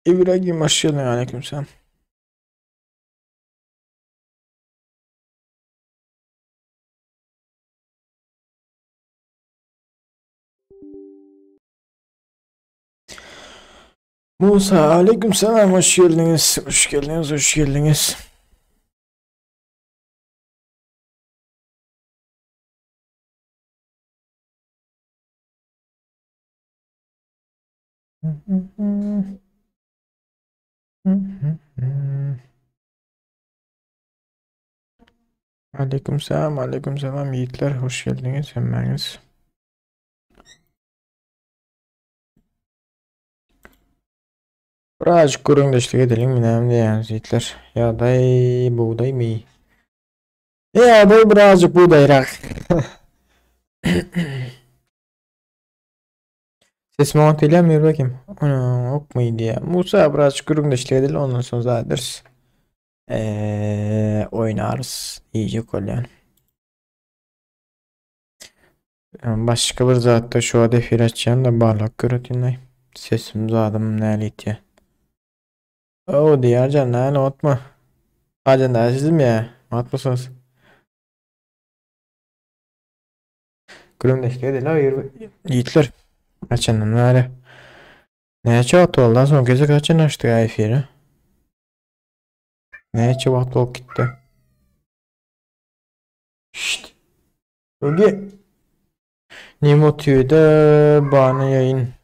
İbrahim hoş geldin. Aleykümselam. Musa aleykümselam, hoş geldiniz. Hoş geldiniz. Hoş geldiniz. Aleykümselam. Aleykümselam yiğitler. Hoş geldiniz. Hemmeniz. Birazcık kurun da işte edelim. Önemli yani yiğitler. Ya day buğday mı? Ya day birazcık buğdayrak. Sesimi anlatayım bakayım. Ana ok muydu ya? Musa birazcık kurun da işte edelim. Ondan sonra zaten oynarız. İyice kolay. Yani başka bir zatta şu hedefi açacağım da barlak görüntünü. Sesim zadım nelit ya. O diğer can ne atma. Hadi ne sizim ya. Atmasanız. Kırımdaşlığı değil hayır. Yiğitler. Açanın öyle. Ne çabuk oldu lan son kez kaçın açtı ayfiri. Ne çabuk ol gitti. Şşt. Öge. Nimotu'yu da bana yayın.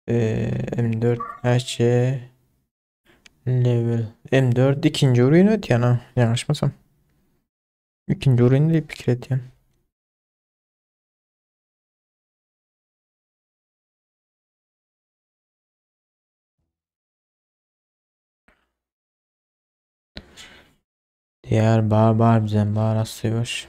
M4 her şey level. M4 ikinci oyunu et yana. Yanlışmasam. İkinci oyunu da fikret yani. Diğer barbar bizden bağırasıymış.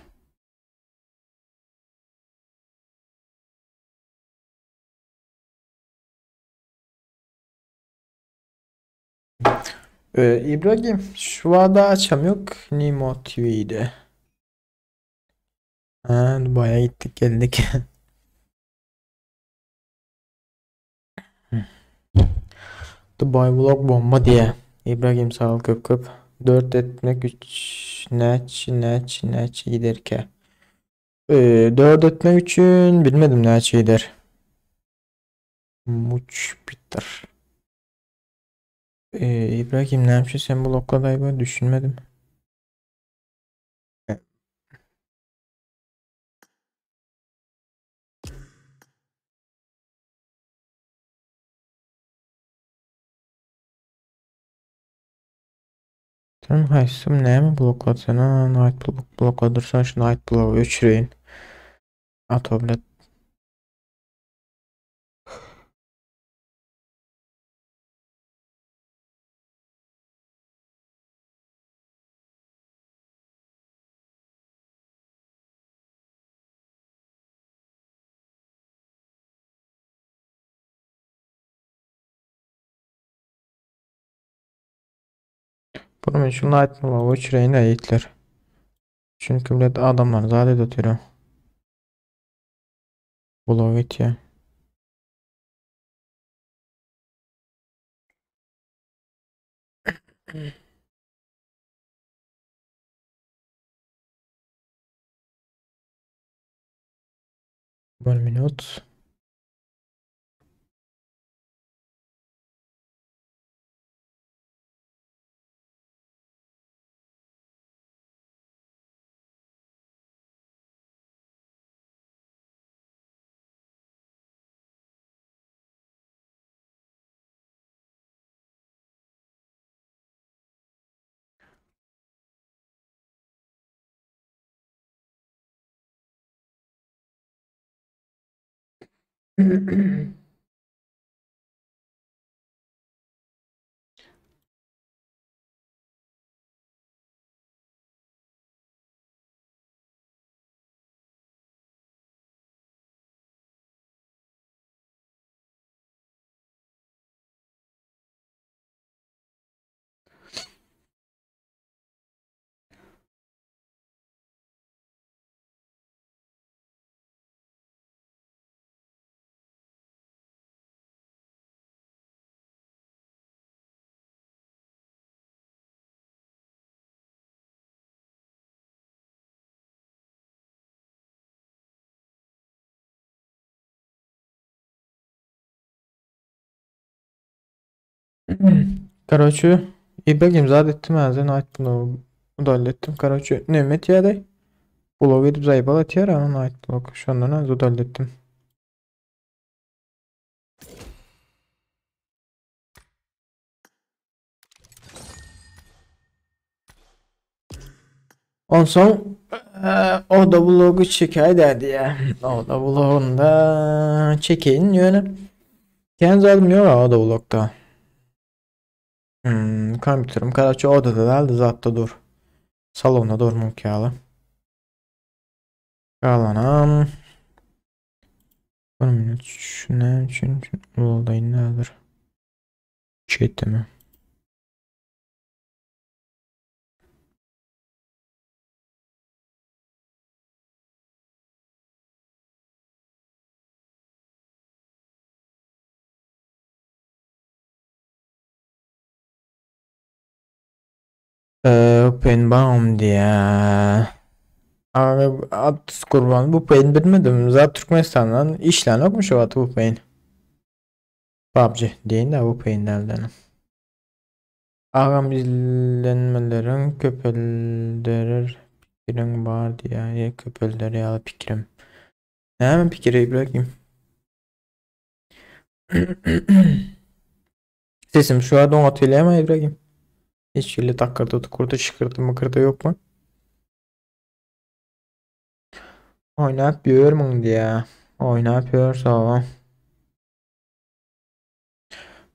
İbrahim şu anda açam yok. Nimo TV'de. Ha, Dubai'ye gittik geldik. Dubai vlog bomba diye. İbrahim sağ ol köp köp. 4 etmek 3 neç giderken. 4 etmek için bilmedim neç gider. Muç bitter. İbrahim ne yapıyorsun sen bu lokadayı böyle düşünmedim. Sen haysım ne mi bloklatsana night blokladırsan şu night block 3 reyin. Atoblet. Bunun için night block 3 reyin eğitler. Çünkü millet adamlar zaten ötürü. Block it ya. Bir minut. Короче, İbrahim ettim ağzını ait bunu hallettim. Короче, Mehmet ya da blog edip zayıbal atıyor ama ait blog. Şu anda ne hallettim. On son o da vlogu çeker derdi ya. O da vlogunda çekeyin yönü. Kendi almıyor o da vlogda. Kompütürüm karaçı odada da zatta dur. Salonda durmam kâlı. Kalanam. Bir minut şuna için olayın nedir? Chat'te mi? Open Baum diye. Abi at kurban bu peyn bilmedim. Zaten Türkmenistan'dan işlen okmuş o atı bu peyn. PUBG deyin de bu peynlerden. Ağam izlenmelerin köpelderir fikrim var diye köpelleri ya fikrim. Ne hemen fikri bırakayım. Sesim şu an atıyor ama İbrahim. Hiç şöyle takırdı tukurdu şıkırdı mıkırdı yok mu? Oynayıp mu diye. Oynayıp o.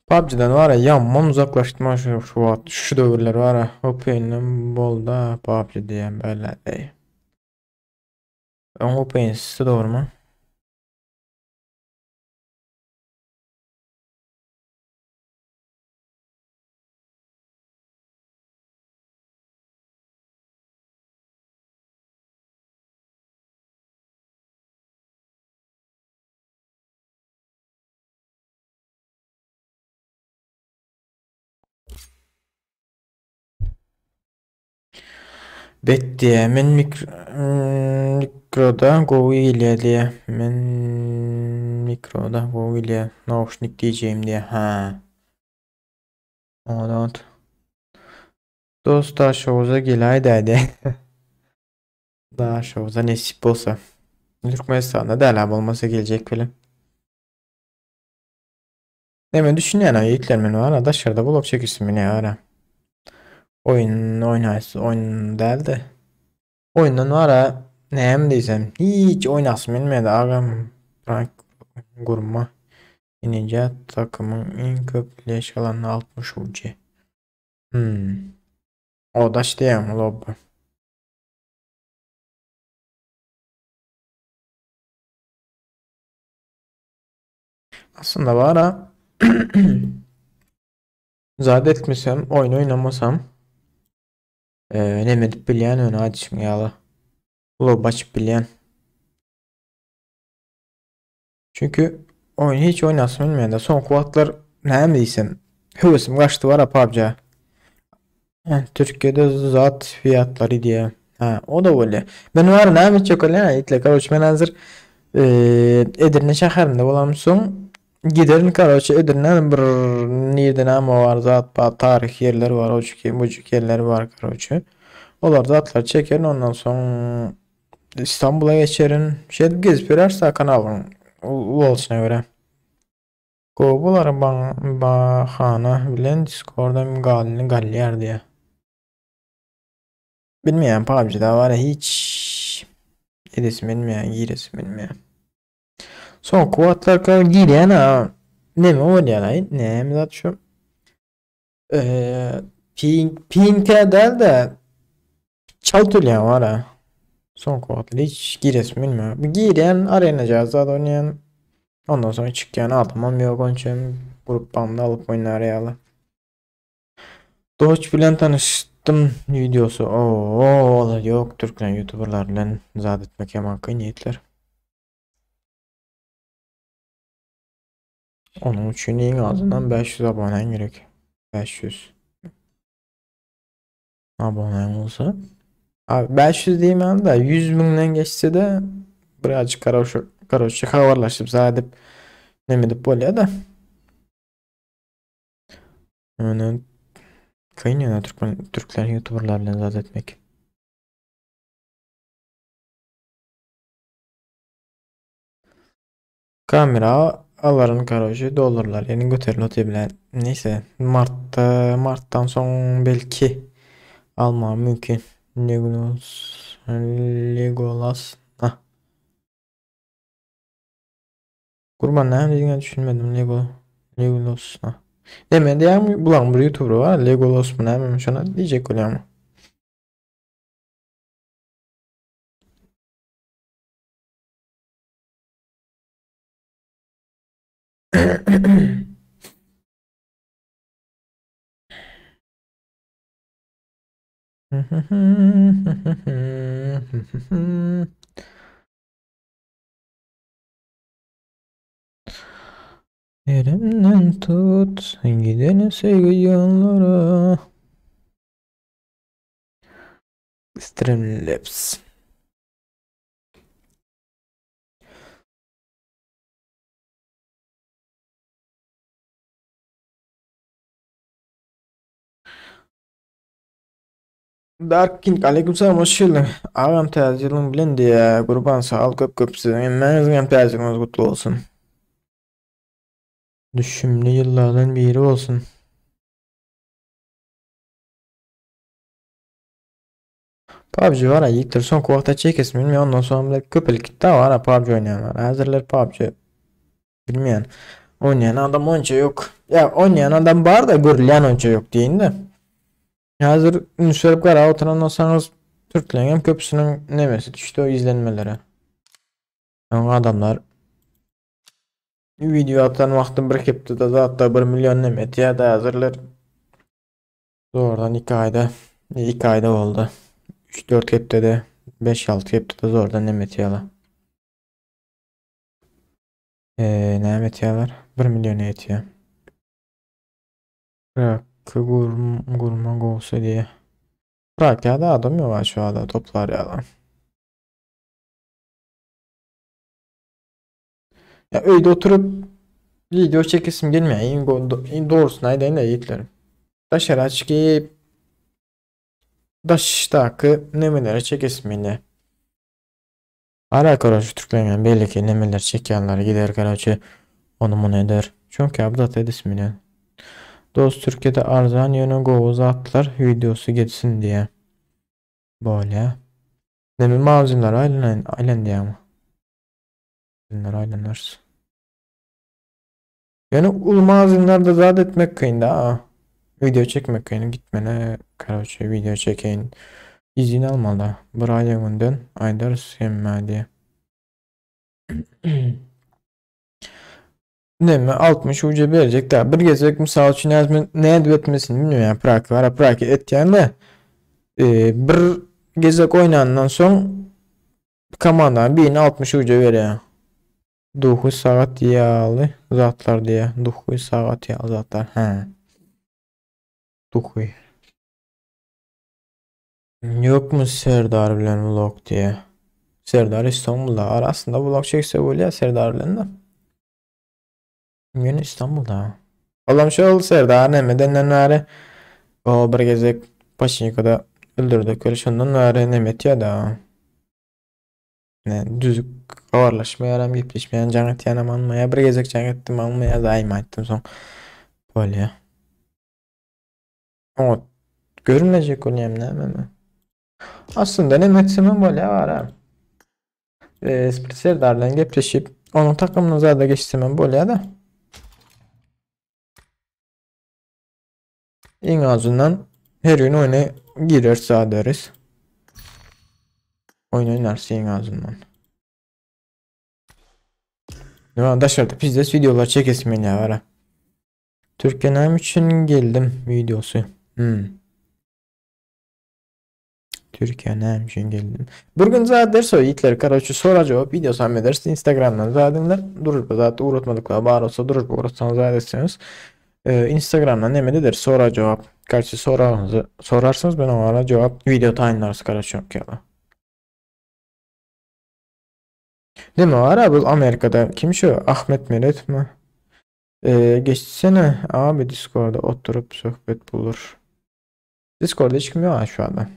PUBG'den var ya yanman uzaklaştırma şu dövrler var ya. Open'im bol da PUBG diye böyle değil. Ama Open'si doğru mu? Bet diye men mikroda go ile diye men mikroda go ile naушник diyeceğim diye ha. Ondan dostlar şovuza gelay dedi. Daha şovuza nasip olsa. Türkmenistan'da da olmasa gelecek film. Hemen düşünüyorum ya yüklenmen var. Dışarıda blok çekilsin ne ara. Oyun oynarsın oyun değil de. Oyundan var ya ne hem desem hiç oynasın bilmedi ağam. Rank kurma. İnince takımın en köklü leş alanı 60 ucu. O da işte ya lobby. Aslında var ya zade etmesem oyun oynamasam ne medip bilen öne açım yalı. Lobby açıp bilen. Çünkü oyun hiç oynasın bilmeyen de son kuvatlar ne hem desem hıvısım kaçtı var ya PUBG. Türkiye'de zat fiyatları diye. Ha, o da öyle. Ben var ne mi çok öyle ha. İtle karoç ben hazır Edirne şəhərində olamsın. Giderin karoç Edirne'nin bir nereden ama var zat tarih yerleri var. O çünkü bu yerleri var karoç. Onlar zatlar çekerin ondan sonra İstanbul'a geçerin. Şey gezip görerse kanalın. O olsuna göre. Gobular bahana bilen Discord'dan galini galler diye. Bilmeyen PUBG'de var ya hiç edesim bilmeyen giresim bilmeyen. Son kuatlar kadar giren ha. Ne mi oynayan ne mi zaten şu ping değil de çaltılyan var ha. Son kuatlar hiç giresim bilmiyorum. Giren arena cihazda oynayan ondan sonra çıkayan adamım yok onçem grup banda alıp oynar yalı. Doğuş bilen tanıştım videosu. Oo, yok Türkler YouTuberlar bilen zat etmek yaman niyetler. Onun için en azından 500 abonen gerek. 500 abonen olsa. Abi 500 diyeyim ben de 100 binden geçse de birazcık karışık havalaşıp zaten ne mi de böyle da Yani kayın yana Türkler YouTuber'larla zat etmek. Kamera aların karajı dolarlar yani götürülüyor bilen. Neyse Mart'tan son belki almam mümkün. Legolas. Ah, kurban ne dediğini düşünmedim. Legolas. Ah. Demedi ya bulan bir YouTuber var. Legolas mı ne bileyim şuna diyecek oluyor ama. Elimden tut gidelim sevgi yollara. Streamlabs. Dark King aleykümselam hoş geldin. Ağam tezgahın bilen diye kurban sağ ol köp sizin. Emeğinizden tezgahınız kutlu olsun. Düşümlü yıllardan biri olsun. PUBG var ya yiğitler son kuvakta çekesin bilmiyorum ondan sonra bile köpelik daha var ha PUBG oynayanlar. Hazırlar PUBG bilmeyen. Oynayan adam onca yok. Ya oynayan adam var da görülen onca yok deyin de. Hazır Nusret Kara oturan olsanız Türklerin köprüsünün nemesi düştü o izlenmelere. Yani adamlar video atan vaktin bir kepti de hatta 1 milyon nemet ya da hazırlar. Zordan 2 ayda oldu. 3-4 kepte de 5-6 kepte de zordan nemet yala. Nemet yalar 1 milyon yetiyor. Bırak gurma olsa diye. Bırak ya da adam yok şu anda toplar ya lan. Ya öyle oturup video çekesim gelmiyor. Doğrusuna ayda ne yiğitlerim. Dışarı çıkıp dıştaki nemelere çekesim yine. Ara karşı Türklerin belli ki nemeler çekenler gider karşı onu mu eder. Çünkü abdat edesim yine. Dost Türkiye'de arzan yöne goğuz atlar videosu geçsin diye. Böyle. Nemi mavzimler ailen diye ama. Mavzimler ailenler. Yani ul mavzimlerde zat etmek kıyın da ha. Video çekmek kıyın gitmene karşı video çekeyim. İzin almalı. Bir ayağından Aydar Semme diye. Ne mi 60 uca verecek daha bir gezecek misal için yazma ne etmesini bilmiyorum yani Prag var Prag et yani de bir gezek oynandan son komandan birine 60 uca veriyor. 9 saat yağlı zatlar diye 9 saat yağlı zatlar he 9 yok mu Serdar bilen vlog diye Serdar İstanbul'da arasında vlog çekse böyle ya Serdar bilen de yine İstanbul'da Allah'ım şey oldu Serdar ne denenleri o bir gezek Paşinika'da öldürdük öyle şundan öğrenemet ya da ne düzük ağırlaşmaya yaram gitmişmeyen canıt yanım almaya bir gezek canıtım almaya daim ettim son böyle o görünecek o ne mi aslında ne metsimin böyle var ha Serdar'la gepleşip onun takımını zaten geçtirmem böyle da en azından her gün oyuna girer sağ deriz oynarsa en azından ya dışarıda pizdes videolar çekesim ya var ha Türkiye'm için geldim videosu. Türkiye'm için geldim. Bugün zaten söyleyikler karaçı soru cevap video sanmedersin Instagram'dan zaten durur zaten uğratmadıklar var olsa durur uğratsanız zaten Instagram'dan ne midir soru cevap karşı sorarsınız ben ona cevap video timelarız karaçı yok ya. Değil mi var abi Amerika'da kim şu Ahmet Meret mi? Geçsene abi Discord'a oturup sohbet bulur. Discord'da hiç kim yok ha şu anda.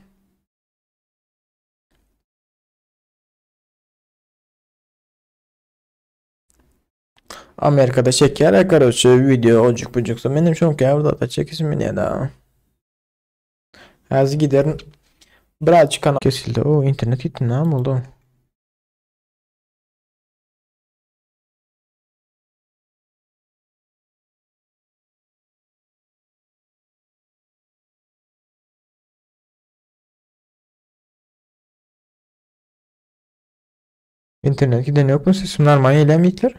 Amerika'da şeker karışıyor video ocuk bucuksa benim çok yavruda da çekisim ne daha. Az giderin birazcık kanal kesildi. O internet gitti ne oldu? İnternet giden yok mu sesim normal ilemeyikler?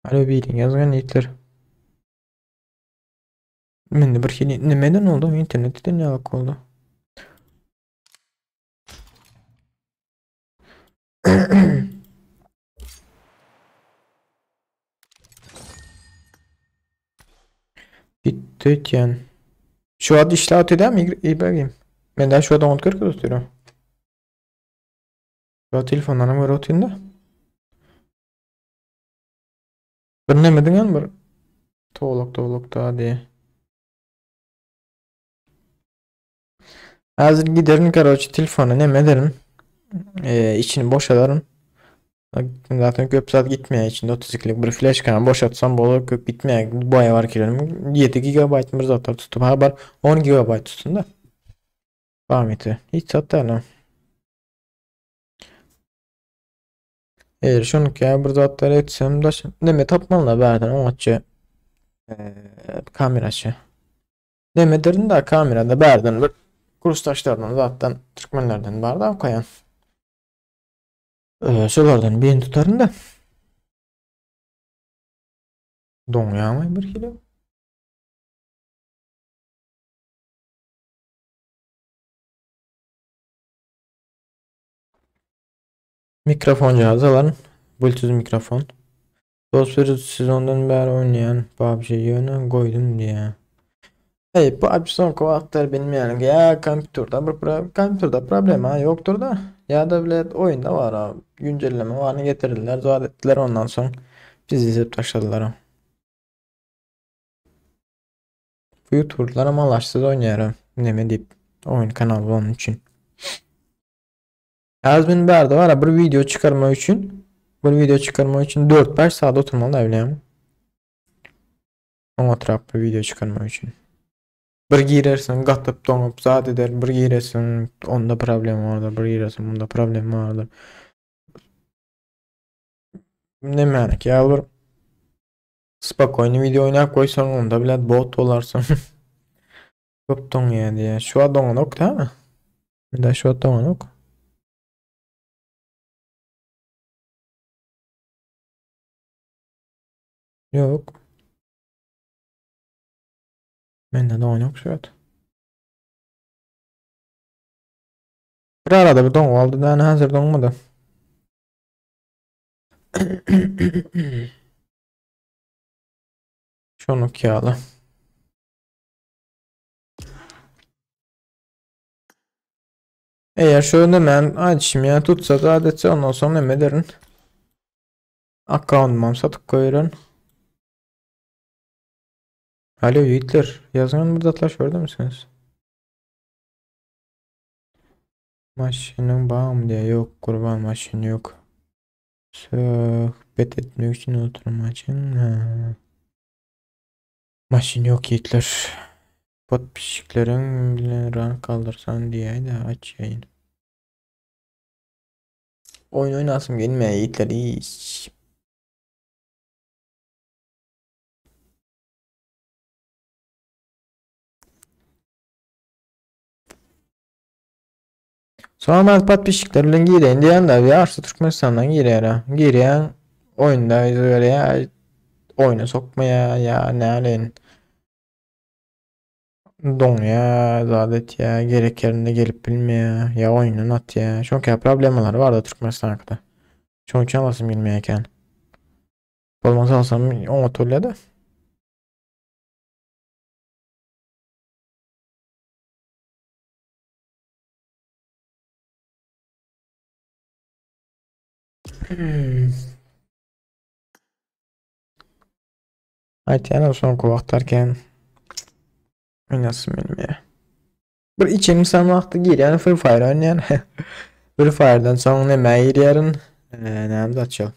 Alo bir yazgan neyitler. Ben de bir şey nemeden oldu internette ne alaka oldu? Gitti yani. Şu an işle eder mi İbrahim? Ben daha şu an 10.40 tutuyorum. Şu an telefonlarım var otunda. Bilmedin yani bir toğluk daha diye. Hazır giderin karoçı telefonu ne ederim. İçini boşalırım. Zaten köp saat gitmeye içinde 32'lik bir flash kana boşaltsam bolu köp bitmeye boya var kilerim. 7 GB mır zaten tutup haber 10 GB tutun da. Bahmeti. Hiç satarım. Eğer şunu ki bir zatlar etsem da deme tapmanla berden o açı kameraçı. Deme derin de kamerada berden bir kursdaşlardan zaten Türkmenlerden barda koyan. Şolardan birini tutarın da. Don yağmay bir kilo. Mikrofon cihazı alın. Bluetooth mikrofon. Dost bir sezondan beri oynayan PUBG yönü koydum diye. Hey PUBG son kovaklar benim yani ya kompütürde problem ha yoktur da ya da bile oyunda var ha güncelleme var getirirler zaten ettiler ondan sonra biz izleyip taşladılar ha. Bu YouTuber'lara malaşsız oynayarım ne mi deyip oyun kanalı onun için. Yazmin Berde var ha bir video çıkarma için 4-5 saat oturmalı evliyim. Ona trap bir video çıkarma için. Bir girersin katıp donup zat eder bir girersin onda problem vardır bir girersin bunda problem vardır. Ne merak ya olur spokojno video oynayıp koysan onda bile bot olarsın. Kopton ya diye. Şu an donun ok değil mi? Bir de şu an donun ok. Yok. Bende don yok şu an. Bir arada bir don oldu da hazır donmadı. Şunu kağıla. Eğer şöyle ben açayım ya tutsa da adetse ondan sonra ne derin? Account'um satıp koyarım. Alo Hitler. Yazan burada atlaş orada mısınız? Maşının bağım diye yok kurban maşın yok. Sohbet etmek için oturma için. Ha. Maşin yok Hitler. Pot pişiklerin bile rank kaldırsan diye de aç yayın. Oyun oynasım gelmeye Hitler iş. Sonra pot pişiklerle gireyin diyen de bir arsa Türkmenistan'dan girer ha. Gireyen oyunda böyle ya oyuna sokmaya ya ne alın. Don ya zadet ya gerek yerine gelip bilmeye ya oyunun at ya. Çünkü problemler var da Türkmenistan hakkında. Çünkü alasım bilmeyken. Olmaz alsam o otolla da. Hmm. Ayten son kovaktarken oynasın benim ya. Bir içim sanmakta gir yani Free Fire oynayan. Free Fire'dan sonra ne meyir yarın. Ne de açıyor.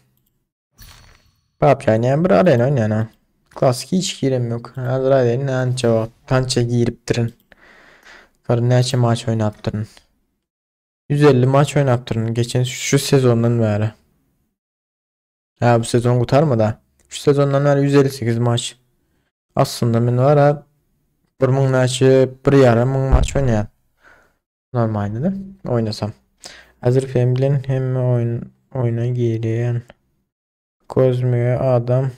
PUBG oynayan bir arena oynayan ha. Klasik hiç girem yok. Hazır arena anca tança girip durun. Karın neçe maç oynattırın. 150 maç oynattırın. Geçen şu sezondan beri. Ha bu sezon kurtarma da. Şu sezondan beri 158 maç. Aslında ben var ha. Bir ming neçe bir yarım ming maç oynayan. Normalde de oynasam. Hazır Femblen hem oyuna giren Kozmi'ye adam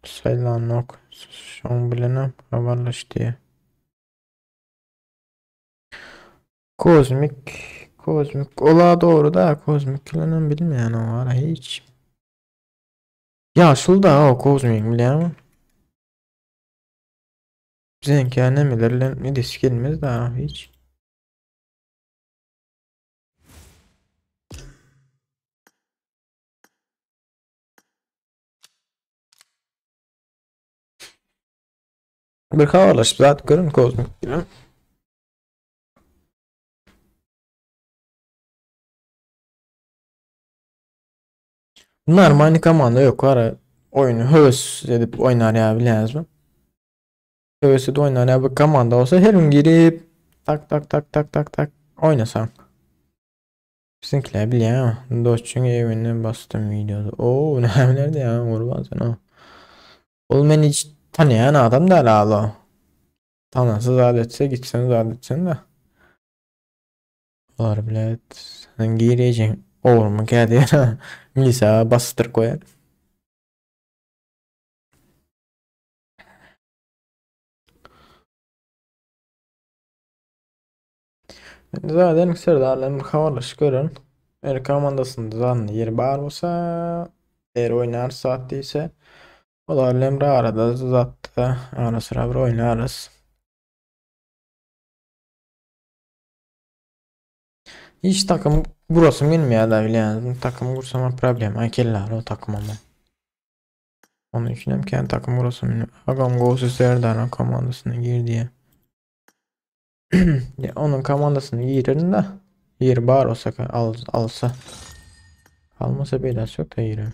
Saylanok son bilene haberleşti. Kozmik Kozmik ola doğru da Kozmik bilenen bilmeyen o var hiç. Yaşlı da o Kozmik biliyor musun? Bizimki annemelerle ne disk gelmez daha hiç. Bir haberleşip zaten görün Kozmik biliyor. Bunlar aynı komanda yok var oyunu höz edip oynar ya biliyor musun? Hevesli de oynar ya bir komanda olsa her gün girip tak tak tak tak tak tak oynasan. Bizimkiler biliyor ama dostçun evine bastım videoda. Oo ne nerede ya kurban sana. Oğlum ben hiç tanıyan adam da hala. Tanısı zadetse gitsen zadetsen de. Var bile sen gireceksin. Olur mu geldi ya. Lisa bastır koyar. Zaten Serdar'la havalı görün. Eğer komandasında zanlı yeri var olsa eğer oynar saat değilse olarla Emre arada zaten ara sıra bir oynarız. Hiç takım burası bilmiyor da bile yani. Takım kursama problem. Akeller o takım ama. Onun için hem kendi takım burası bilmiyor. Agam Gosu Serdar'ın komandasına gir diye. Ya onun komandasına girerim de yer var olsa alsa. Almasa biraz çok da girerim.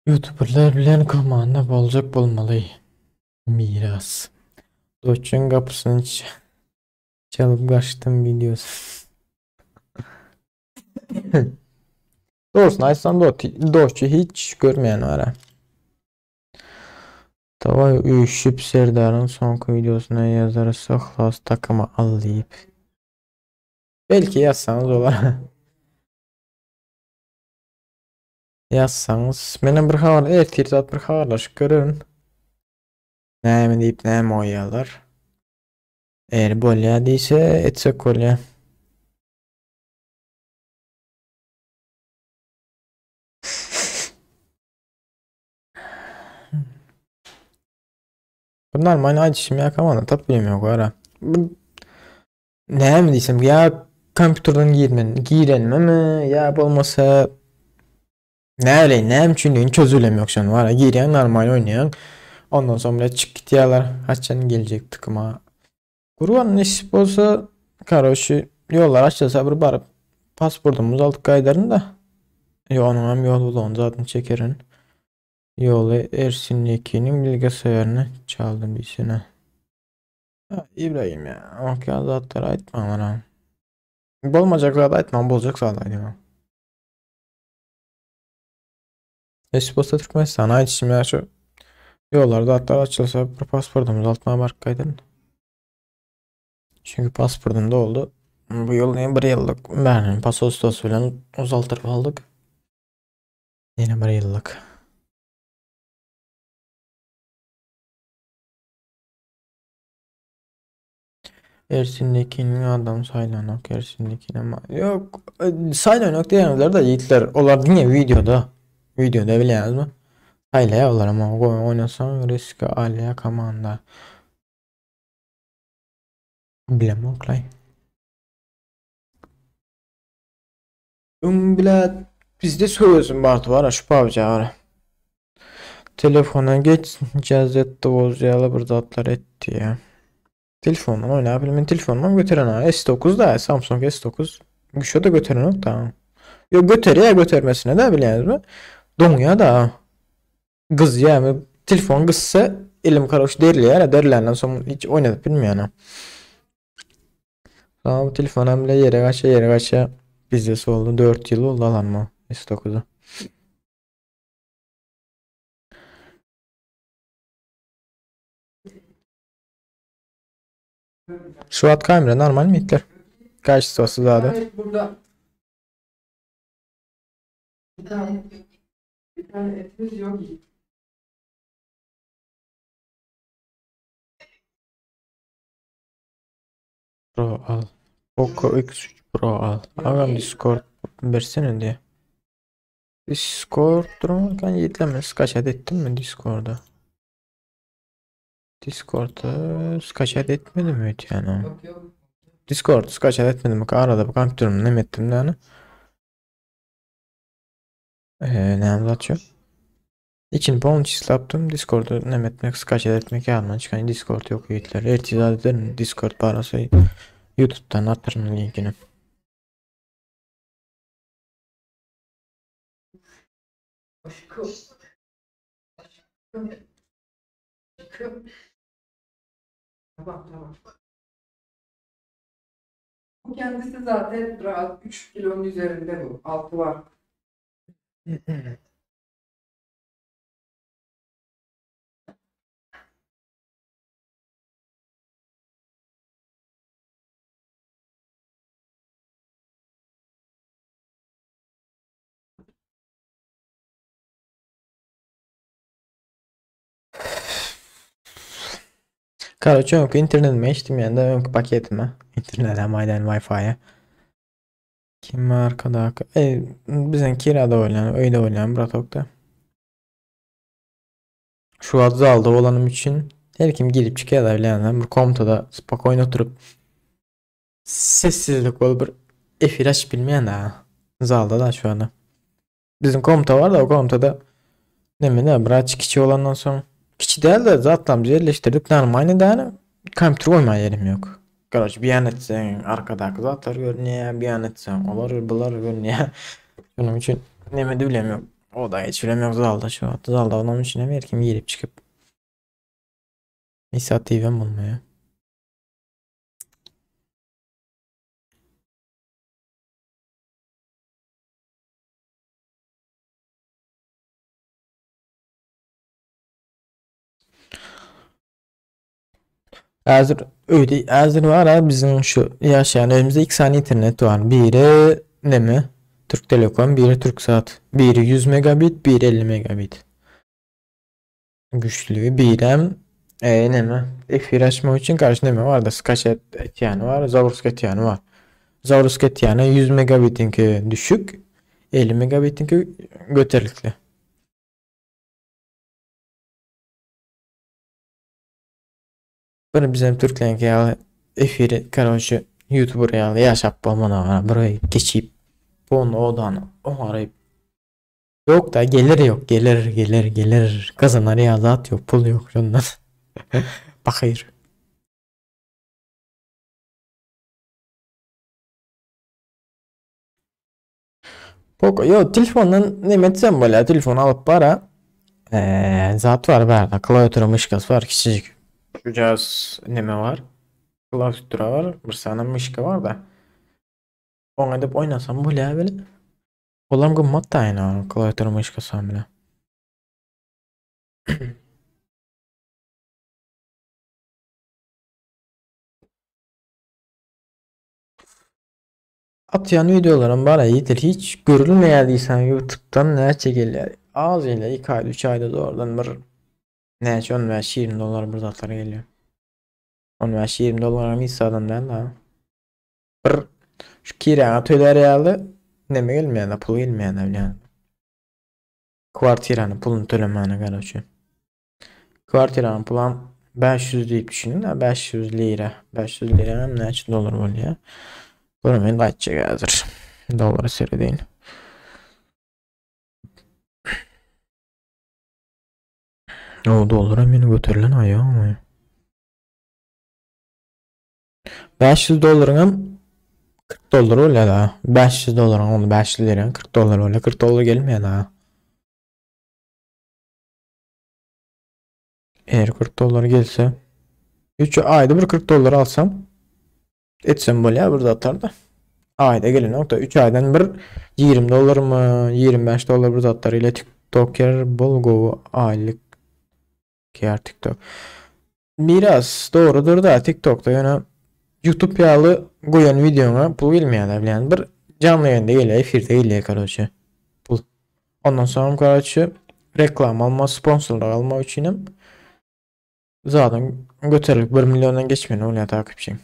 YouTuber'lar bilen komanda olacak bulmalı. Miras. Doç'un kapısını çalıp kaçtım videosu. Doğrusu açsam Doç'u hiç görmeyen var ha. Tava üşüp Serdar'ın son videosuna yazarsa xlas takımı allayıp. Belki yazsanız olur. Yazsanız. Benim bir haber ertirdat bir haberlaş görün. Näme deyip näme oýýarlar. Eğer bolýa diýse etsek bolýa. Bunlar bana açışım ya kamana tap bilmiyor gara. Näme diýsem ya kompýuterden girenme mi ya bolmasa ne bileyim näme üçin çözülem ýokşan var. Giren normal oynayang. Ondan sonra çık git yalar. Haçan gelecek tıkıma. Kurban nasip olsa karoşu yollar açılsa bir barıp pasportumuzu aldık kaydarın da. Onun hem yol bulan zaten çekerin. Yolu Ersin Yekin'in bilgisayarını çaldım bir sene. Ha, İbrahim ya. Ok ya zaten aytmam lan. Bolmayacaklar da aytmam bolacak sağlaydı ya. Esposta Türkmenistan aytışım ya şu yollarda hatta açılsa bir pasportumuz altına bark kaydırın. Çünkü pasportumda oldu. Bu yıl ne bir yıllık benim pasos bilen uzaltırıp aldık. Yine bir yıllık. Ersin'dekinin adam saylanak Ersin'dekine ama yok saylanak diyenler de yiğitler olar yine videoda biliyorsunuz mu? Haylaya olar ama oynasan risk alaya komanda bilmem oklay. Bile bizde söylüyorsun Bartu var ya şu pavca var. Telefona geç cazette bozayalı bir zatlar etti ya. Telefondan oynayabilirim. Ben telefondan götüren ha. S9 da Samsung S9. Şu da götüren yok da. Yok götürüyor götürmesine de biliyorsunuz mu? Donya da. Kız yani telefon kızsa elim karış derli ya derlerden sonra hiç oynadık bilmiyorum. Ama bu telefon hem de yere kaça bizdesi oldu 4 yıl oldu alanma S9'u. Şu an kamera normal mi itler? Kaç sıvası daha Evet, burada bir tane etimiz yok. Pro al. Poco X3 Pro al. Ağam Discord versene diye. Discord dururken yetlemez. Kaç adet ettin mi Discord'a? Discord'da kaç adet etmedi mi hiç yani? Yok yok. Discord kaç adet etmedi mi? Arada bu kompütürümü ne ettim de hani. Ne anlatıyor? İçin bol çizgi yaptım. Discord'u ne etmek kaç adet etmek yarman çıkan Discord yok yiğitler. İrticat ederim Discord parası YouTube'dan atarım linkini. Aşkım. Aşkım. Aşkım. Tamam. Bu kendisi zaten rahat 3 kilonun üzerinde bu. Altı var. Короче, yok internetime içtim yani de yok paketime. İnternete maydan Wi-Fi'ye. Kim var arkada? Bizden kirada oynayan, öyle oynayan Bratok'ta. Şu an zalda olanım için her kim girip çıkıyor da bilen bir komutada spokojno oturup sessizlik olup bir efir aç bilmeyen ha. Zalda da şu anda. Bizim komuta var da o komutada ne mi ne bırak kiçi olandan sonra kiçi değil de zaten biz yerleştirdik normal de yani kompütür koymaya yerim yok. Короче bir an etsen arkadaki zatlar görünüyor bir an etsen olar bular görünüyor. Bunun için ne mi bilemiyorum. O da hiç bilemiyorum zalda şu an. Zalda onun için her kim girip çıkıp inisiyatifim bulmuyor. Hazır öyle hazır var ha bizim şu yaşayan önümüzde 2 saniye internet var. Biri ne mi? Türk Telekom, biri Turksaat. Biri 100 megabit, biri 50 megabit. Güçlü. Birem ne mi? Efir açma için karşı ne mi var da Skaşet etiyanı var, Zavrsk etiyanı var. Zavrsk etiyanı 100 megabitinki düşük, 50 megabitinki göterlikli. Bunu bizim Türklerin ya efiri karşı YouTuber ya yaşap bulmana var. Burayı geçip bunu odan o arayıp yok da gelir kazanır ya zat yok pul yok şundan. Bakayır. Poco yo telefondan ne etsem böyle telefon alıp para zat var berda klaviatüre mışkası var küçücük. Şu cihaz neme var? Klaviatüre var. Bir tane mışka var da. Onu edip oynasam böyle. Olam gımmat da aynı klaviatüre mışkası bile. Atyan videolarım bana iyidir. Hiç görülmeyediysen YouTube'dan ne çekilir? Ağzıyla 2 ayda 3 ayda doğrudan bir ne çön ve şiirin dolar bir zatlara geliyor. 15-20 dolara mı adam değil ha. Bir şu kira töler yalı neme gelmeyen pul gelmeyen yani. Kvartiranın pulunu tölemene garaşı. Kvartiranın pulan 500 deyip düşünün de 500 lira. 500 lira hem ne için dolar oluyor. Bunu ben kaçacak hazır. Dolara seyredeyim. O dolara beni götürülen ayağı mı? 500 dolarım 40 dolar öyle da. 500 dolar onu 500 lira 40 dolar öyle 40 dolar gelmiyor da. Eğer 40 dolar gelse 3 ayda bir 40 dolar alsam etsem böyle burada atar da. Ayda gelin nokta 3 aydan bir 20 dolar mı 25 dolar bir atar ile TikToker bolgo aylık yer TikTok. Biraz doğrudur da TikTok'ta yani YouTube yalı koyan videona pul bilmeyenler bilen bir canlı yayında ile efirde ile kardeşi. Pul. Ondan sonra kardeşi reklam alma sponsorluk alma için zaten götürülük 1 milyondan geçmeyen oluyor takipçi.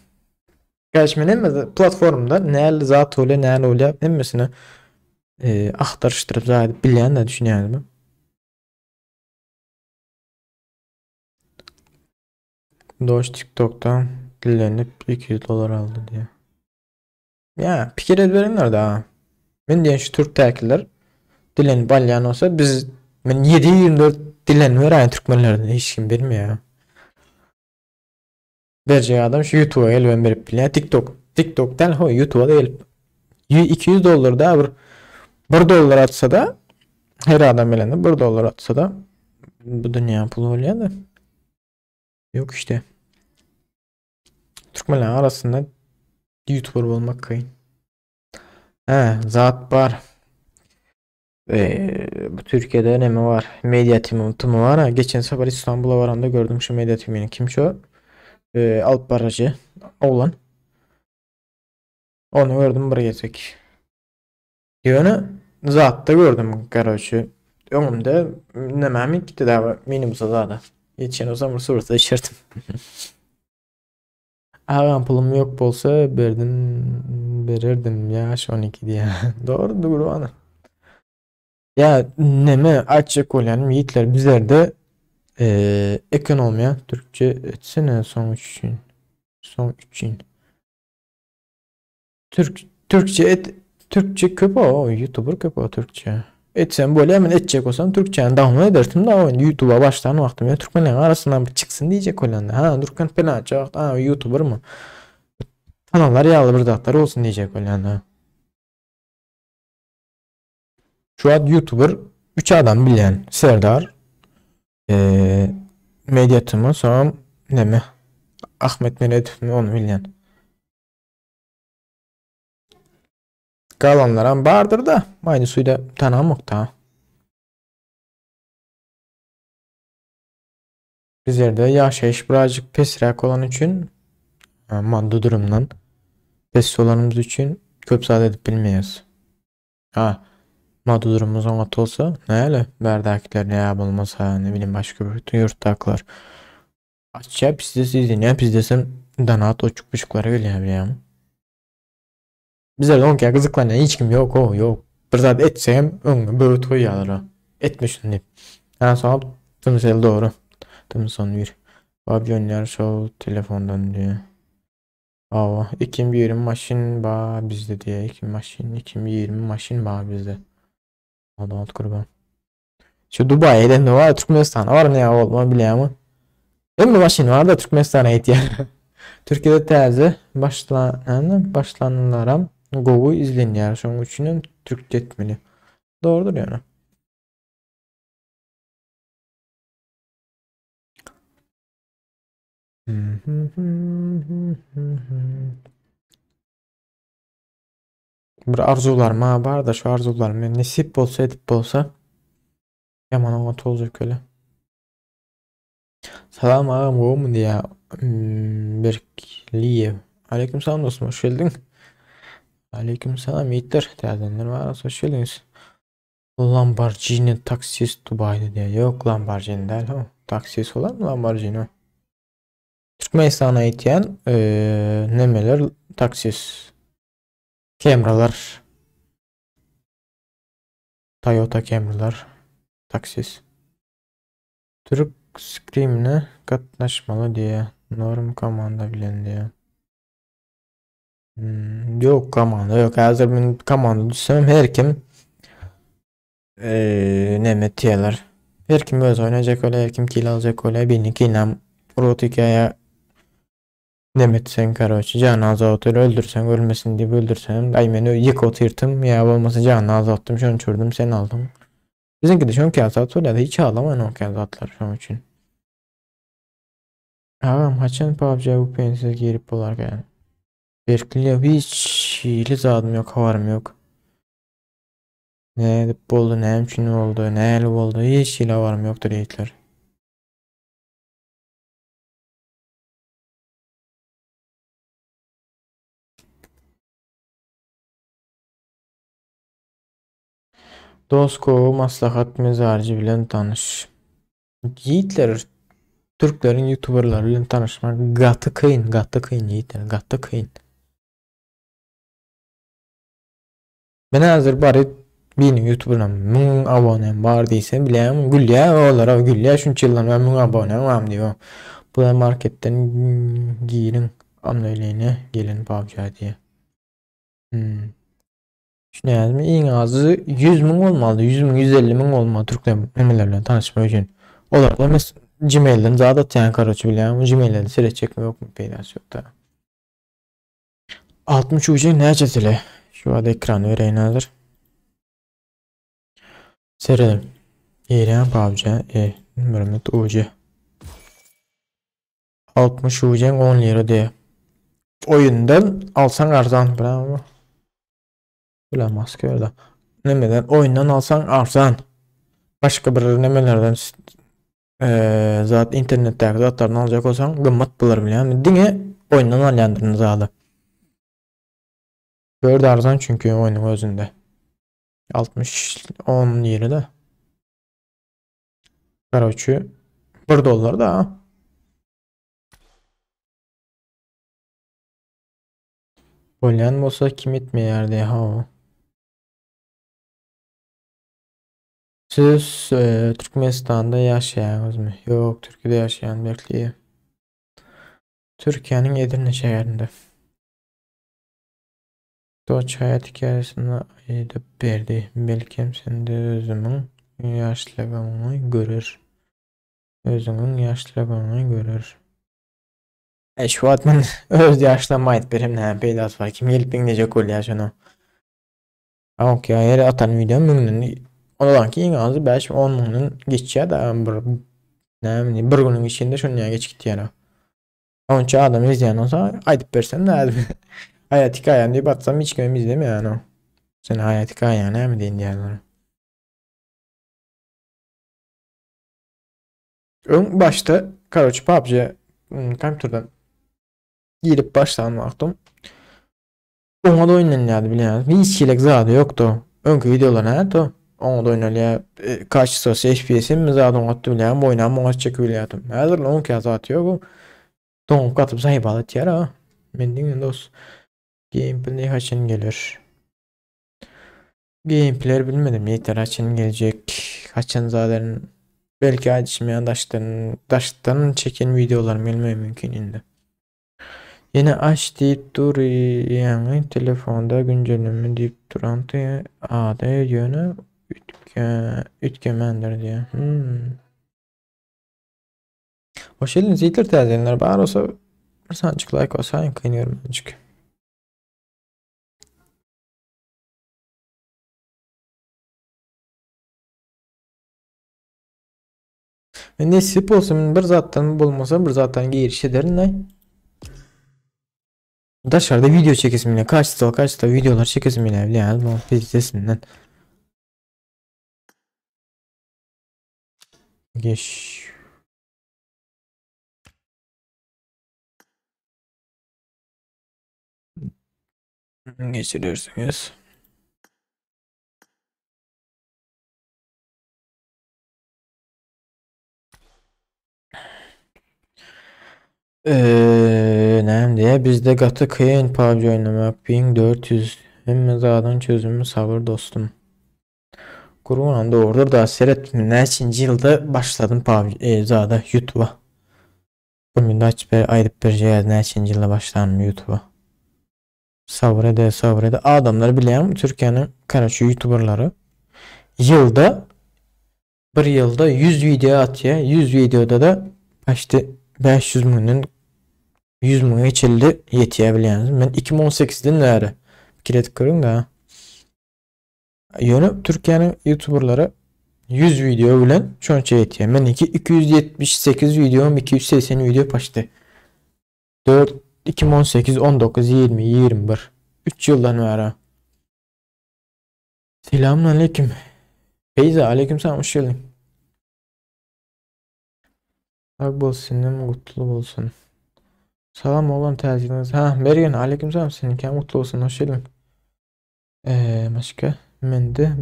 Geçmeyen mi platformda näle zat öyle näle öyle emmesine aktarıştırıp zaten bilen de düşünüyorum. Doğuş TikTok'tan dilenip 200 dolar aldı diye. Ya fikir verenler de ha. Ben diyen şu Türk terkiler dilenip alyan olsa biz ben 7-24 dilen ver aynı Türkmenlerden hiç kim bilmiyor ya. Verecek adam şu YouTube'a gel ben verip bile TikTok'tan ho YouTube'a değil 200 dolar da bir dolar atsa da her adam elinde 1 dolar atsa da bu dünya pulu oluyor da yok işte Türkmenler arasında YouTuber olmak kayın. He zat var. Bu Türkiye'de önemi var. Medya timi var ha. Geçen sefer İstanbul'a varanda gördüm şu medya timini. Kim şu? Alp Barajı. Oğlan. Onu gördüm buraya geçecek. Yönü zatta gördüm kardeşi. Önümde ne memik gitti daha minibüse zaten. Geçen o zaman surata içerdim. Ağam pulum yok bolsa verirdim ya 12 diye. Doğru doğru ana. Ya neme açık olan yiğitler bizlerde ekonomiya Türkçe etsene son üçün. Son üçün. Türkçe Türkçe köpü o YouTuber köpü o Türkçe. Etsem böyle hemen edecek olsam Türkçe'ni download ederdim da o YouTube'a baştan vaktim ya Türkmenlerin arasından bir çıksın diyecek olan da. Ha Durkan falan açacak. Ha YouTuber mı? Kanallar yağlı bir zatları olsun diyecek olan da. Şu an YouTuber 3 adam bilen Serdar eee Medyatımı sonra ne mi? Ahmet Meredith mi onu bilen. Kalanlar vardır da aynı suyda tanımak da. Bizlerde yaşayış birazcık pesrak olan için maddi durumdan pes olanımız için köp saat edip bilmeyiz. Ha maddi durumumuz anlat olsa ne öyle berdakiler ne yapılmasa ne bileyim başka bir yurttaklar. Açça bizde sizin ya bizde sen danat uçuk buçuklara geliyor ya. Bizlerde on kere kızıklanıyor hiç kim yok o yok. Bir zat etsem ön böyle koyuyorlar o. Etmişsin deyip. Ha sonra tımsel doğru. Tımson bir. PUBG oynuyor show telefondan diyor. Aa 2020 maşin ba bizde diye 2020 maşin ba bizde. Adam alt kurban. Şu Dubai'de ne var Türkmenistan'a var ne ya olma biliyor hem de maşin var da Türkmenistan'a ihtiyaç. Türkiye'de taze başlananlara Go'u izleniyor. Şunun için Türkçe etmeli. Doğrudur yani. Bir arzularım var da şu arzularım nasip olsa edip olsa yaman anlat olacak öyle. Selam ağam o mu diye Berkliyev. Aleyküm selam dostum hoş geldin. Aleyküm selam yiğitler. Değerlendir var hoş geldiniz. Lamborghini taksis Dubai'de diye. Yok Lamborghini değil o. Taksis olan mı Lamborghini? Türkmenistan'a iten nemeler taksis. Camry'lar. Toyota Camry'lar. Taksis. Türk Scream'ine katlaşmalı diye. Norm komanda bilen diye. Yok komanda yok. Hazır ben komanda düşsem her kim neme tiyalar. Her kim öz oynayacak öyle, her kim kill alacak öyle. Beni killam rot hikaya demet sen karoç. Canı azaltır öldürsen ölmesin diye öldürsen. Ay beni yık oturttum ya olmasa canı azalttım. Şunu çördüm sen aldın. Bizimki de şu an kağıt öyle de hiç ağlamayın o kağıtlar şu an için. Ağam haçan PUBG bu pensiz girip olarken. Berkliye hiç hili zadım yok, havarım yok. Ne edip oldu, ne için oldu, ne el oldu, hiç hili havarım yoktur yiğitler. Dosko maslahat mezarcı bilen tanış. Yiğitler, Türklerin YouTuberları bilen tanışmak gatı kıyın yiğitler, gatı kıyın. Ben hazır bari bir YouTuber'ım, 1000 abonem var değilse bileyim, Gülya olar, Gülya şunç yıldan ben 1000 abonem var diyor. Bu da marketten giyin amleliğine gelin PUBG diye. Şuna yazma en azı 100 bin olmalı. 100 bin 150 bin olmalı Türkler emelerle tanışmak için. Olar da mes Gmail'den zaten yani karoçu bile ama Gmail'den süreç çekme yok mu peydası yok da. 60 ucu ne çetile? Şu an ekranı vereyim hazır. Serelim. Yeren PUBG Mehmet ucu. 60 ucu 10 lira diye. Oyundan alsan arzan bravo. Ulan maske öyle. Nemeden oyundan alsan arzan. Başka bir nemelerden zat internetteki zatlarını alacak olsan gımmat bulur bile. Yani dine oyundan alyandırınız alı. Böyle arzan çünkü oyunun özünde. 60 10 yeri de. Karoçu 1 dolar da. Olyan olsa kim etmeyerdi ha o. Siz Türkmenistan'da yaşayanız mı? Yok, Türkiye'de yaşayan bekliyor. Türkiye'nin Edirne şehrinde. Doç hayat hikayesini ayırıp verdi. Belki sen de özümün yaşlılığını görür. Özünün yaşlılığını görür. Şu an ben öz yaşlanmaydı benim ne peydas var. Kim gelip binecek ol ya şunu. Ama ki her atan video mümkün. Olan ki en azı 5-10 münün geçeceği da bir günün içinde şunu geç gitti yani. Onun için adam izleyen olsa aydıp versem de hayat hikayen diye batsam hiç kimim izlemiyor yani. Sen hayat hikayen ne mi deyin diyorlar. Ön başta Karoç PUBG kompüterden girip baştan baktım. Ona da oynanıyordu biliyorsunuz. Hiç çilek zaten yoktu. Önkü videolar nerede? Ona da oynanıyor. Kaç sos FPS'im mi zaten attı biliyorum. Oynamam ona çekiyor. Hazır lan 10 kez atıyor bu. Donuk atıp sahip alıp yer ha. Ben dinle dost. Gameplay kaçın gelir. Gameplay bilmedim. Yeter kaçın gelecek. Kaçın zaten. Belki açmayan daştan çeken videolar bilmem mümkün indi. Yine aç deyip dur yani telefonda güncelleme deyip duran adı yönü ütkemendir diye. Hoş geldiniz yiğitler teyzeler. Bari olsa bir sancık like olsa kıyınıyorum azıcık. Ne sip olsun bir zattan bulmasa bir zattan giriş ederim ne? Dışarıda video çekesim bile kaçta videolar çekesim bile yani bu fiziğinden geç geçiriyorsunuz. Nem diye bizde gatı kıyın PUBG oynamak 1400 hem zaten çözümü sabır dostum. Kurban doğrudur da seyret neçinci yılda başladım PUBG zada YouTube'a. Bugün de açıp ayıp bir şey neçinci yılda başladım YouTube'a. Sabrede adamları biliyorum Türkiye'nin karşı YouTuberları yılda bir yılda 100 video atıyor. 100 videoda da işte 500 milyon 100 milyon geçildi yetiyebiliyorsunuz. Ben 2018'den beri kiret kırın da yönü Türkiye'nin YouTuberları 100 video bilen şonça yetiyor. Ben 278 videom 280 video paştı. 4 2018 19 20 21 3 yıldan beri. Selamun aleyküm. Beyza aleyküm selam hoş geldin. Ak bolsun, mutlu olsun. Salam oğlum tezgahınız. Ha Mergen aleyküm selam seninki mutlu olsun hoş geldin. Başka mende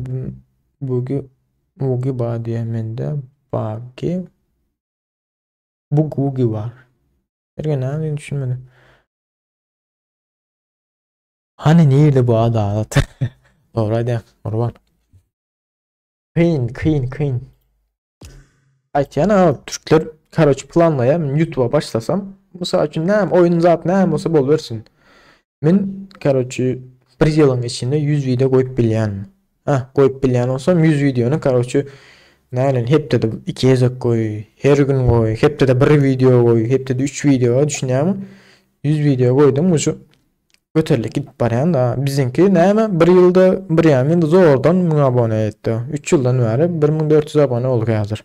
bugi badiye mende bagi bugi var. Mergen ne diye düşünmedim. Hani nerede bu adalet? Doğru hadi. Orban. Kıyın. Ayt yani Türkler karoç planlaya YouTube'a başlasam. Mesela için ne oyun zaten ne olsa bol versin. Men karoçu bir yılın içinde 100 video koyup bilyen. Ha koyup bilyen olsam 100 videonu karoçu nälen hepde de 2 yazık koy, her gün koy, hepde de bir video koy, hepde de 3 video düşünýärmi? 100 video koydum uşu göterlik gidip barýan da bizinki näme bir ýylda 1,5 zordan 1000 abone etdi. 3 ýyldan bäri 1400 abone olduk häzir.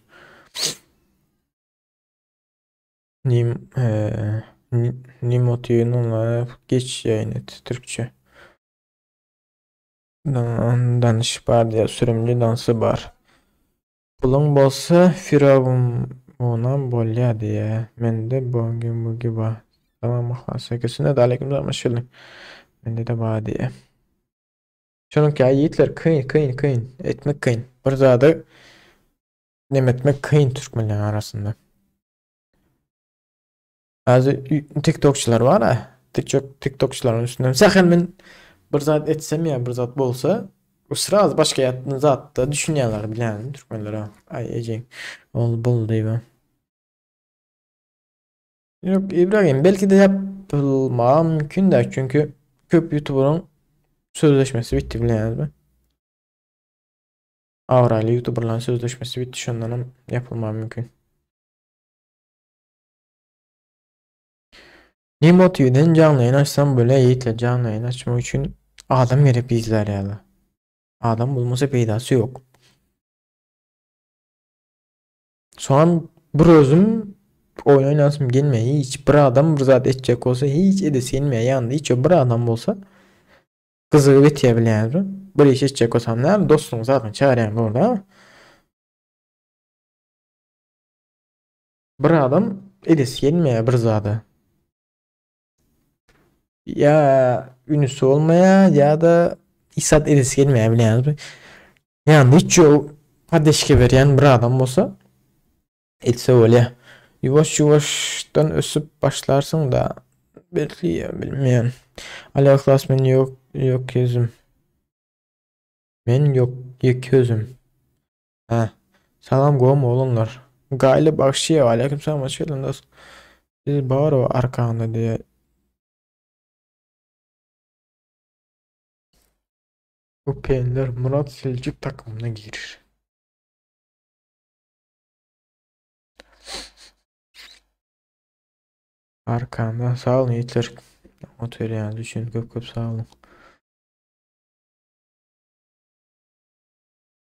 Nim Nimotyonunla geç yayın et Türkçe. Danış bar diye sürümlü dansı bar. Pulun bolsa firavun ona bolya diye. Mende bugün bugi ba. Tamam ahlasa kesine de aleyküm selam şöyle. Mende de ba diye. Şunun ki yiğitler kıyın. Etmek kıyın. Bir zada demetmek kıyın Türkmenler arasında. Bazı TikTokçular var ha. TikTokçuların üstünden. Sakın ben bir zat etsem ya bir zat bolsa ısrar başka yaptığın zat da düşünüyorlar bilen Türkmenlere. Ay ecek. Ol bol deyim. Yok İbrahim belki de yapılma mümkün de çünkü köp YouTuber'ın sözleşmesi bitti biliyorsunuz mu? Avrayla YouTuber'ların sözleşmesi bitti şundan yapılma mümkün. Nimo TV'den canlı yayın açsam böyle Yiğit'le canlı yayın açmak için adam gelip izler ya. Adam bulmasa peydası yok. Sonra bir özüm oyun oynasım gelmeye hiç bir adam bir zat edecek olsa hiç edesi gelmeye yanında hiç o bir adam olsa kızığı bitirebilir. Bir iş edecek olsam ne dostum zaten çağırayım orada ama bir adam edesi gelmeye bir zatı. Ya ünlüsü olmaya ya da isat edesi gelmeye bilen yani hiç o kardeşke veren bir adam olsa etse öyle yavaş yavaştan ösüp başlarsın da belki ya bilmiyorum. Ali Klas men yok gözüm. Men yok gözüm. Ha. Salam gom oğlumlar. Gayle bakşıya aleyküm selam hoş geldin dostum. Biz bağır o arkanda diye. Bu peynir Murat Selçuk takımına girir. Arkanda sağ olun Hitler. Motor yani düşün köp sağ olun.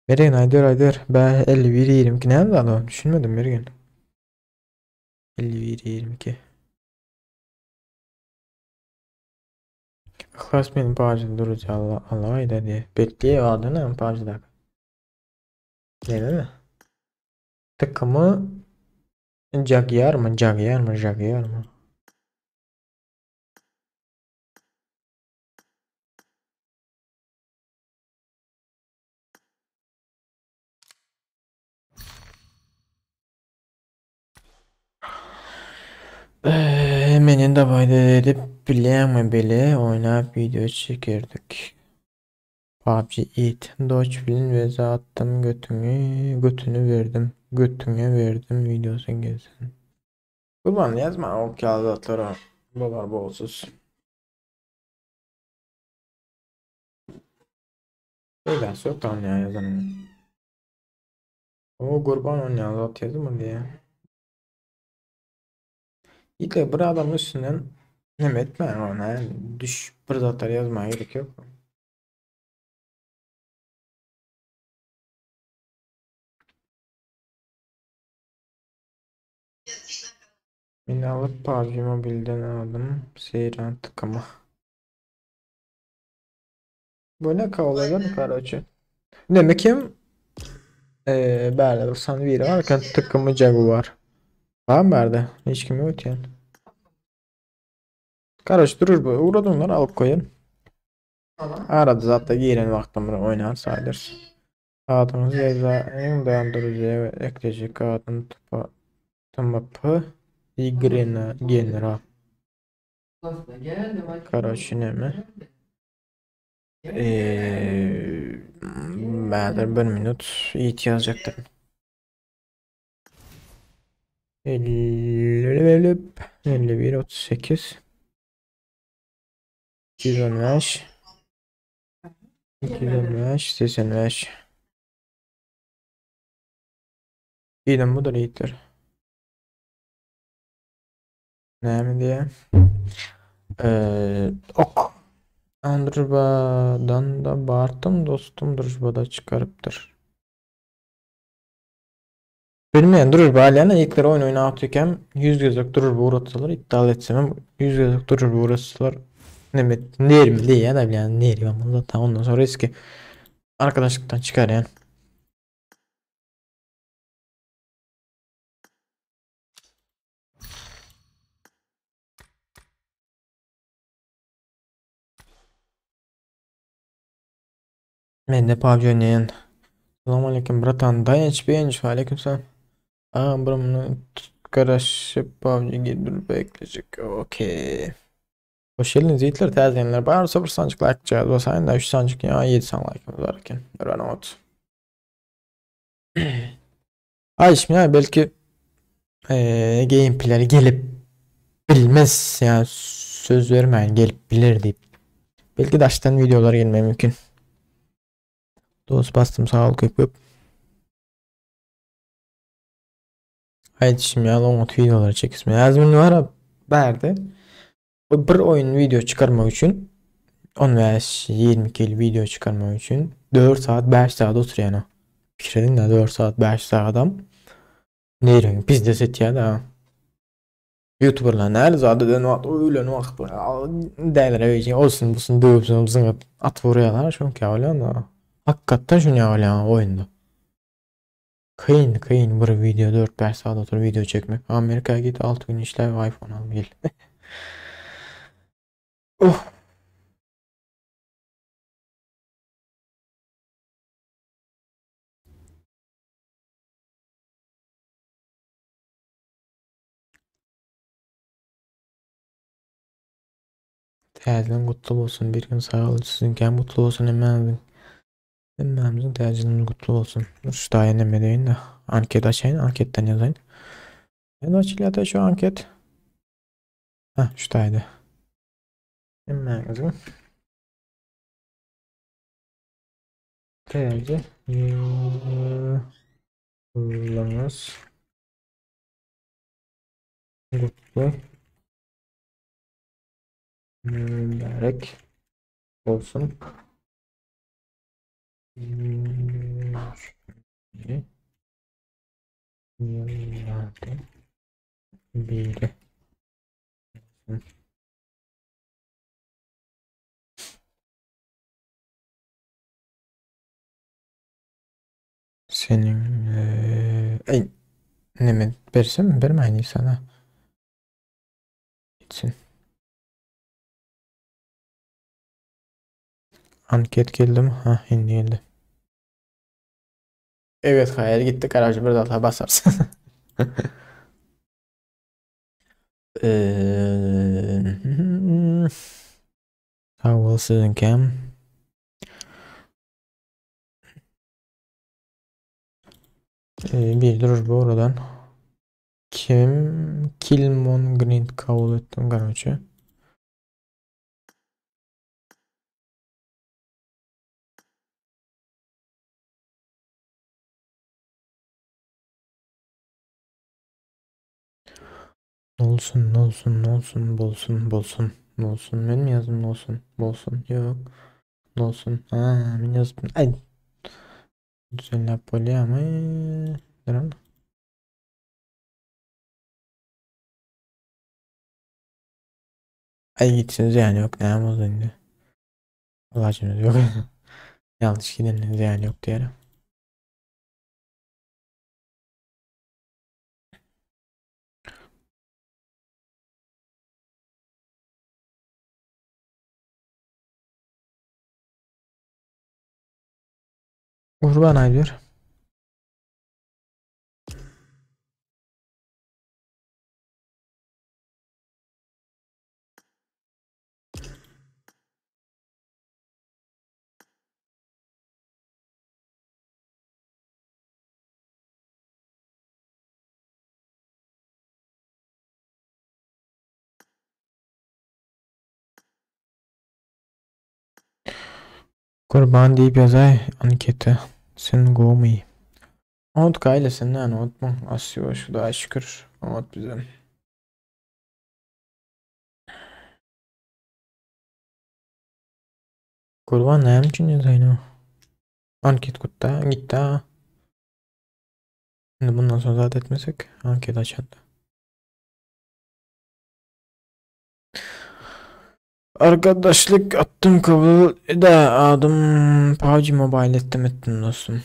Mergen aydır. Ben 51 22 ne yaptı adam? Düşünmedim Mergen. 51 22. Klas benim bağcı durucu Allah ayda diye. Bekliyor adını mı bağcıda? Ne değil mi? Takımı Jaguar mı? Beni de fayda edip bilemem bile oynayıp video çekirdik. PUBG It. Doç filin ve attım götünü verdim. Götüne verdim videosu gelsin. Kurban yazma o kağıtlara. Bolar bolsuz. Neden soktan ya yazanım. O kurban on ya zat yazma diye. İtle bir adam üstünden Mehmet ben ona yani düş bir zatlar yazmaya gerek yok. Beni alıp PUBG Mobile'den aldım. Seyran tıkama. Böyle kavladan karoçı. Demek ki böyle sana biri var kan tıkımı Jaguar. Var mı verdi? Hiç kim yok yani. Karoç durur bu. Uğradınlar alıp koyun. Tamam. Arada zaten giren vaktimde oynar sayılır. Adımız cezanın dayandırıcıya ve ekleyecek adın tıpı General. Aslında geldi Karoç ne mi? Ben bir minut yazacaktım. 50 51 38 215 215 85 İyiden budur iyidir. Ne mi diye? Ok. Andruba'dan da Bartım dostum Drujba'da çıkarıptır. Bilmeyen Drujba aleyhine ilkleri oyun oynatırken yüz gözlük Drujba uğratsalar iddia etsem yüz gözlük Drujba uğratsalar ne mi diye ya da yani ne ama zaten ondan sonra eski arkadaşlıktan çıkar yani. Ben de PUBG oynayan. Selamünaleyküm bratan. Dayanış beğenmiş. Aleykümselam. Aa bunu karışıp PUBG'ye dur bekleyecek. Okey. Hoş geldiniz yiğitler tezgenler. Bari 0 sancık like cihaz basayın da 3 sancık ya 7 san like'ımız varken. Dur not. Ay şimdi ya belki gameplay'leri gelip bilmez yani söz vermeyin gelip bilir deyip. Belki de açtan videolar gelmeye mümkün. Dost bastım sağ ol köpüp. Haydi şimdi ya long videoları çekisme. Yazımın var ya verdi. Bir oyun video çıkarmak için 10 veya 20 kil video çıkarmak için 4 saat 5 saat oturuyor yani. Fikredin de 4 saat 5 saat adam. Ne diyorsun? Biz de set ya da. YouTuber'lar nerede zaten den vaxt öyle ne vaxt değerler öyle olsun busun dövsün zıngıp at vuruyorlar çünkü öyle da. Hakikaten şunu öyle oyunda. Kıyın bir video 4-5 saat otur video çekmek. Amerika'ya git 6 gün işle iPhone al gel. Oh. Tezden kutlu olsun bir gün sağ ol sizinken mutlu olsun emmemizin tezinin kutlu olsun. Dur şu daha yenemedeyin de anket açayım anketten yazayım. Ne açılıyor şu anket? Heh şu daydı. Emmemizin tezi yılınız kutlu mübarek olsun. Yıllardan biri. Senin ne mi versem mi vermeyin sana gitsin. Anket geldi mi? Ha şimdi geldi. Evet hayal gitti garajı bir daha basarsın. Sağ ol sizinkem. Bir durur bu oradan. Kim? Kilmon Green kabul ettim kardeşim. Olsun, olsun, olsun, bolsun, bolsun, bolsun. Ben mi yazdım olsun, bolsun? Yok, olsun. Ha, ben yazdım. Ay, güzel Napoli ama duran. Ay gitsiniz yani yok ne yapalım şimdi. Allah'ım yok. Yanlış gidiniz yani yok diyelim. Kurban aydır. Kurban deyip yazay ankete. Sen gomi. Unut ailesinden unutma. Asıyor şu da şükür. Unut bize. Kurban ne için yazayım? Anket kutta gitti ha. Şimdi bundan sonra zaten etmesek anket açıldı. Arkadaşlık attım kabul adım PUBG Mobile ettim dostum.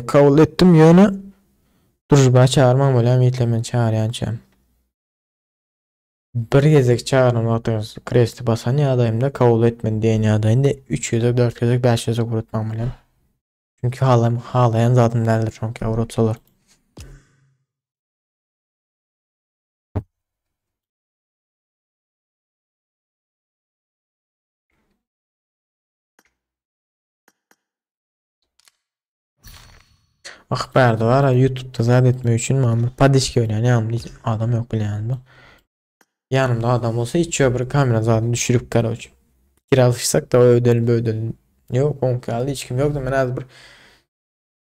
Kabul ettim yönü. Dur ben çağırmam öyle mitlemen çağır yançam. Bir gezek çağırın atıyoruz. Kresti basan ya adayım da kabul etmedi diyen ya adayım da 3 yüzek 4 yüzek 5 yüzek vurutmam öyle. Çünkü halayan zaten derler çünkü vurutsalar. Akbar da var YouTube'da zaten etme için mamur padişki öyle ne anlayış adam yok bile yani bu. Yanımda adam olsa hiç öbür kamera zaten düşürüp karoç. Kiralaşsak da o ödel böyle yok onkaldı hiç kim yok da ben az bir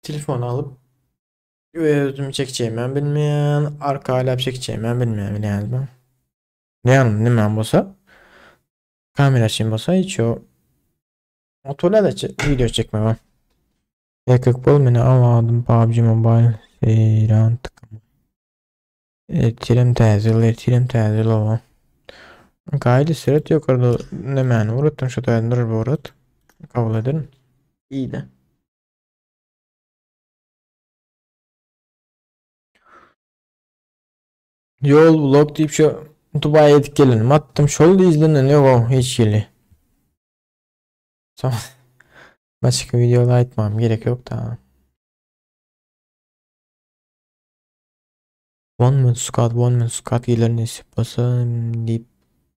telefon alıp özümü çekeceğim ben bilmeyen arka hala çekeceğim ben bilmeyen yani ben. Ne yanım ne ben olsa kamera için olsa hiç o motorla da video çekme ben. Yakık bol beni almadım PUBG Mobile seyran tıkım. Etirim tezil o. Gayri süret yukarıda ne mani uğrattın şu dayandır bu uğrat. Kabul edin. İyi de. Yol vlog deyip şu Dubai'ye gidip gelelim. Attım şöyle izlenen yok o hiç geli. Tamam. Başka videolar atmam gerek yok da. One Man Squad gelirini basın deyip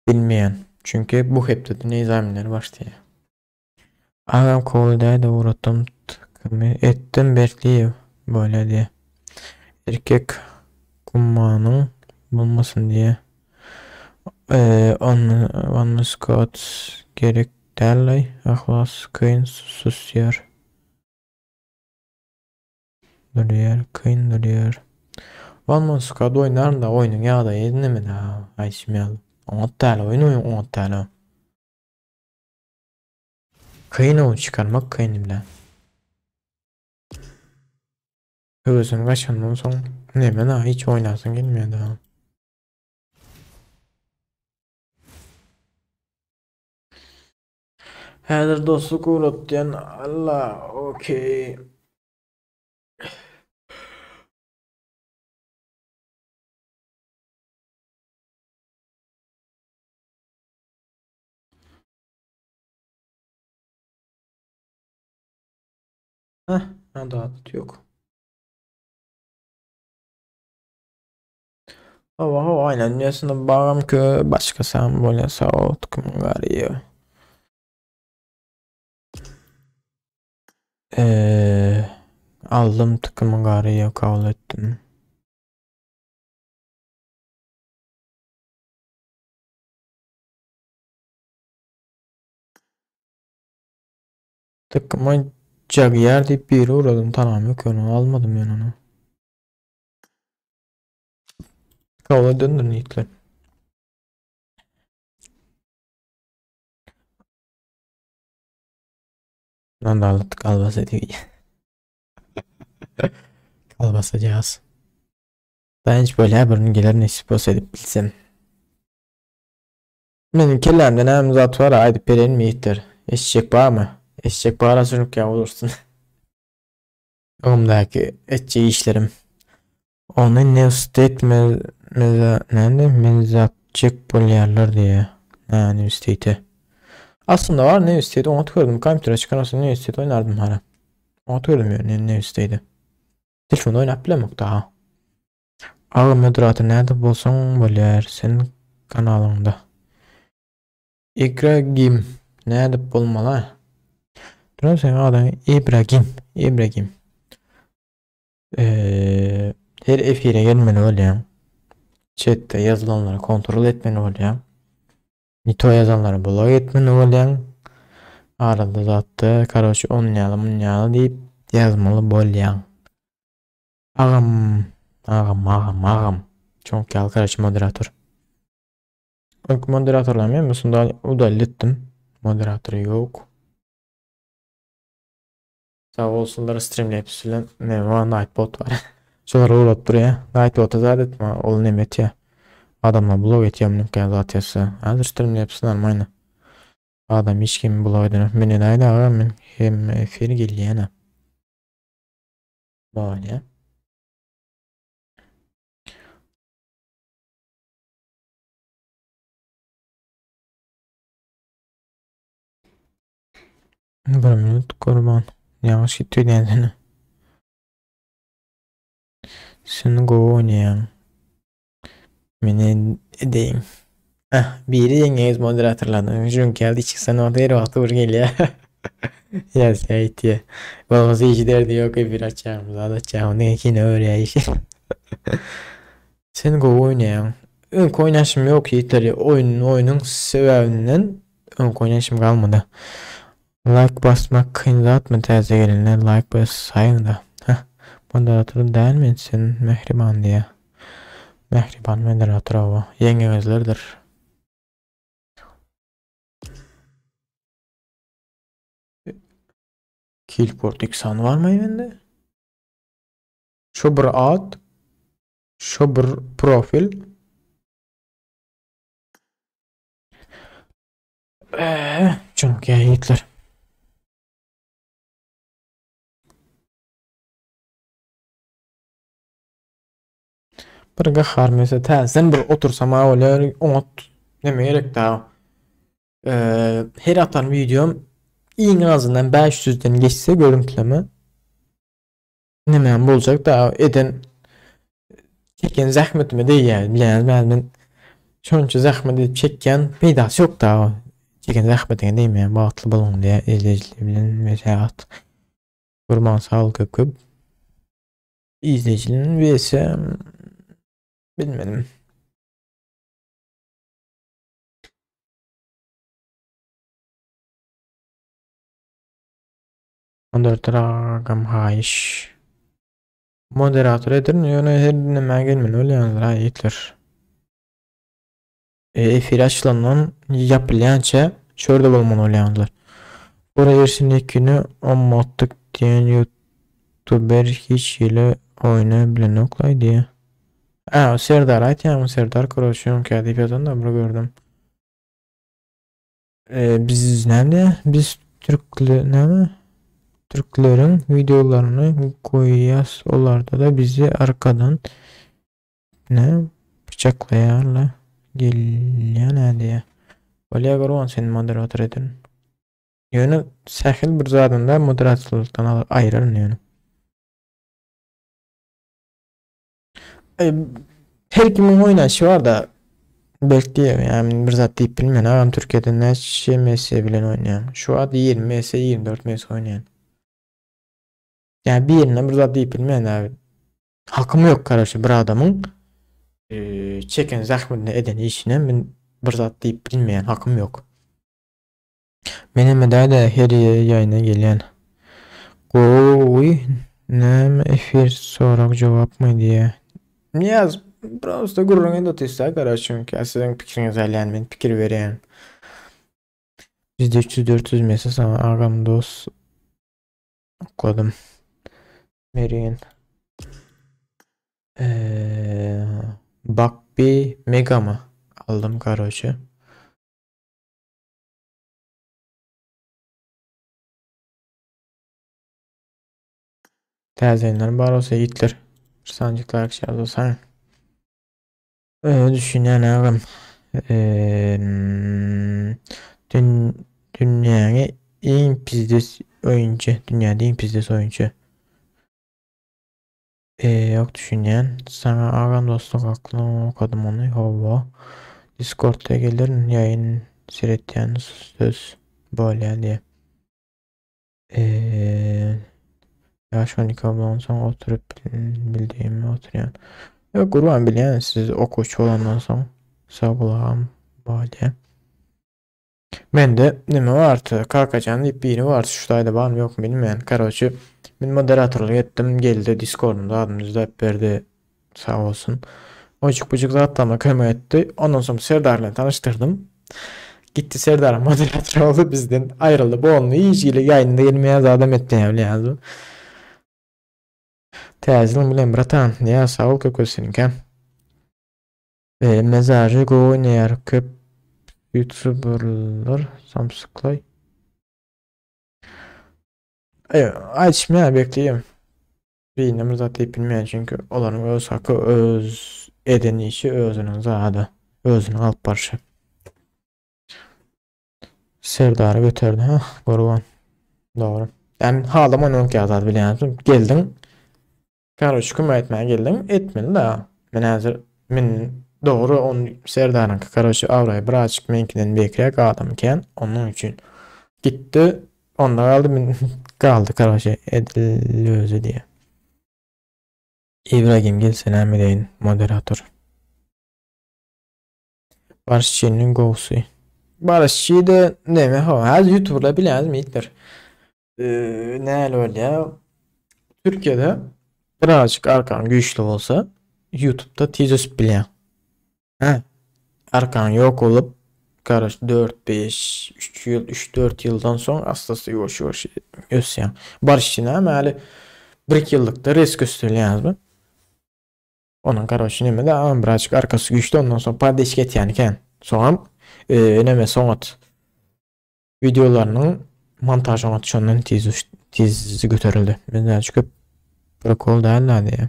bilmeyen. Çünkü bu hep de ne izlemeleri başlıyor. Ağam kolidaydı uğrattım tıkımı ettim bekliyor böyle diye. Erkek kummanın bulmasın diye. One Scott gerek derley ahlas kıyın susuyor duruyor. One Scott oynar da oyunun ya da yedin mi daha ay şimdi on tane oyun 10 tane kıyın oyun çıkarmak kıyın bile hızın kaçandan son ne ben ha hiç oynasın gelmiyor daha. Her dostluk uğrat diyen Allah okey. Heh, adet yok. Hava aynen dünyasında bağım ki başka sen böyle sağ ol tıkım gariyo. Eee aldım tıkımı gariyo kabul ettim. Tıkıma Jaguar deyip bir yere uğradım tamam yok onu almadım yani onu. Kabul döndür niyetler. Lan da aldık kalbasa diyor. Kalbasacağız. Ben hiç böyle haberini gelir nasip olsa edip bilsem. Benim kirlerimden hem zat var haydi perin miyittir. Eşek bağ mı? Eşek bağıra sürüp ya olursun. Oğumdaki etçi işlerim. Onu ne state mezatçık bolyarlar diye. Yani state'e. Aslında var ne state onu tıkladım. Computer'a çıkan olsa ne state oynardım hala. Onu tıkladım yani ne state'e. Telefonda oynap bilemok daha. Ağı moderatör nerede bulsan bolyar senin kanalında. İbrahim nerede bulmalı? Dur sen adam İbrahim. Her efire gelmeni öyle. Chat'te yazılanları kontrol etmeni öyle. Nito yazanları blog etmeni öyle. Arada zaten karşı onyalı deyip yazmalı bolyan. Ağam, ağam. Çok gel karşı moderatör. İlk moderatörler misin? Daha udallettim. Moderatörü yok. Sağ olsunlar Streamlabs'le ne var Nightbot var. Şolara uğrat buraya. Nightbot'a zaten etme. Ol nemet ya. Adamla blog etiyem ki zaten. Hazır Streamlabs'ın almayna. Adam hiç kim blog edin. Meni nayda ağa men hem efiri geliyene. Böyle. Bir minut kurban. Yavaş git tüyden. Sen go oynayan. Meni edeyim. Biri yengeniz moderatörlerden. Jün geldi çıksan orada her vakti vur geliyor. Ya seyit ya. Babası hiç derdi yok bir açacağım. Zaten açacağım. Ne ki ne öyle iş. Sen go oynayan. Ön oynaşım yok yeterli. Oyunun sebebinden ön oynaşım kalmadı. Like basmak kıyın mı tercih gelinler like bas sayın da. Heh. Moderatörü değil mi sen mehriban diye. Mehriban moderatör o. Yengengizlerdir. Killport iksan var mı evinde? Şu bir ad. Şu bir profil. Çok iyi Hitler. Bir gahar mesela sen bir otursam öyle ot neme gerek daha. Her atan videom en azından 500'den geçse görüntüleme neme olacak daha eden çeken zahmetime değil yani bilen ben şonça zahmet edip çeken peydası yok daha çeken zahmetine değil mi yani bağıtlı balon diye izleyiciler bilen mesela kurban sağ ol köp izleyicinin vs bilmedim. 14 rakam hayiş. Moderatör edin yöne her dinlemeye gelmeyin öyle yazılır ha Hitler. Efir açılanan yapılanca şurada bulman öyle yazılır. Buraya ersinlik günü o modluk diyen youtuber hiç ile oynayabilen yoklay diye. O Serdar ait ya Serdar Koroşuyon kağıdı yazan da bunu gördüm. Biz nerede? Biz ne mi? Türklerin videolarını koyuyas olarda da bizi arkadan ne bıçaklayarla geliyor diye. Öyle görüyorsun sen moderatör edin. Yönü sahil bir zadında moderatörlükten ayırır yani. her kimin oynaşı var da belki yani bir zat deyip bilmeyen ağam Türkiye'de ne şey Messi bilen oynayan. Şu an 20 Messi 24 Messi oynayan. Yani bir yerine bir zat deyip bilmeyen abi. Hakkım yok karşı bir adamın çeken zahmetini eden işine ben bir zat deyip bilmeyen hakkım yok. Benim de her yayına gelen. Oy ne efir sorak cevap mı diye. Niyaz просто gururun endo testa karşı çünkü sizin fikriniz alyan ben fikir veren. Bizde 300-400 mesaj ama ağam dost kodum. Merin. Eee bak bir mega mı aldım karşı. Terzenlerin var olsa Hitler. Sancıklar akşam olsa. Öyle düşünen ağam. Eee dün, dünyanın en pizdes oyuncu. Dünyada en pizdes oyuncu. Yok düşünen. Sana ağam dostluk aklım okudum onu. Hava. Discord'da gelir yayın seyrettiğiniz söz böyle diye. Eee yaş 12 ablan sonra oturup bildiğimi oturuyan. Yok kurban bilen siz okuç olandan sonra sağ kulağım böyle. Ben de nime vardı kalkacağım deyip biri var şuradaydı var mı yok mu bilmeyen. Karoçu ben moderatörlük ettim geldi Discord'umda adımızda hep verdi sağ olsun. Ocuk bucuk zaten kıyma etti. Ondan sonra Serdar'la tanıştırdım. Gitti Serdar moderatör oldu bizden ayrıldı. Bu onunla iyiciyle yayında 20 yaz adam etti yani yazdı. Tezlim bilen bratan ya sağ ol kökösünün kem. Mezarı go oynayar köp YouTuber'lar samsıklay. Açmaya bekleyeyim. Beynimiz zaten bilmeyen çünkü onların öz hakkı öz edeni işi özünün zadı. Özünün alt parça. Serdar'ı götürdü ha. Gorban. Doğru. Ben halama onu yazar biliyorsun. Geldim. Kardeş küme etmeye geldim. Etmedi da. Ben hazır. Ben doğru on Serdar'ın kardeşi avrayı birazcık menkiden bekleyek adamken onun için gitti. Onda kaldı ben kaldı kardeşi edilözü diye. İbrahim Gil selam edeyim moderatör. Barışçı'nın go'su. Barışçı da ne mi ha? Az YouTuber'la bilen mi Hitler? Ne öyle ya? Türkiye'de birazcık arkan güçlü olsa YouTube'da tizos bilen. Ha, arkan yok olup karış 4-5 3 yıl 3-4 yıldan sonra aslında yoş yoş ösyan. Barışçı'na ama hali 1 yıllıkta risk gösteriyor mı? Onun karşı neme de ama birazcık arkası güçlü ondan sonra paylaşket yani ken. Sonra neme sonat videolarının montajına atışından tiz götürüldü. Bizden çıkıp protokol değerler diye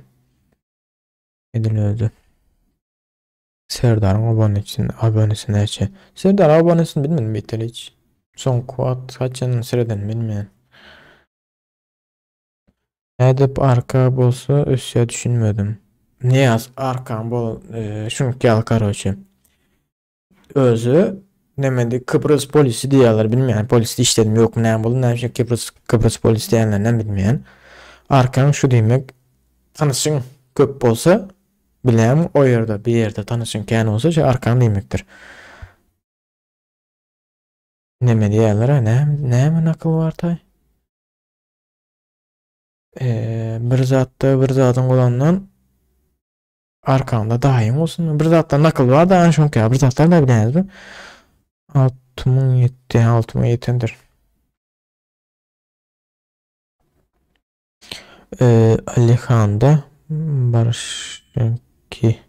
ediliyordu. Serdar'ın abonesine içi. Serdar abonesini bilmedim bitir hiç. Son kuat kaçının sıreden bilmeyen. Edip arka bolsa ösya düşünmedim. Ne yaz arkam bol şunu gel karoçı. Özü demedi Kıbrıs polisi diyorlar bilmeyen polisi işledim yok mu ne bulun ne şey Kıbrıs polisi diyenlerden bilmeyen. Arkam şu demek tanışın köp olsa bilem o yerde bir yerde tanışın kendi olsa şey arkam demektir. Ne diyorlar ne mi akıl var tay? Bir zatta bir zatın olandan arkanda daim olsun. Bir zatta nakıl var da an şonka bir zatlar da bileniz mi? 6007'dir. Alihan'da Barışınki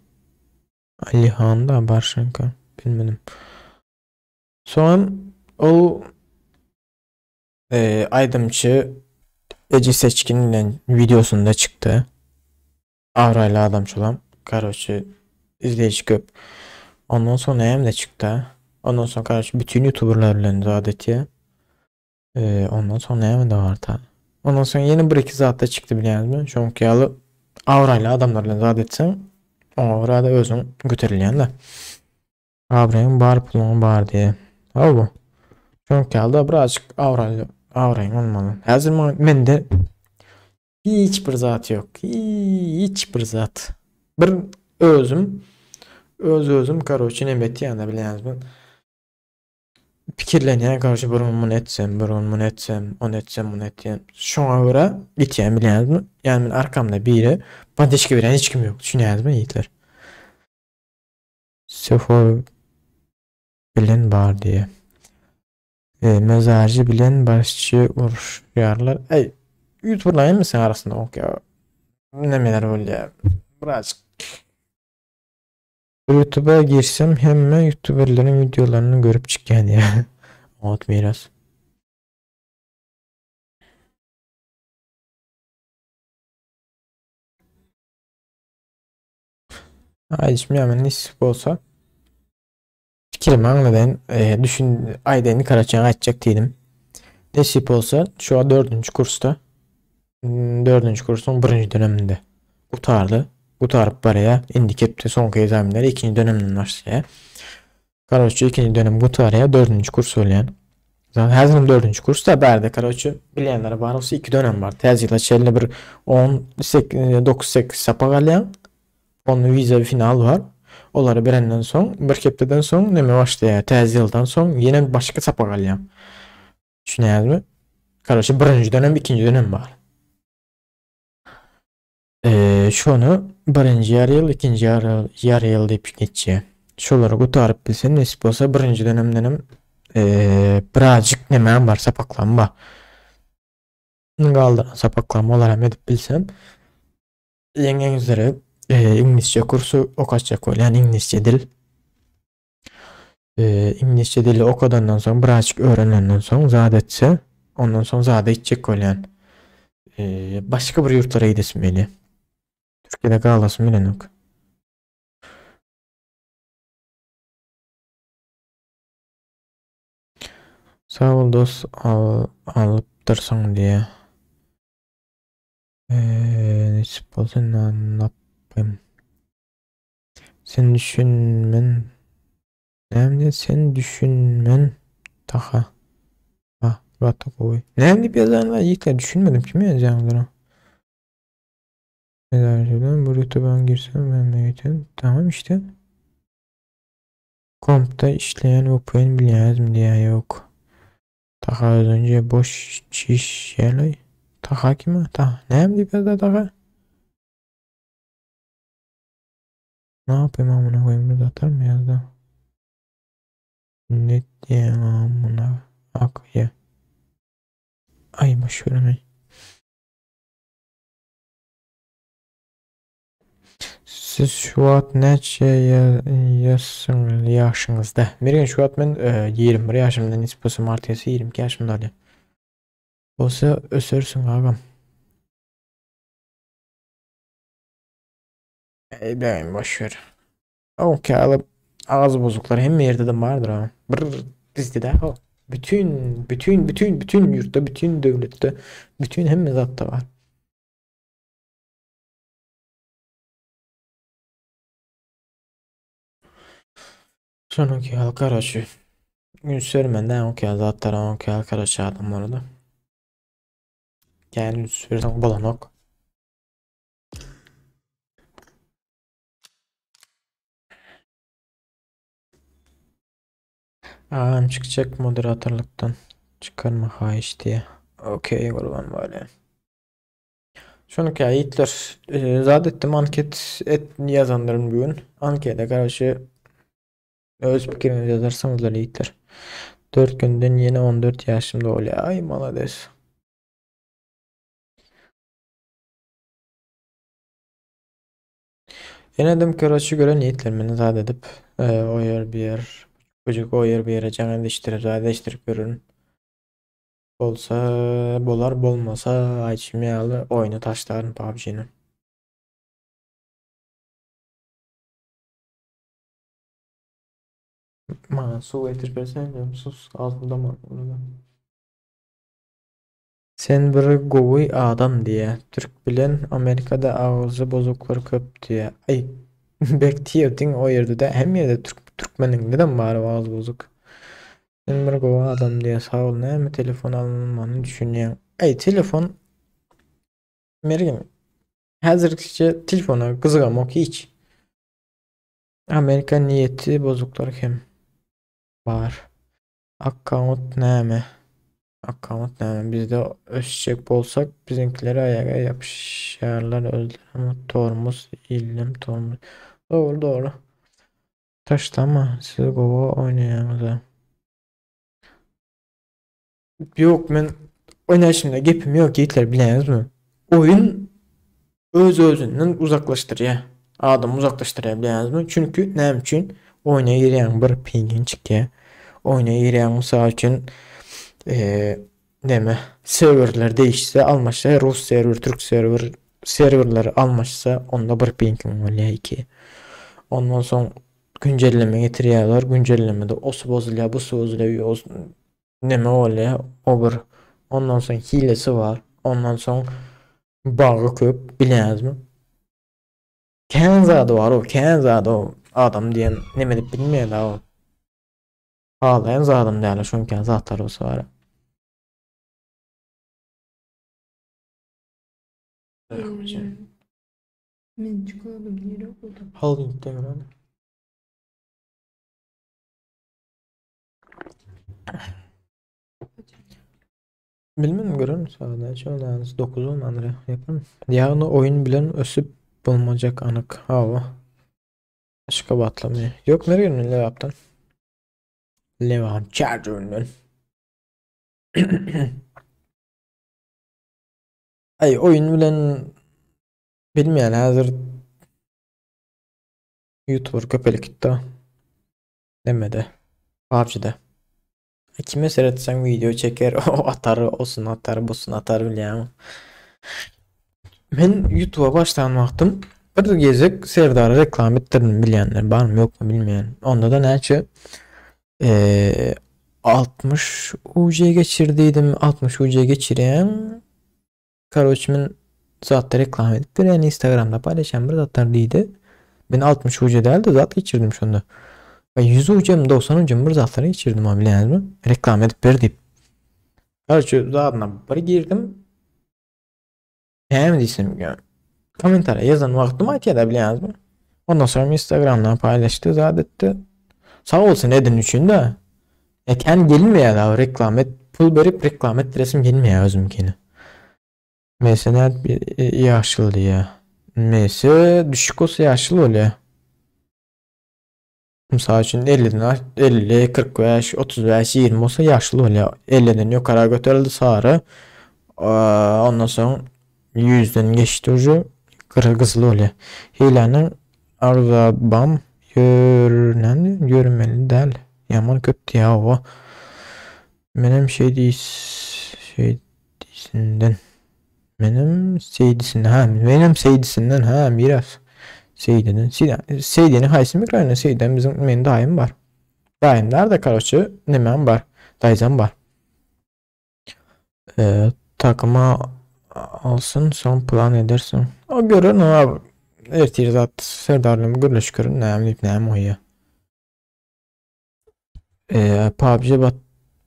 Alihan'da Barışınki bilmedim. Son o aydımçı Ece Seçkin'in videosunda çıktı. Avrayla adamçı olan kardeşi izleyici köp. Ondan sonra hem de çıktı. Ondan sonra kardeşi bütün YouTuber'larla adeti. Ondan sonra hem de vardı. Ondan sonra yeni bir iki zaatta çıktı biliyorsunuz mu? Çünkü yalı avrayla adamlarla adetsin. Orada özün götürilýän da. Abraýym bar pulun bar diye. Habu. Şoň kalda birazjyk awraýyn olmaly. Häzir mende hiç bir zat yok. Hiç bir zat. Bir özüm karoçy näme etýände bilýänsmi? Pikirlenýän karşı bir muny etsem, onu etýän. Şoňa görä gitýän bilýänsmi? Ýani men arkamda biri bandeşke bilen hiç kim ýok. Düşünýäňizmi ýigitler? Sefo bilen bar diye. Mezarcı bilen başçı uruşýarlar. YouTube'dan mısın arasında ok ya? Nemeler bolýar? Birazcık YouTube'a girsem hemen YouTuberlerin videolarını görüp çıkan ya. Ot miras. Hiçbir hemen nisip olsa fikrimi anladan Aydın'ı Karaçan'a açacak değilim. Nasip olsa şu an 4. kursta 4. kursun 1. döneminde Utarıp baraya indik hep de son egzaminler 2. dönemden başlaya. Karaçı 2. dönem Utarıya 4. kurs olayan. Zaten her zaman 4. kursta berde Karaçı bilenlere var olsa 2 dönem var. Tezgahla çelle bir 9-8 sapa galyan. Onun vize final var. Onları birenden son, bir kepteden son neme başlaya. Tez yıldan son yine başka sapa galyan. Düşünüyorsunuz mu? Karaçı 1. dönem 2. dönem var. Şonu 1. yarı yıl 2. yarı yıl deyip geçiyor. Şoları gutarıp bilsen nesip olsa 1. dönemdenim birazcık nemen var sapaklanma. Kaldıran sapaklanma olarak edip bilsem yengen üzere İngilizce kursu okuyacak olan İngilizce dil. İngilizce dili okudandan sonra birazcık öğrenenden sonra zadetse ondan sonra zade içecek olan başka bir yurtlara gidesmeli. Türkiye'de kalasın bilen yok. Sağ ol dost alıp dursan diye. Nasip olsa ne yapayım? Sen düşünmen Nämde sen düşünmen taha. Rahatla koy. Nämde bir yazanlar yıkla düşünmedim kimi yazacağım. Mezarcıdan bu YouTube'dan girsem memleketin. Tamam işte. Kompta işleyen VPN bilmez diye yok. Taha az önce boş çiş yerler. Taha kime? Taha. Nämde bir yazda taha? Ne yapayım amına koyayım burada atar mı yazdı? Ne diyeyim amına? Ak ya. Ay boş vermeyin. Siz şu an neçe yaşınızda? Mergen şu an ben 21 yaşımda nispesi martiyası 22 yaşımda ali. Olsa ösersün ağam. İbrahim boşver. Okey alıp ağız bozukları hem yerde de vardır ama. Bizde de o. Bütün yurtta, bütün devlette, bütün hem mezatta var. Sonra okey al karaşı. Sürmenden okey zatlara okey al karaşı adamları da. Yani sürsen balanok. Ağam çıkacak moderatörlükten. Çıkarma hayiş diye. Okey kurban böyle. Şunu Hitler zadettim anket yazanların bugün. Ankete karşı öz fikrini yazarsanız Hitler. 4 günden yine 14 yaşımda oluyor. Ay malades. Yine de karşı gören Hitler beni zadedip o yer bir yer çocuk o yer bir yere canı değiştirip görün. Olsa bolar bolmasa ayçimeyalı oyunu taşların PUBG'nin. Bana su getir versen sus ağzımda mı orada. Sen bir gowy adam diye Türk bilen Amerika'da ağzı bozuklar köp diye. Ay Bekliyordun o yerde de hem yerde Türkmenin neden bari ağız bozuk. Ben bir kova adam diye sağ ol ne mi telefon alınmanı düşünüyorum. Ay telefon mergim hazırki telefona kızıgamak hiç. Amerika niyeti bozuklar hem var. Account näme? Account näme? Bizde ösçek bolsak bizimkileri ayağa yapışarlar öldür ama tormuz illim tormuz. Doğru doğru. Taşlama siz gova oynayamaz. Yok men oynayışımda gepim yok yiğitler bileniz mi? Oyun öz özünden uzaklaştırıyor. Adam uzaklaştırıyor bileniz mi? Çünkü ne için? Oynaya giren bir pingin çıkıyor. Oynaya giren misal için deme serverler değişse almışsa Rus server, Türk server serverları almışsa onda bir pingin oluyor iki. Ondan sonra güncelleme getiriyorlar. Güncellemede o su bozuluyor, bu su bozuluyor. Neme oluyor? O bir. Ondan sonra hilesi var. Ondan sonra bağı köp bileniz mi? Kenzada var o. Kenzada o. Adam diyen neme de bilmiyor da o. Ağlayan zadım derler. Şun Kenzatlar olsa var. Men çıkalım yere okudum. Halving'de göre. Bilmem görür müsün sadece olanız 9 olmanları yapın. Yani oyun bilen ösüp bulmayacak anık hava. Başka batlamıyor. Yok nereye mi Levap'tan? Levan Charger'ın. Ay oyun bilen bilmeyen hazır YouTuber köpelik gitti. Demedi. PUBG'de. Kime seyretsen video çeker o atar olsun atar busun atar bileyim. Ben YouTube'a başlamaktım. Bir gezek Serdar'a reklam ettirdim bilenler var mı yok mu bilmeyen. Onda da neçe 60 UC geçirdiydim. 60 UC geçireyim. Karoçimin zaten reklam edip bir yani Instagram'da paylaşan bir zatlar değildi. Ben 60 UC değildi zat geçirdim şunda. Ve 100 UC'm 90 UC'm bir zatları geçirdim abi bilenler mi? Reklam edip bir deyip. Karoçi zatına bir girdim. Hem değilsin yani. Komentara yazan vaktim aytiyada bilenler mi? Ondan sonra Instagram'dan paylaştı zadetti. Sağ olsun edin için de. Kendi gelmiyor da reklam et. Pul verip reklam et resim gelmiyor özümkini. Mesela bir yaşlı ya. Mesela düşük olsa yaşlı oluyor. Mesela için 50'den 50, 40 yaş, 30 yaş, 20 olsa yaşlı oluyor. 50'den yukarı götürüldü sarı. Ondan sonra 100'den geçti ucu kızılı oluyor. Hilanın arzabam görünmeli değil. Yaman kötü ya o. Benim şey değilsinden. Benim seydisinden ha miras. Seydinin haysi mikrofonu seyden bizim men daim var. Daimler de karoçu nemem var. Dayzam var. Takıma alsın son plan edersin. O görür ne abi. Ertir zat serdarlığımı görüş görün neyem o ya. PUBG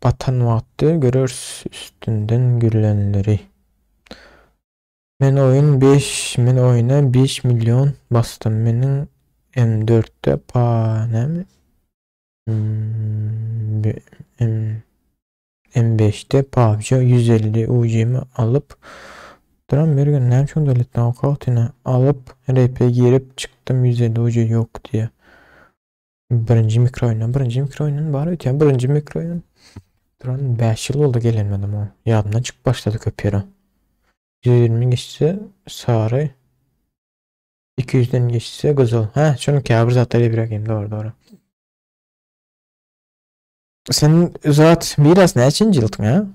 batan vakti görür üstünden güllenleri. Men oyuna 5 milyon bastım. Menin M4'te panem M5'te PUBG 150 UC'mi alıp duran bir gün ne çok devlet knockout'ine alıp RP girip çıktım 150 UC yok diye. Birinci mikro oyunun var ötüyen birinci mikro oyunun. Duran 5 yıl oldu gelinmedim o. Yadına çık başladı köpüyorum. 120 geçse sarı 200'den geçse kızıl. Ha şunu kabir zatları bırakayım doğru. Sen zat biraz ne için yıltın ya?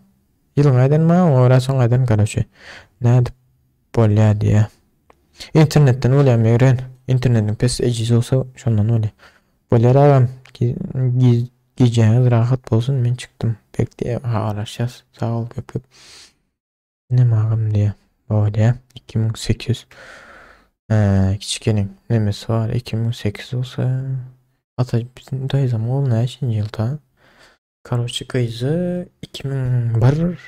Yılın aydan mı? Ora son aydan karşı. Ne bolya diye. İnternetten öyle mi öğren? İnternetin pes eciz olsa şundan öyle. Bolya ağam giyeceğiniz rahat olsun ben çıktım. Bekle araşacağız. Sağ ol köpüp. Ne mağım diye. Bolya 2800. Kiçikenin nemesi var 2008 olsa. Ata bizim dayı ama ol ne için yılda? Короче kıyızı 2001.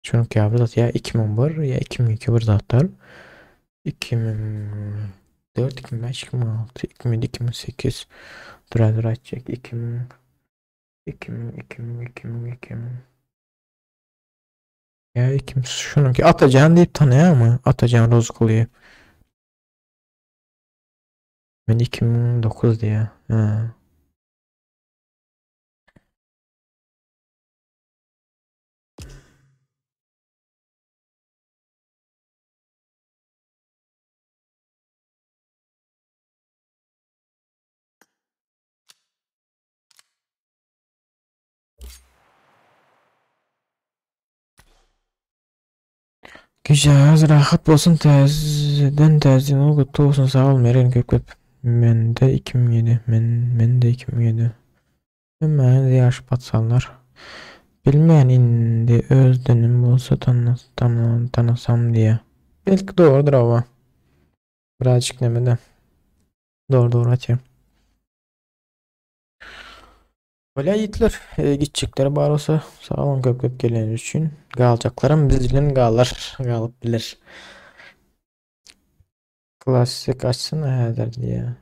Çünkü ya burada ya 2001 ya 2002 bir zatlar. 2004, 2005, 2006, 2007, 2008. Dur açacak. 2000, 2000, 2000, 2000, 2000. Ya 2000 şunu ki Atacan deyip tanıyor ama Atacan Rozgulu'yu. Ben 2009 diye. Ha. Güzel, rahat olsun tezden tezden ol kutlu olsun sağ ol Meren Gökbep. Ben de 2007. Ben de 2007. Hemen de yaş batsallar. Bilmeyen indi özdenim olsa tanısam diye. Belki doğrudur ama. Birazcık nemeden. Doğru açayım. Öyle yiğitler. Gidecekleri var olsa sağ olun köp geleniz için. Kalacaklarım bizden kalır. Kalıp bilir. Klasik açsın herhalde diye.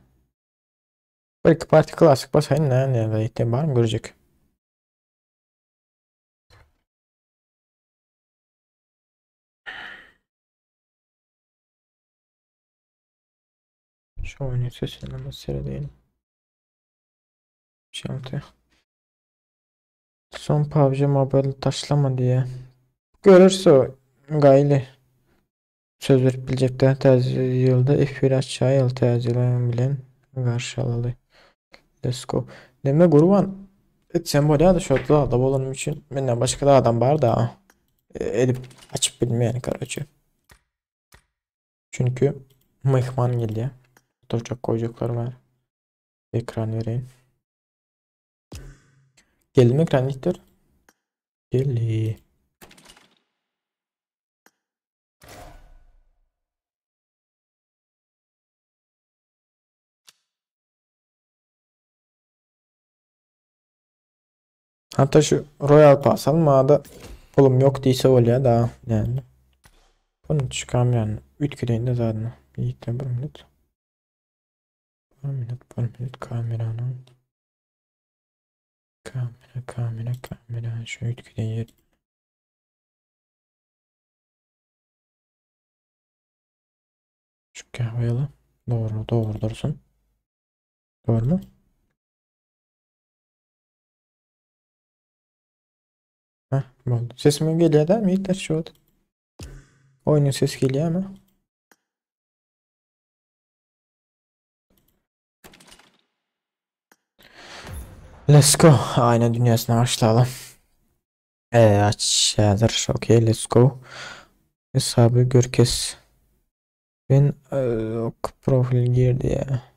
Bir iki parti klasik basayım ne ihtimal var mı görecek. Şu oyunun sesini ama seyredeyim. Şimdi. Son PUBG Mobile taşlama diye. Görürse o gayli. Söz verip bilecekler tez yılda F1 aşağı yıl tercihlerini bilen karşı alalı. Let's go. Deme kurban. Sen böyle ya da şu da olanım için benden başka da adam var da edip açıp bilmeyen karıcı. Çünkü mihman geliyor. Fotoğraf koyacaklarım var. Ekran vereyim. Geldi mi ekran ihtiyar? Geldi. Hatta şu Royal Pass almada oğlum yok değilse oluyor da yani. Bunu çıkam yani. 3 güneyinde zaten. İyi de 1 minut. 1 minut 1 minut kameranın. Kamera. Şu 3 güneyi şu kahveli. Doğru dursun. Doğru mu? Heh, oldu. Sesim geliyor değil mi? İlk ders şu oldu. Oyunun sesi geliyor ama. Let's go. Ayna dünyasına başlayalım. Aç yazır. Okey let's go. Hesabı görkes. Ben profil girdi ya.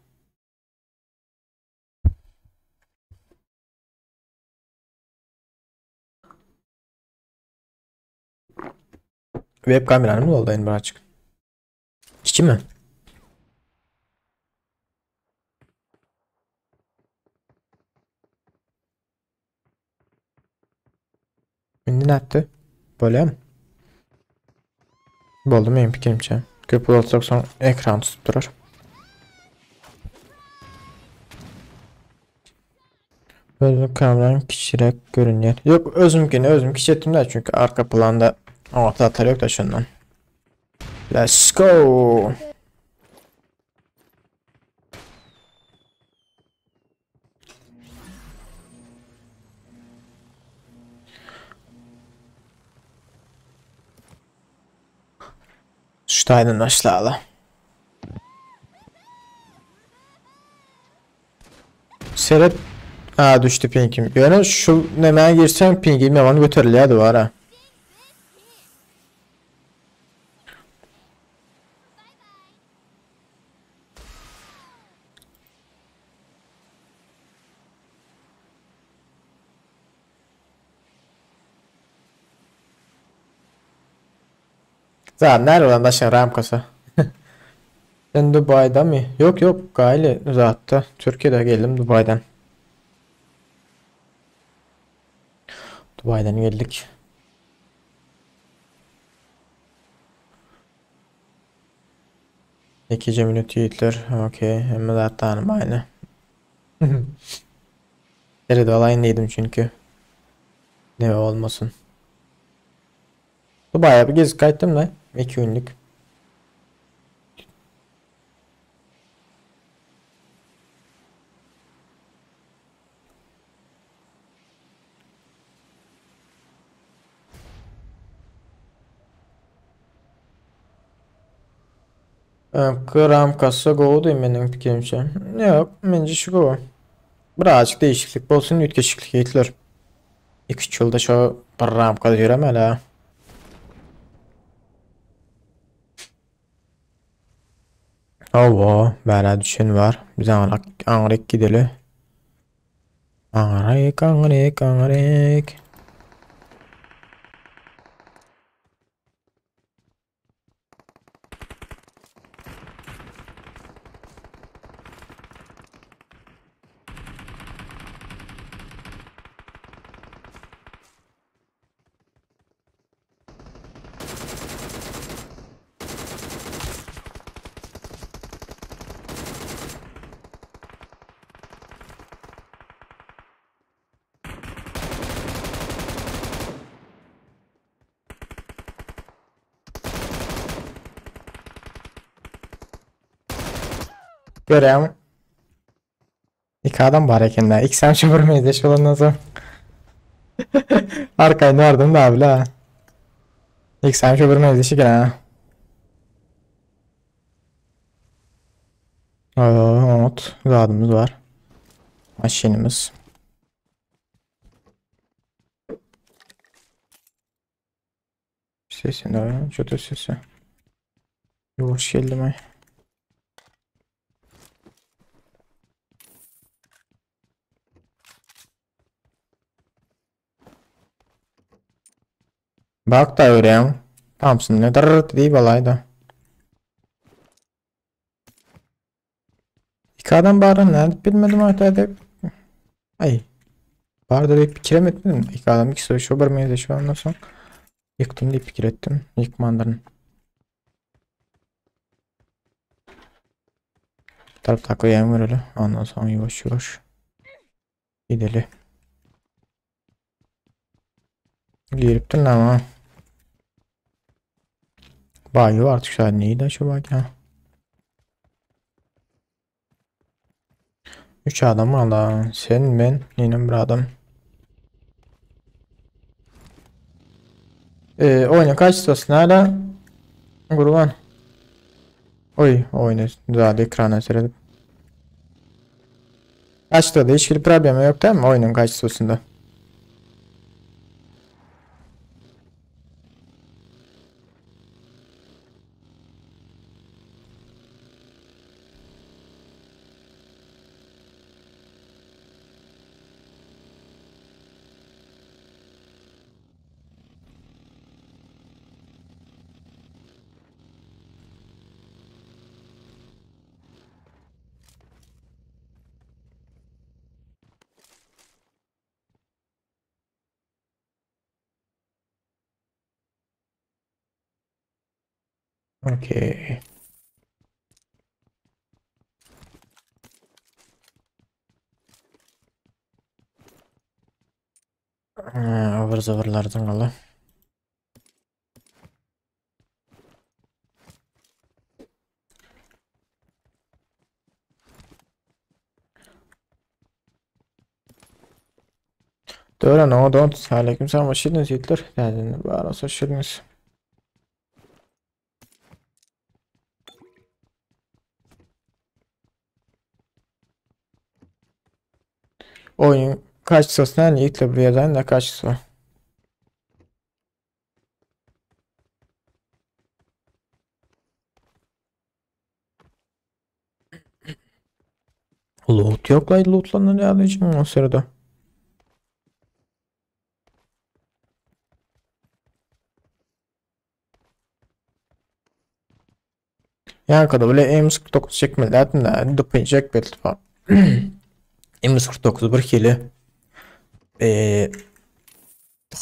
Web kameranın mı oldu en açık? İçi mi? Şimdi ne yaptı? Böyle mi? Bu oldu benim fikrimce. Köprü olsak sonra ekran tutup durur. Özüm kameranın kişirek görünüyor. Yok özüm kişiyetim de çünkü arka planda orta atar yok da şundan. Let's go. Steinen başlayalım. Seyret. Aa düştü pingim. Yani şu nemeye girsem pingim yaman götürülüyor duvara. Zaten nerede olan taşın ramkası. Sen Dubai'da mı? Yok yok, Gayle zaten Türkiye'de geldim Dubai'den. Dubai'den geldik. İkinci minut yiğitler. Okey. Hem zaten aynı. Nerede olayındaydım çünkü. Ne olmasın. Dubai'ye bir gezip kayttım da. 2 günlük. Kıram Go değil benim fikrimce. Yok bence şu Go. Birazcık değişiklik olsun, ülkeşiklik eğitilir. 2-3 yılda şu Ramka diyorum hala. Oo, bana düşen var. Biz Angrek gideli. Angrek. Görüyorum. İki adam var ekinde. İlk sen şu vurmayı şu ondan sonra. Arkayı vardım da abi la. İlk sen şu vurmayı şu gene. Oo, Umut. Zadımız var. Maşinimiz. Sesin de var. Kötü sesi. Hoş geldim ay. Bak da öğren. Tamsın ne dırırt diye balaydı. İki adam bağırın nerede bilmedim artık. Ay. Bağırdı deyip fikir etmedim. İki adam ikisi de şu vurmayı şu ondan sonra. Yıktım diye fikir ettim. Yıkmanların. Taraf takı yağmur öyle. Ondan sonra yavaş yavaş. Gidelim. Giriptin ama. Bayi artık şu an neydi acaba ya? 3 adam valla. Sen ben yine bir adam. Oyuna kaç tutasın hala? Kurban. Oy oyunu daha da ekrana seyredip. Kaçta da hiçbir problem yok değil mi oyunun kaç tutasında? Okey. Avır zıvırlardan kalı. Doğru no don't. Aleyküm selam. Hoş geldiniz yiğitler. Geldiniz. Bana hoş geldiniz. Oyun kaç tutasın yani yiğitle buraya da ne kaç tutasın? Loot yok lan, lootlanır ya diyeceğim o sırada. Yankıda böyle M49 çekmelerin de dıpayacak belki falan. M49 bir kili. Eee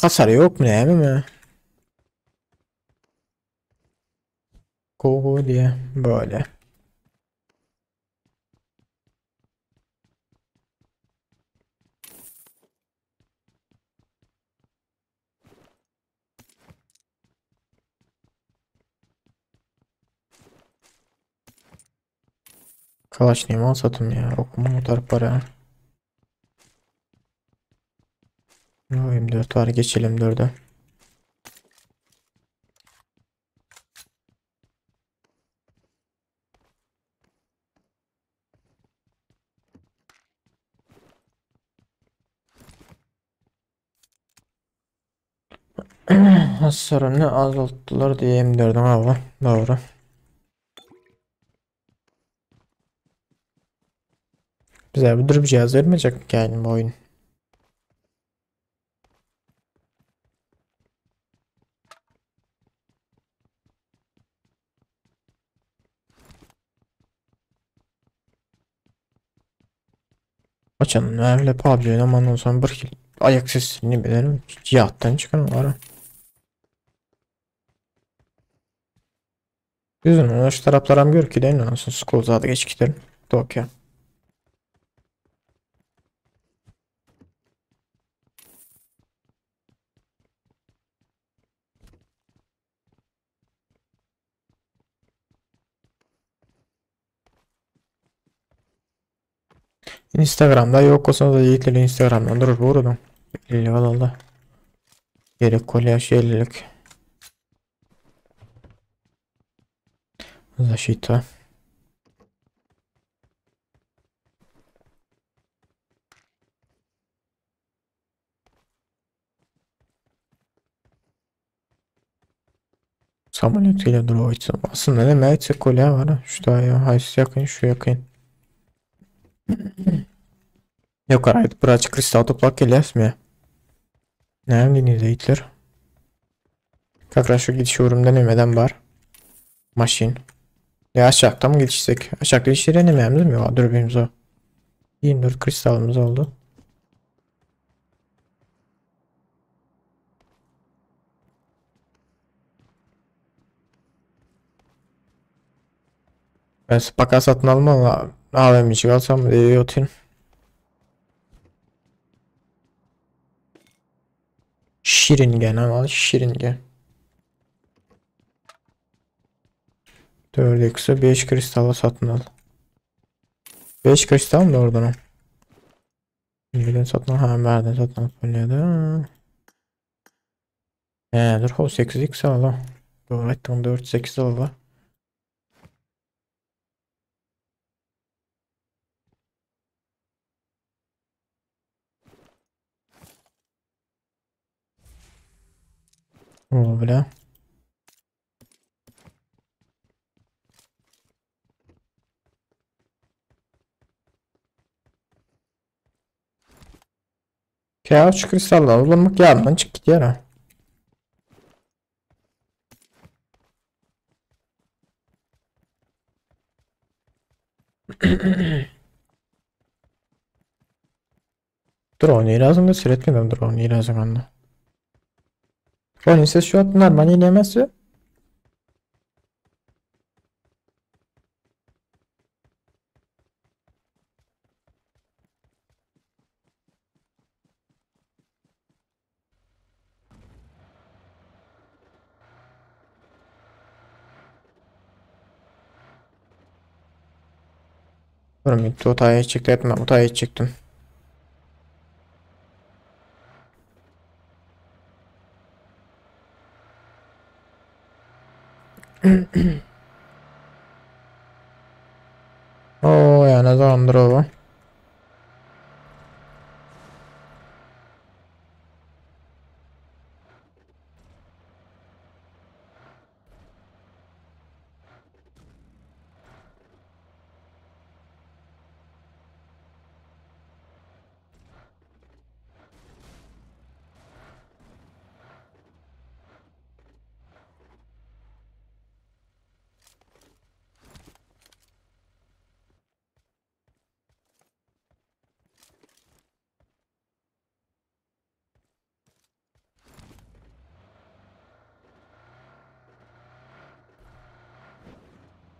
hasarı yok mu ne mi? Go diye böyle. Kalaşnayım al satım ya. Okuma motor para. M4 var geçelim 4'e. Hasarını azalttılar diye M4'üm abi. Doğru. Bize bir durum cihaz vermeyecek mi yani bu oyun? Açanın öyle PUBG oynamanın sonra bir kill ayak sesini bilirim. Cihattan çıkan var. Yüzünün şu taraflarım gör ki de nasıl skol zaten geç gidelim. Tokyo. Instagram'da yok olsa da yiğitleri Instagram'dan durur bu arada. 50 valla. Gerek kolye şeylilik. Защита. Самолет ile дроидся. Aslında ne mevcut kolye var ha. Şu da ya. Hayır yakın şu yakın. Yok artık birazcık kristal toplak geliyorsun ya. Ne bileyim yiğitler. Как раз şu gidiş yorumda nemeden var. Maşin. Ya aşağıdan mı geçsek? Aşağıda işleri denememiz mi? Ya, dur benim o. 24 kristalımız oldu. Ben spaka satın alma AVM'ci alsam iyi otayım. Şiringen ama şiringen. 4 eksi 5 kristala satın al. 5 kristal mı oradan? Birden satın al. Ha verden satın al. Böyleydi. Dur o 8x al. Doğru ettim 4 8 al. O bile. Kağıt kristalla kullanmak yandan çık gidiyor ha. Drone lazım da süretmedim drone lazım anla. Drone ses şu an normal inemezse. Durun bitti otaya çıktı etme otaya çıktım. Oo ya ne zamandır o.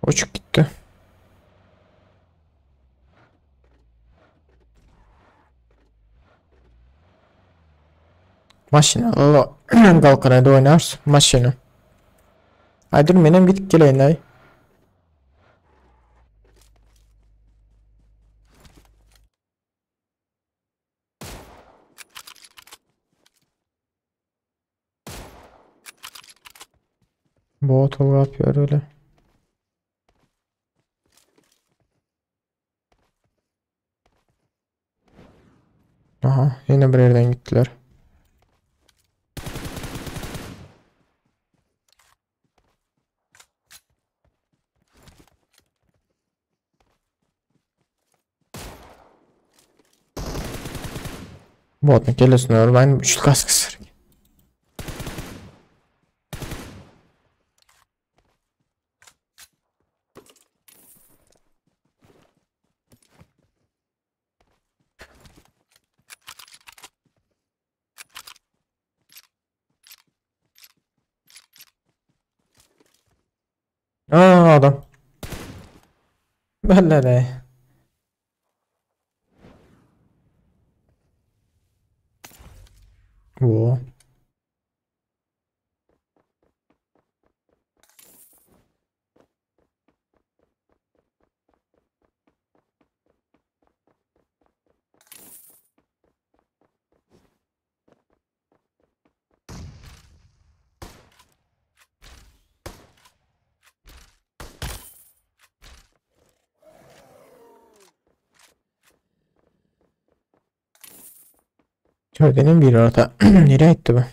Uçuk gitti. Maşını al. Kalkanayda oynarsın. Maşını. Haydi benim gidip geleyim ay. Bu otol yapıyor öyle. Aha yine bir yerden gittiler. Bu atın kellesini öyle ben üçlü kask kısır. Aa adam. Belli de. Bu. Köydenin biri orada. Nereye gitti bu?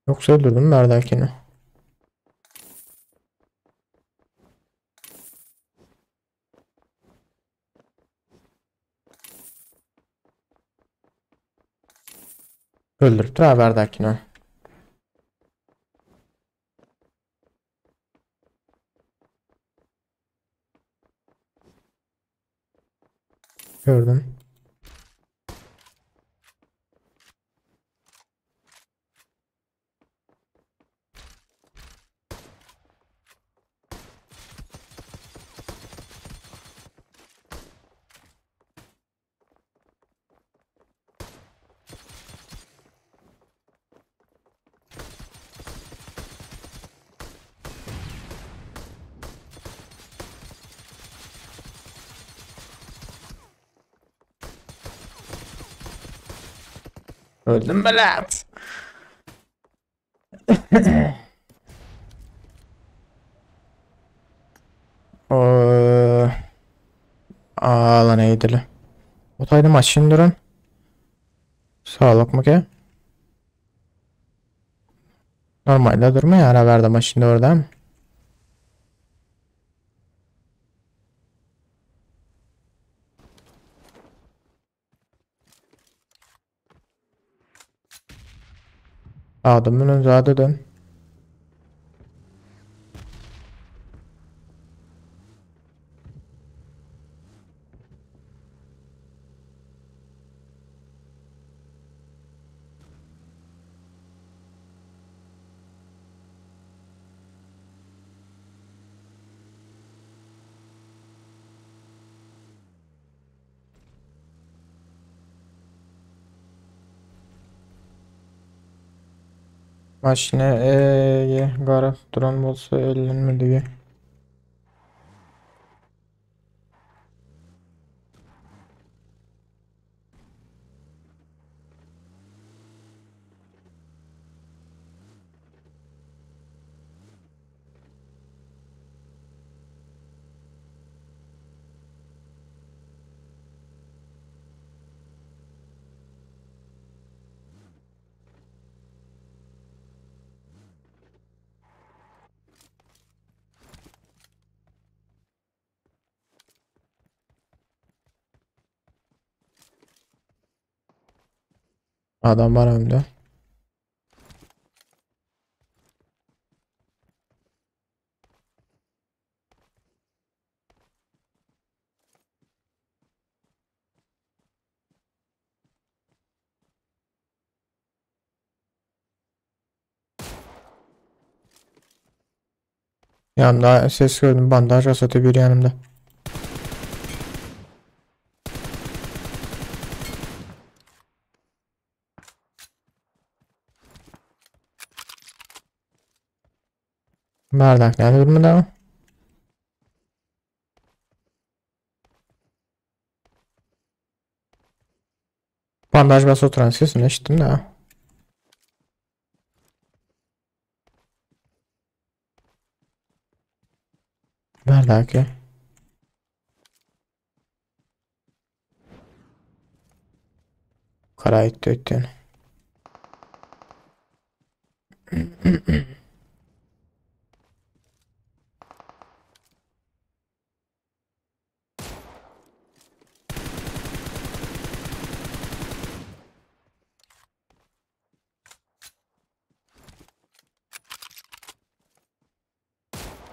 Yoksa öldürdüm mü Erdakini? Öldürdü abi Erdakini. Gördüm. Öldüm mü lan? Oo, lan eğdili. Otaydı maçın durun. Sağlık mı ki? Normalde durma ya ara verdim şimdi orada. Adamın önünde dön. Maçne garip duran bolsa ellenmedi. Adam var önde. Yanımda ses gördüm. Bandaj asatı bir yanımda. Bardak nerede durmadı ama. Bandaj bas oturan sesini işittim de. Bardak ya. Karayip döktün.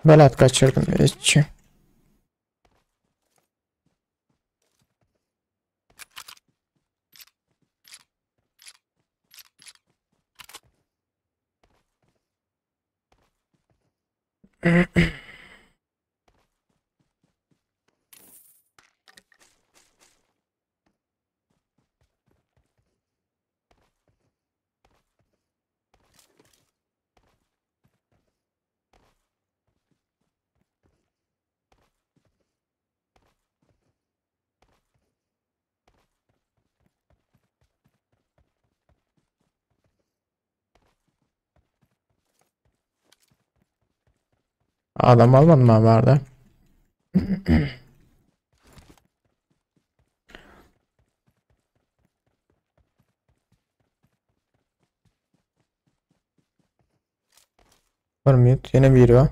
Belat kaçırdım işçi. Adam almadım abi vardı. Var yine biri var.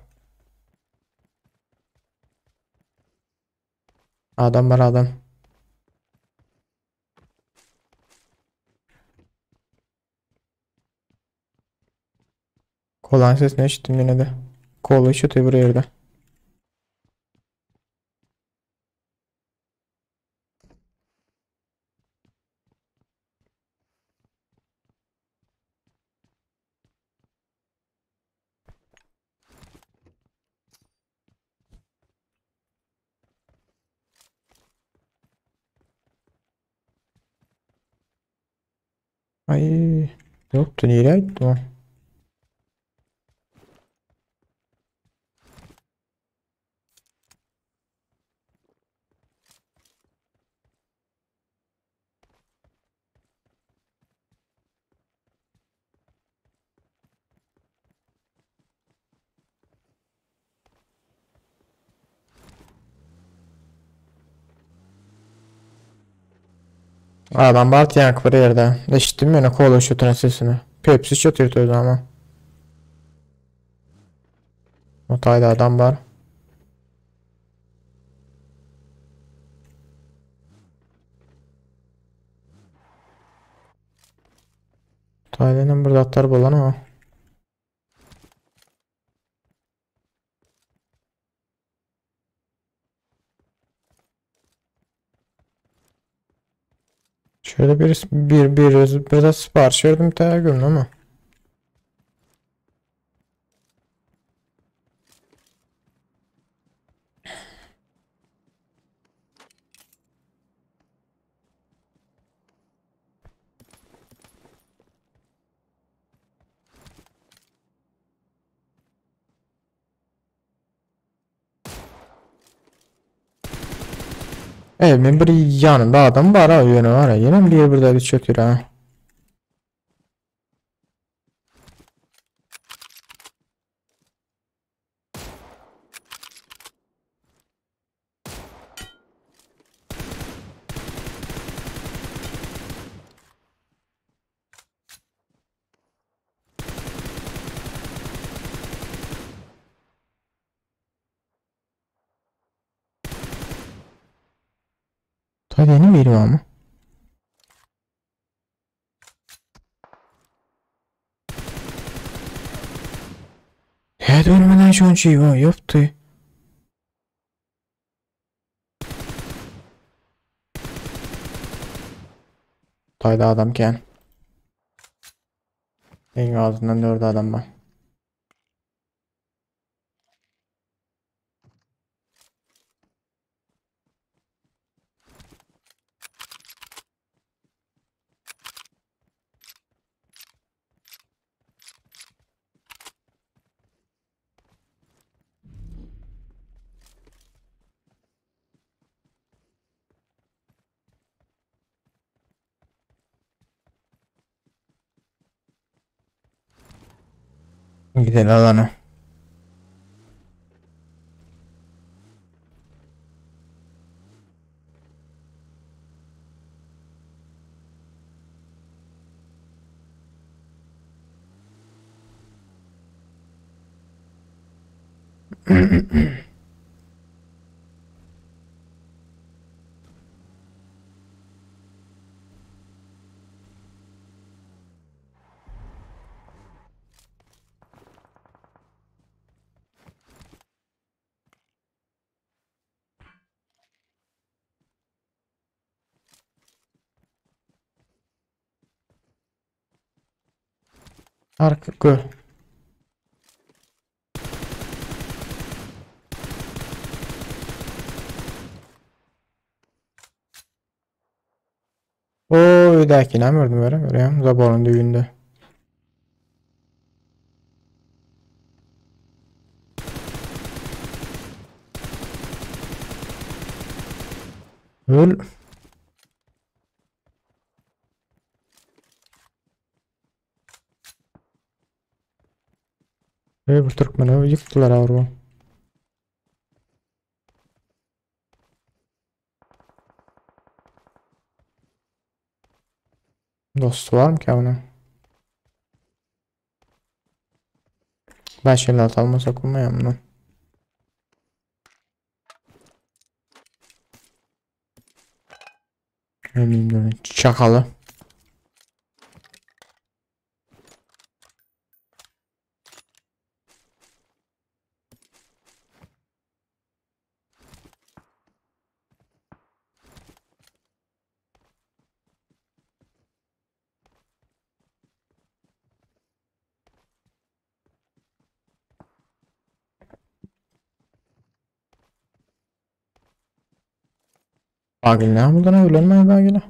Adam var adam. Kolay sesini işittim yine de. Kolu şu öbür yerde. Ay yoktu nereye gitti o? Adam Bart yank var yerde. İşittim yine kolu şu sesini. Pepsi çatırtıyordu ama. Otayda adam var. Otayda burada atlar bulan ama. Şöyle biraz sipariş verdim gün ama. Evimin bir yanında adam var ha yönü var ha. Yine bir burada bir çökür ha. Otayda yeni biri var mı? Ya dönmeden şu an şey var yaptı. Otayda adamken. En ağzından dördü adam var. Gidelim alana. Arka gö. O dakine gördüm böyle görüyorum. Zaborun düğünde. Öl. Bir Türkmen'i yıktılar avru. Dostu var mı ki onun? Ben şeyler almasak olmayayım lan. Ne bileyim böyle çakalı. Bagil ne buldun öğlenmeye bagile.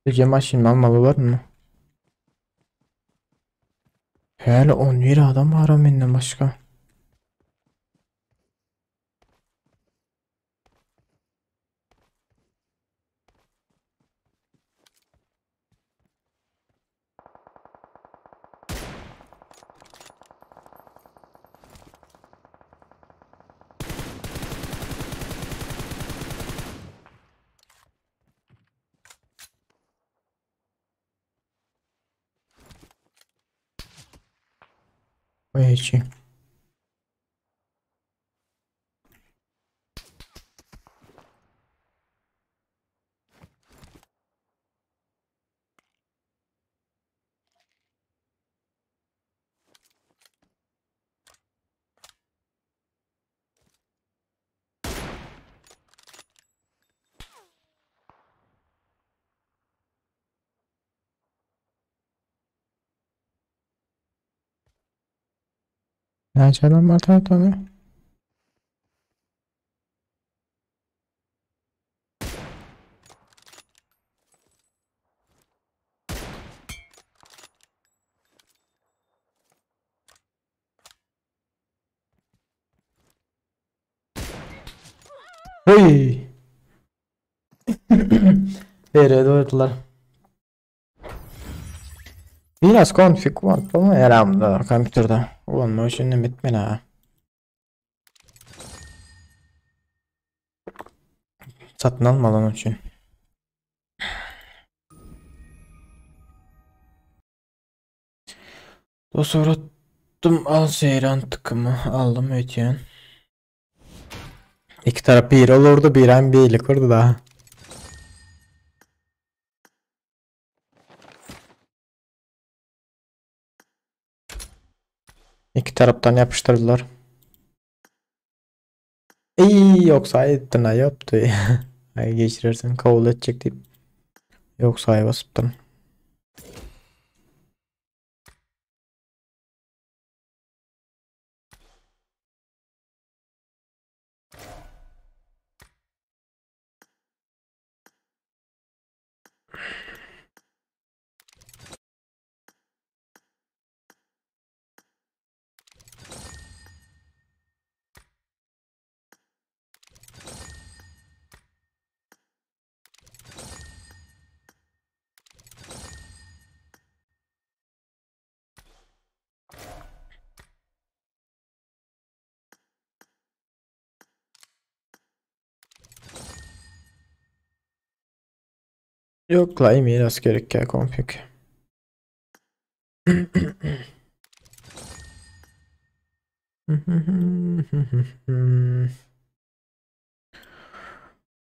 Gece maşin almalı var mı? Hele 10 lira adam var benden başka. O içi. Ne açalım var tabii. Hey. Nereye doğrular? Biraz konfig var ama yaramda kompüterde. Olma şimdi bitmeli ha. Satın almadan için. O sonra Attım al seyran tıkımı aldım ötüyen. İki taraf bir olurdu bir an birlik orada da. İki taraftan yapıştırdılar. İyi yoksa ayıttın yaptı. Ay geçirirsin kabul edecek deyip. Yoksa ay basıptın. Yok la miras gerek ya konfig.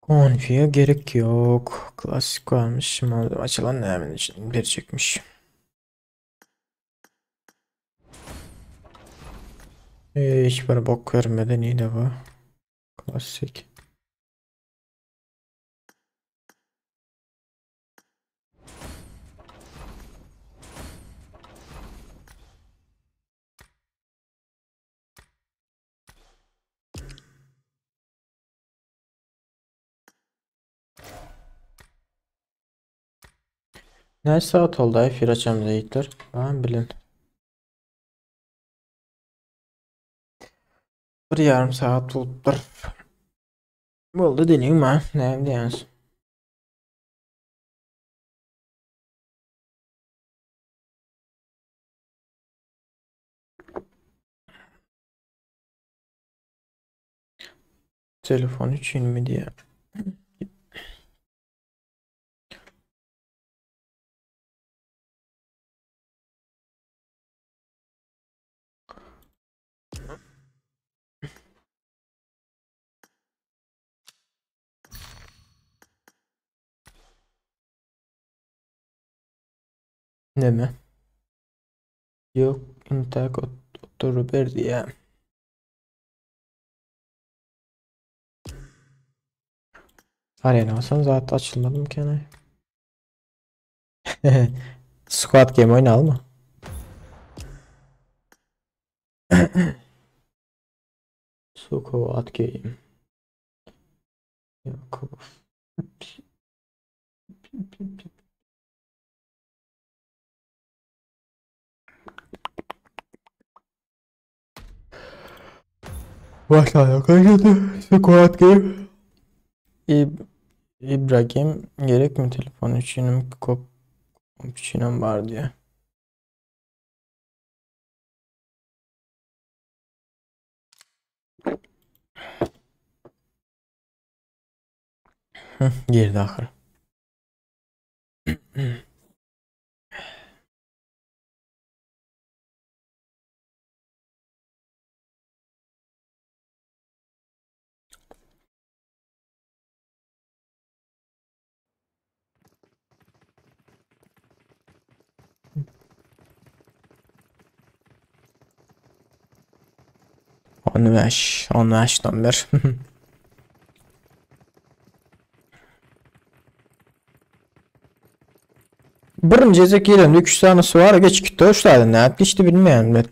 Konfiye gerek yok. Klasik varmış. Malzeme açılan hemen için bir çekmiş. Hiç bana bok vermeden iyi de bu. Klasik. Ne saat oldu ay Firaçam zeytler. Ben bilin. Bir yarım saat oldu. Oldu deneyim ha. Ne diyorsun? Telefon için mi diye. Ne mi? Yok. İnternet oturuverdi ya. Arena olsan zaten açılmadım ki. Squad Game oynayalım mı? Squad Game. Yok. Başla kaçırdı. Squad Game. İb İbrahim gerek mi telefon içinim kop içinem var diye. Girdi ahır. 15, 15'ten bir. Birinci zekiyle 3 tanesi var geç gitti hoşladın ne yaptı işte bilmeyen.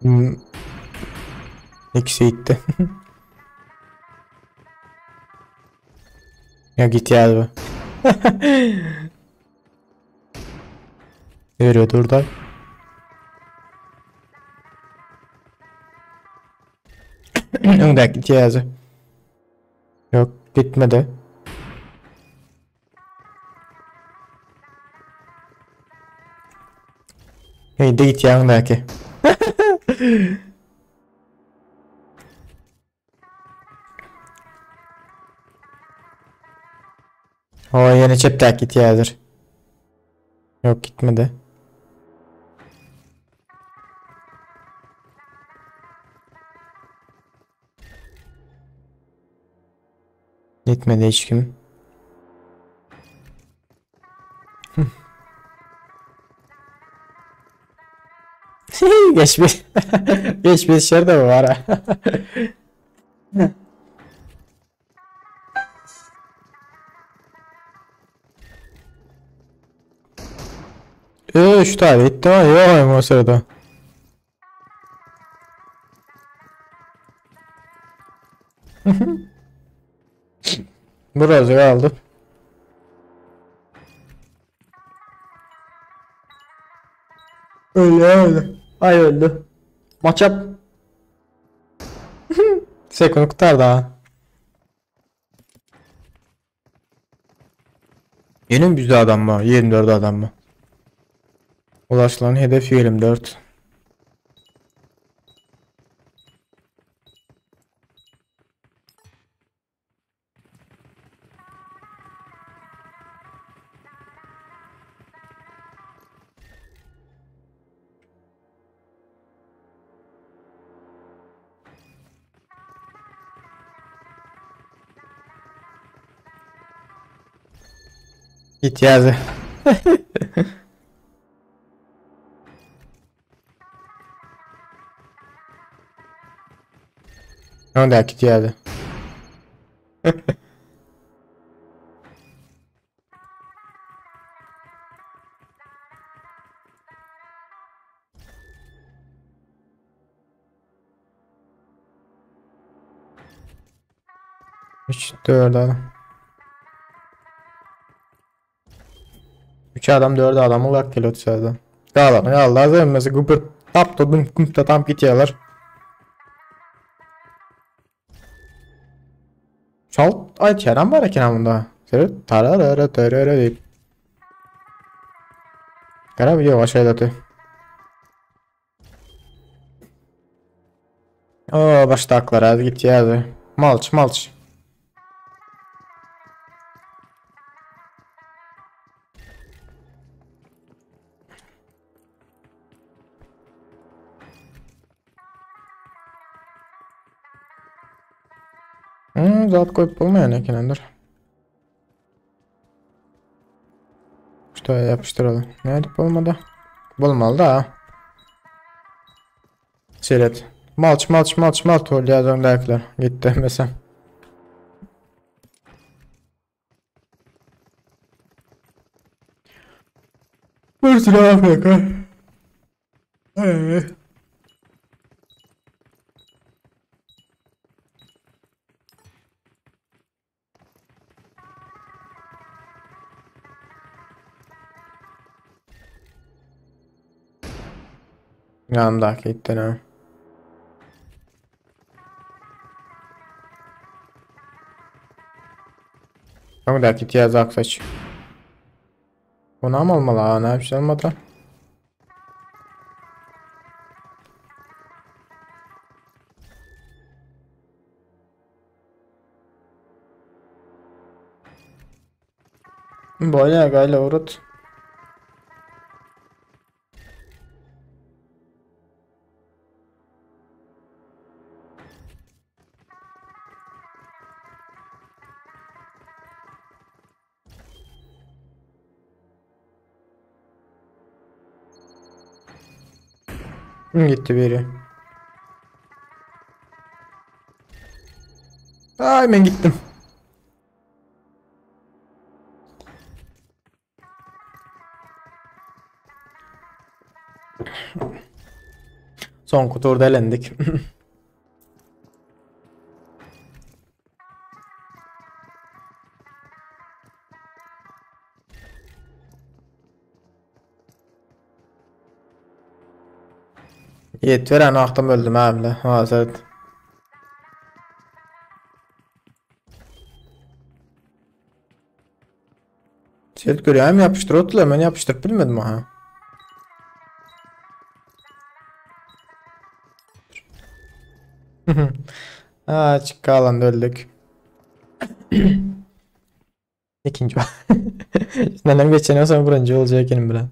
Hmm, ikisi gitti. Ya git ya bu. Veriyordu oradan. Önden git yazı. Yok gitmedi. Hey de git yanındaki. O yeni cepte git yazır. Yok gitmedi. Gitmedi hiç kim. Geçmiş. Geçmiş şurada mı var ha? Üç tane gitti ama yok o sırada. Burası kaldı. Öyle. Ay öldü. Maç yap. Sekund kurtar daha. Yeni mi bizde adam mı? 24 adam mı? Ulaşılan hedef 24. Git yazı. Ne da git yazı. Üç, dört adam. 3 adam 4 adam olarak geliyor dışarıdan. Dağlar ya lazım mesela Cooper tap da dum kum da tam gidiyorlar. Çal ay çenem var ya bunda. Sırf tararara tarara deyip. Gara bir yavaş aylatı. Oo başta aklar az git yazı. Malç malç. Zat koyup bulmayan ekinendir. İşte yapıştıralım. Ne edip olmadı? Bulmalı da. Seyret. Malç malç malç malç ol ya döndüler. Gitti mesela. Bir sıra Afrika. Yanımdaki gitti ne? Yanımdaki tiyaz aksaç. Bunu mı olmalı ha? Ne bir şey olmadı. Böyle gayla uğrat. Gitti biri. Ay ben gittim. Son turda elendik. Yetver ana aktam öldüm abi. Hazır. Çelik göreyim yapıştır otla hemen yapıştır bilmedim ha. Açık kalanda öldük. İkinci var. Neden geçen sonra birinci olacak benim bilen.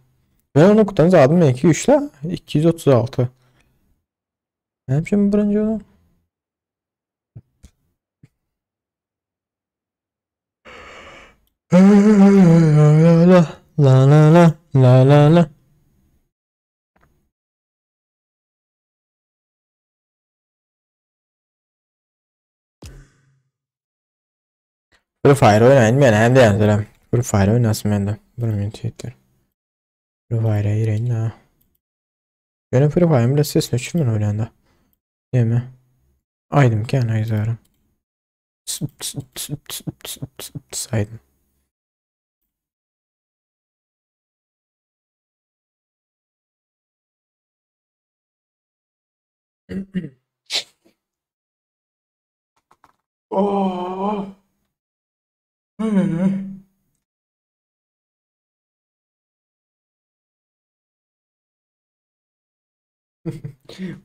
Ben onu kutanız aldım ya 2-3 la. 236. Hem şimdi birinci oldum. La la la la la la la la. Free Fire oynayın ben hem de yazarım. Free Fire oynasın ben de. Bilmiyorum Twitter. Free Fire'a gireyin ha. Benim Free Fire'ım bile sesini uçurman oynayanda. Değil mi? Aydım ki ana yazarım. Saydım. Oh.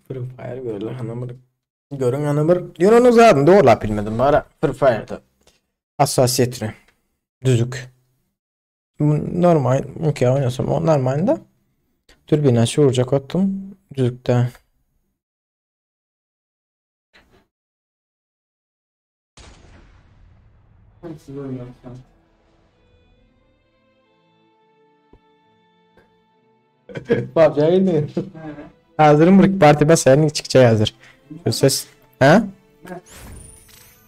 Free Fire görürler hanımır. Görün hanımır. Yunan'ı zaten doğru bilmedim bari. Free Fire'da. Hassasiyetini. Düzük. Normal. Okey oynasam o normalde. Türbin açı vuracak attım. Düzükte. Siz oynuyorsunuz. PUBG'ye gidiyor. Evet. Hazırım bu parti basarın çıkacak hazır. Şu ses. Ha? Evet.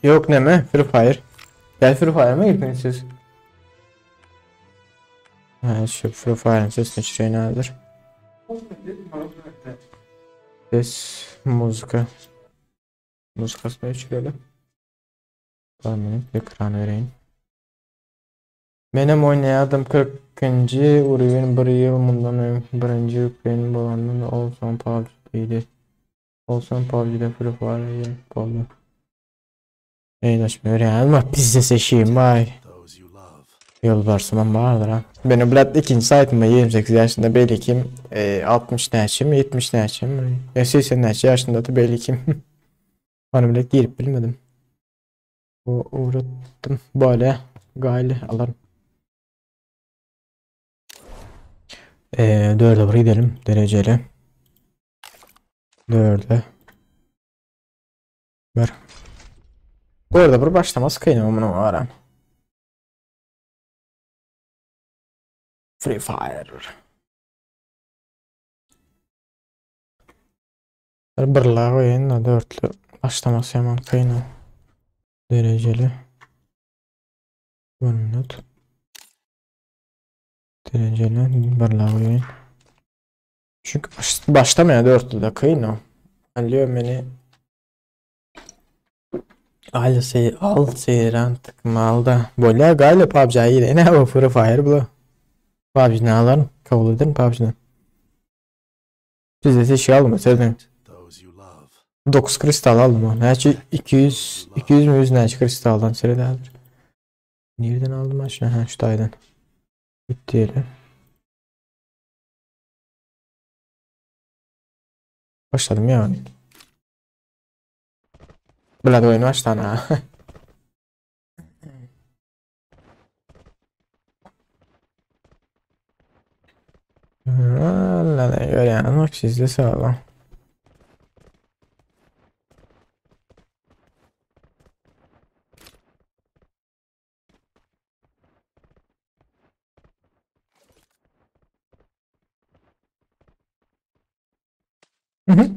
Yok ne mi? Free Fire. Gel Free Fire'a mı girdiniz siz? Ha şu Free Fire'ın sesini şuraya hazır. Ses müzika. Müzikasını şöyle. Tahmini ekranı vereyim. Benim oynayadım 40. Urivin bir yıl bundan birinci yükleyin bulanın olsan PUBG'deydi. Olsan PUBG'de Free Fire'ye oldu. Eydaşmıyor yani ama bizde seçeyim bay. Yolbarsımam vardır ha. Benim Blood ikinci saytımda 28 yaşında belli kim 60 neçim 70 neçim 80 neçim yaşında da belli kim. Bana bile girip bilmedim. Uğrattım böyle gayli alırım. 4'e buraya gidelim dereceli. 4'e. Ver. Bu arada bir başlamaz kıynamamın var. Free Fire. Birla koyun da 4'lü başlaması hemen kıynam. Dereceli. 1 minut. Dereceli birla koyun. Çünkü başlamaya 4'lü de kıynam. Anlıyor beni. Al seyran tıkmalda. Böyle galiba PUBG'ye yine ne bu Free Fire bu. PUBG ne alalım? Kabul edin PUBG'den. Biz de şey aldım mesela. 9 kristal aldım onu. Gerçi 200 mü 100 ne kristaldan serilerdir. Nereden aldım aşağı? Ha şuradaydı. Bitti yeri. Başladım yani. Blood oyunu açtı ana. Allah'a göre yani bak sizde sağlam.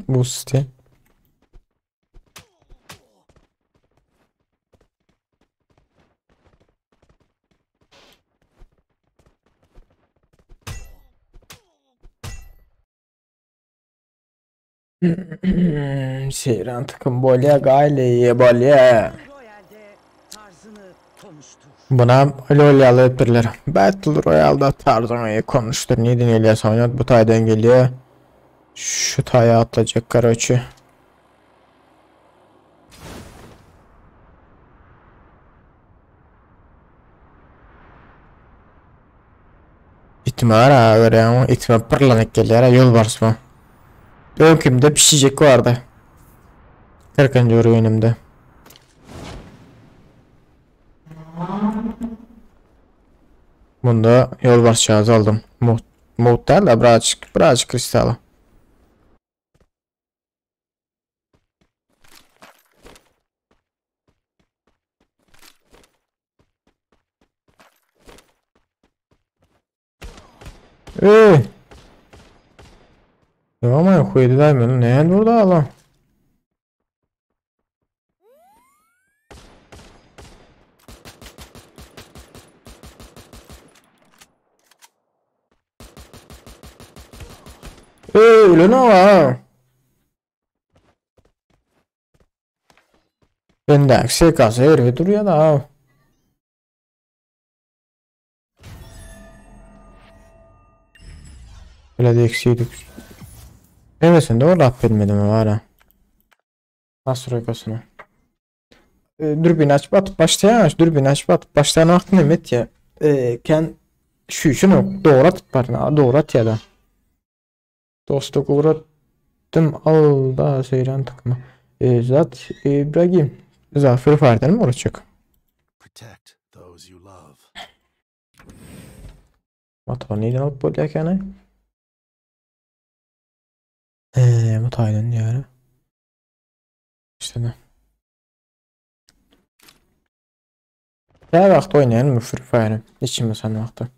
Bu site. Seyran takım bolya gayle bolya. Royal'de tarzını konuştur. Buna LoL yapırlar. Battle Royale'da tarzını konuştur. Neden öyle sanıyor? Bu taydan geliyor. Şu taya atlayacak karoçu. İtme ara göre ama itme pırlanak geliyor. Yol varsma. Öykümde pişecek vardı. 40. oyunumda. Bunda yol varsçağızı aldım. Mod değil de birazcık kristalı. Eee. Ama koydu da mı? Ne burada Allah? Öyle ne var? Ben de aksi kasa yeri duruyor da. Öyle de eksiydik. Demesen de orada bilmedim var ha. Nasıl roykasını? Dürbün açıp atıp başlayan dürbün açıp atıp başlayan vakti Mehmet ya. Ken şu şunu doğru atıp barına doğru at ya da. Dostluk uğrattım al da seyran takımı. Zat İbrahim. Zafer Farden mi uğraşacak? Protect those you love. Mataba neyden alıp bolyak yani? Bu Taylan yani. İşte ne? Her vaxt oynayalım mı Free Fire? İçim sen vaxtı.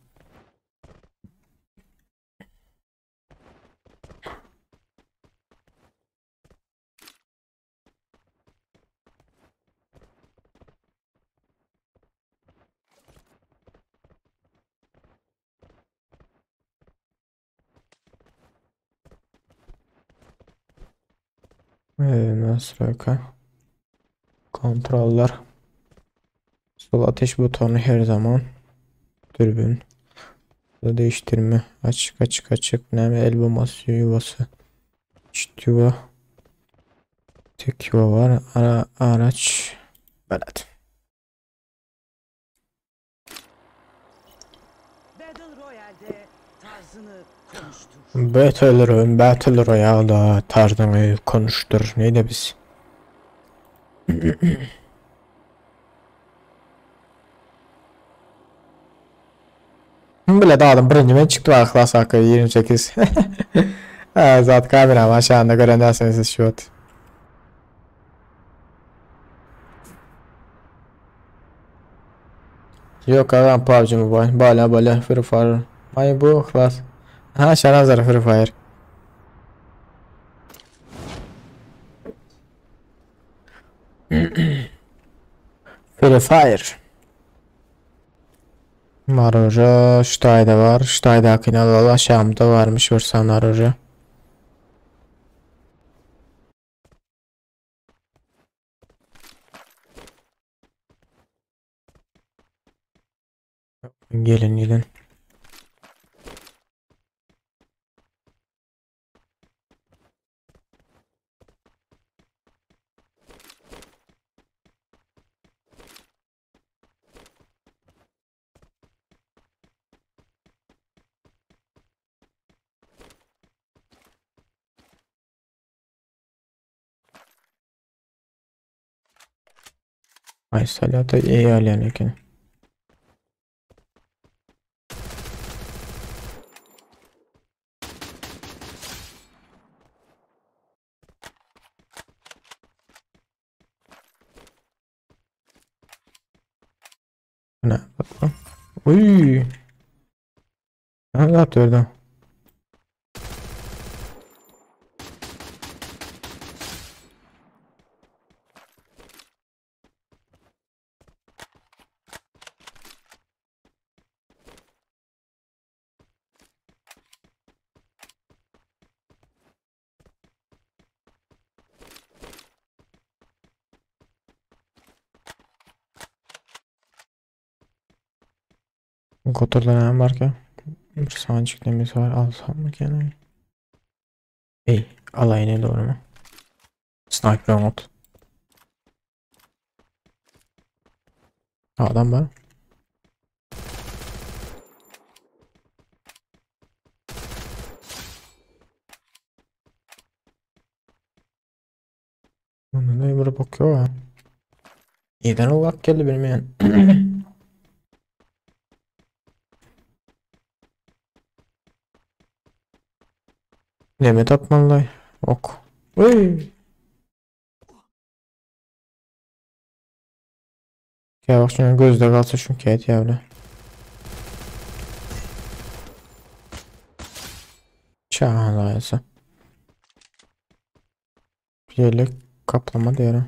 Nasıl kontroller. Sol ateş butonu her zaman. Dürbün. Değiştirme. Açık. Ne el bombası yuvası. İşte yuva. Tek yuva var. Araç. Evet. Battle Royal'de tarzını konuştur. Battle Royale'da tarzını konuştur. Neydi biz? Bile dağıldım. Birinci ben çıktı var. Klas hakkı 28. Zaten kamera aşağıda görenderseniz şu at. Yok adam PUBG Mobile. Bala Free Fire. Ay bu klas. Ha şarazlar Free Fire. Free Fire. Maroja. Stayda var. Stayda akinalı aşağımda varmış. Vursan Maroja. Gelin. Ay salata iyi alyan ekin. Ne bakalım. Uy. Ne atıyordu? Kotordan var ki. Bir sancık nemiz var. Alsam mı gene? İyi. Alayına doğru mu? Sniper mod. Adam var. Ne böyle bakıyor ha. İyiden olarak geldi benim yani. Demet atmalı. Ok. Uy. Ya bak şimdi gözde kalsa şu kağıt yavru. Çağlayası. Yelek kaplama değeri.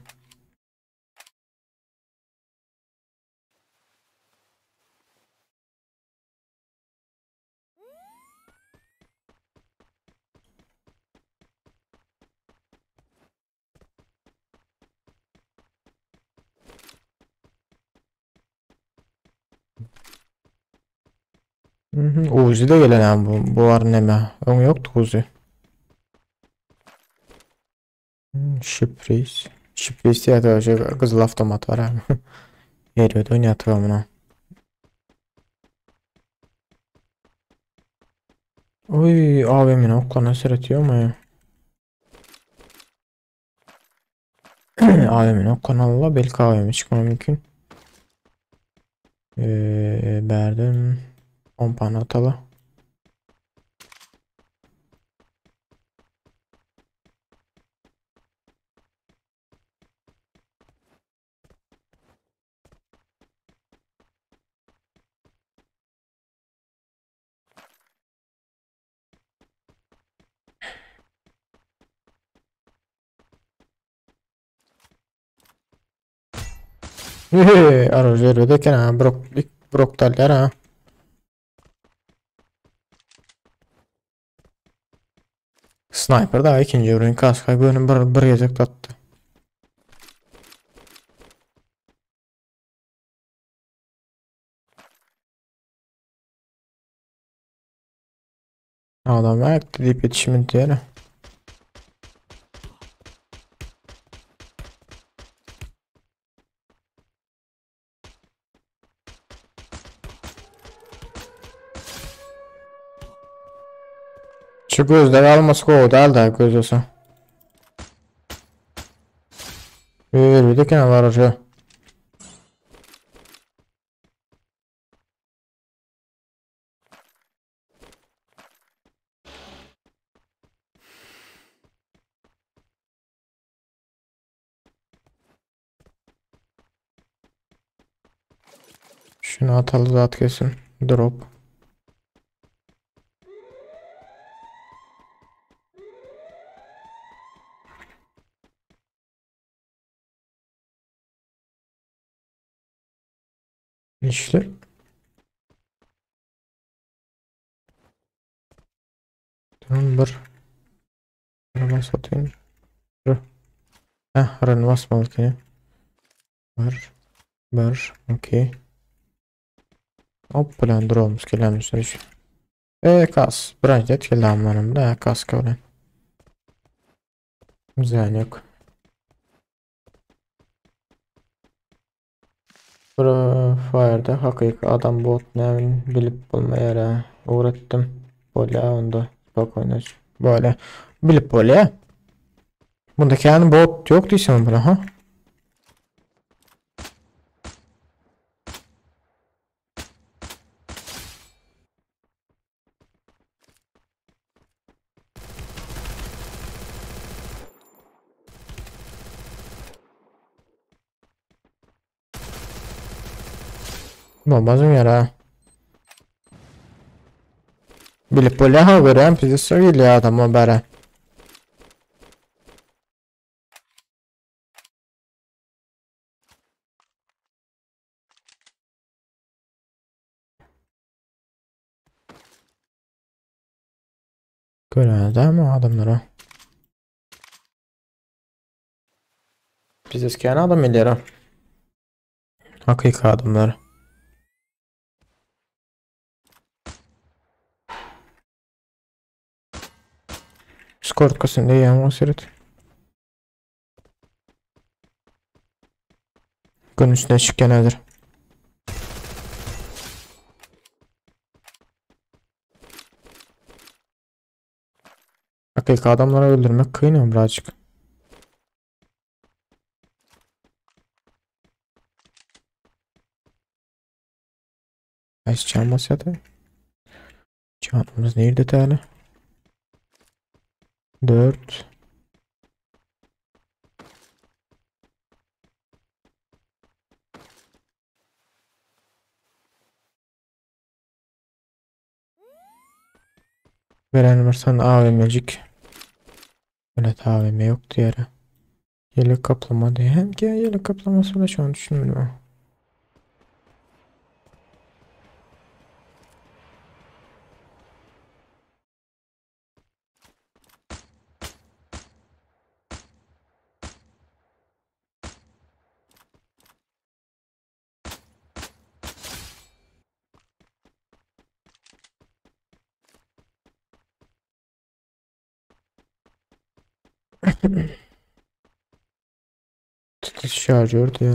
Uzi de gelen ha bu var neme. Onun yoktu Uzi. Sürpriz. Sürpriz diye de şey kızıl avtomat var abi. Yeri de oynatıyor bunu. Oy abimin oklarına sırıtıyor mu ya? Abimin oklarına Allah belki abime çıkmam mümkün. Verdim 10 tane atalı. Aracı ödeken ha broktaller ha. Sniper daha ikinci ürün kaskay bölüm bir yazık attı. Adam ayakta deyip yetişimin diyelim. Şu gözleri alması kovudu al da göz olsa. Ödeken var aracı. Şunu atalı zat kesin. Drop. İşte. Tamam bir. Araba satayım. Dur. Rın basmalı ki. Bir. Okey. Hop bilen duralım. Kelemiz iş. Kas. Brandet kelamlarım da kas kavlen. Güzel yok. Fire'da hakiki adam bot ne bilip bulmaya uğrattım. Böyle onda bak oynar. Böyle bilip böyle. Bunda kendi bot yok diysem bana ha. Bombazım yara. Bilip böyle ha gören bizi söyle adamı bere. Gören değil mi adamlara? Biz eskiden adam ileri. Hakiki adamlar. Skortkasında yan seret. Gün üstüne çıkken nedir? Hakika adamları öldürmek kıyınıyor birazcık. Nice çalması ya da. Canımız nerede tane? 4. Veren varsan AVM'cik. Evet AVM yoktu yere. Yelek kaplama diye. Hem ki yelek kaplaması da şu an düşünmüyorum. Şarjör diye.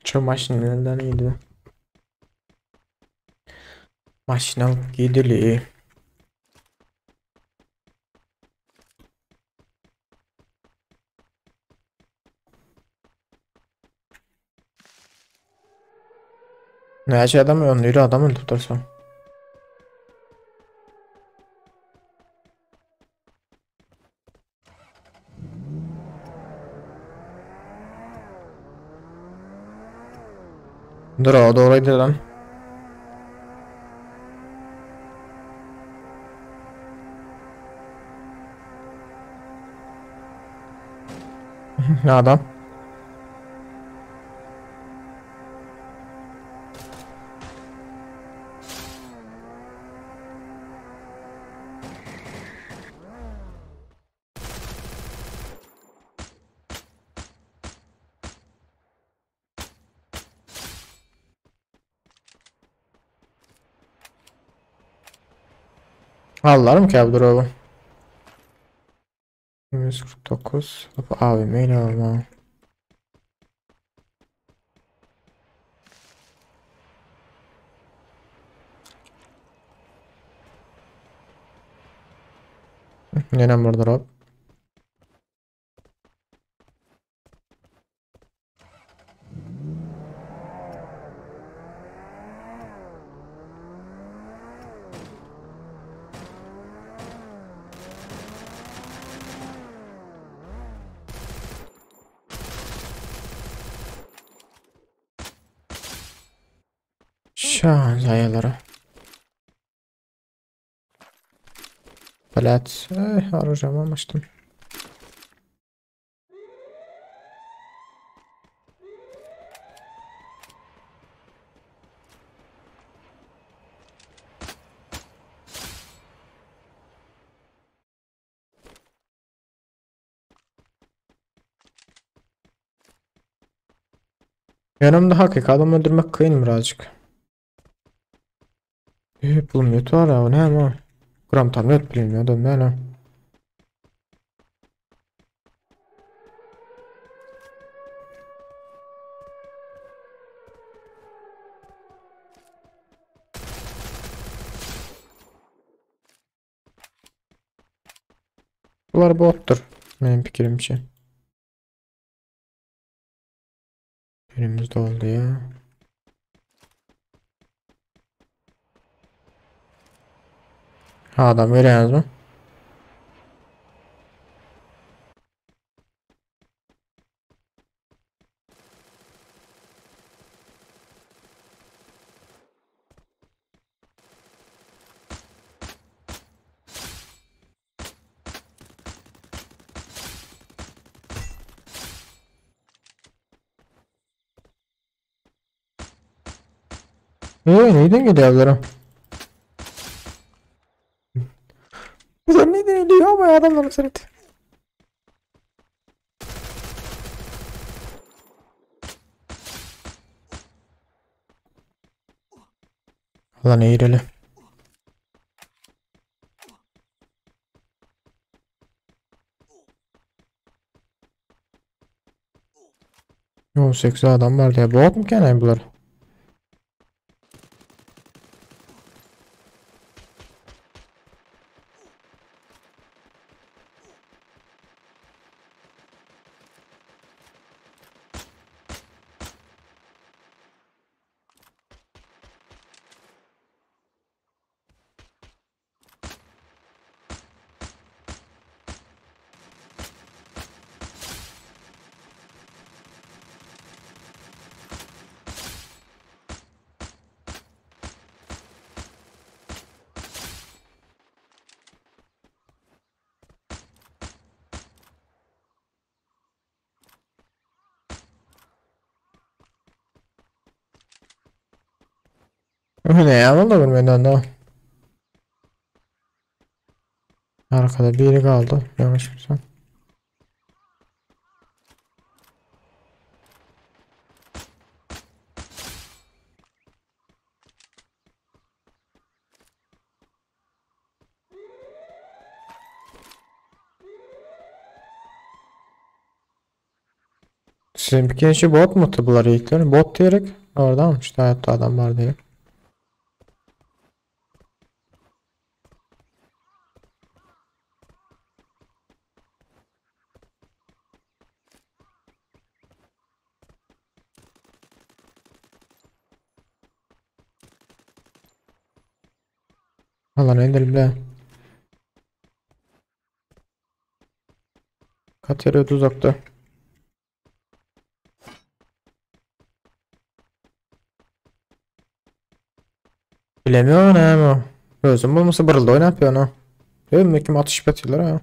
Çamaşır nereden iyiydi? Maşina gidili. Ne şey adam önlüğü adam öldü tutarsan. Dur o doğruydu lan. Ne adam? Allah'ım ki abi dur oğlum. 149. Abi mail alma. Ne number drop? Şan zayaları. Palat. Arayamamıştım. Yanımda hakikaten adam öldürmek kıyın birazcık. Bulmuyor var ya ne ama. Gram tam net bilmiyor da ne lan. Bunlar bottur. Benim fikrimce. Önümüzde oldu ya. Ha adam görüyorsunuz mu? Neyden geliyor evlere? Bu da neyden geliyor ama ya adamlar sırıt. Lan eğrili. Yo 8 adam var diye. Bot mu gene bunlar? Öyle ya vallahi benden de. Arkada biri kaldı. Yanlış mı? Sizin bir kişi bot mu tıbılar ilkleri? Bot diyerek orada almıştı hayatta adam var diye. Allah nedir bile. Katerya uzakta. Bilemiyorum ama. Özüm bulması bırıldı oynatıyor onu. Değil kim atış betiler ha.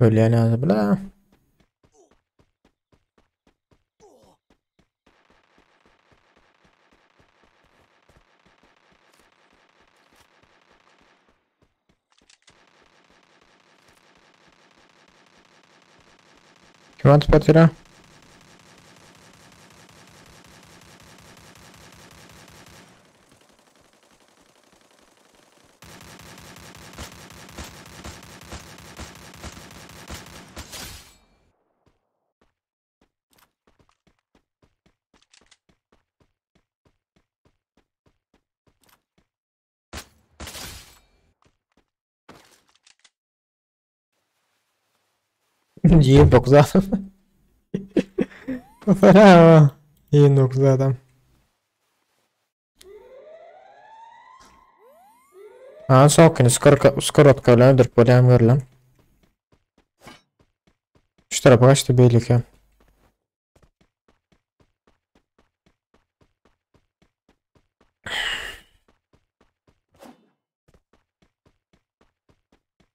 Böyle yani az bile. Kim atış betiler? Yiyin 9 adam. Fena ama. Yiyin 9 adam. Ha sakin skor atkarlar öldürüp böyle verilen. Şu tarafa kaçtı belli ki.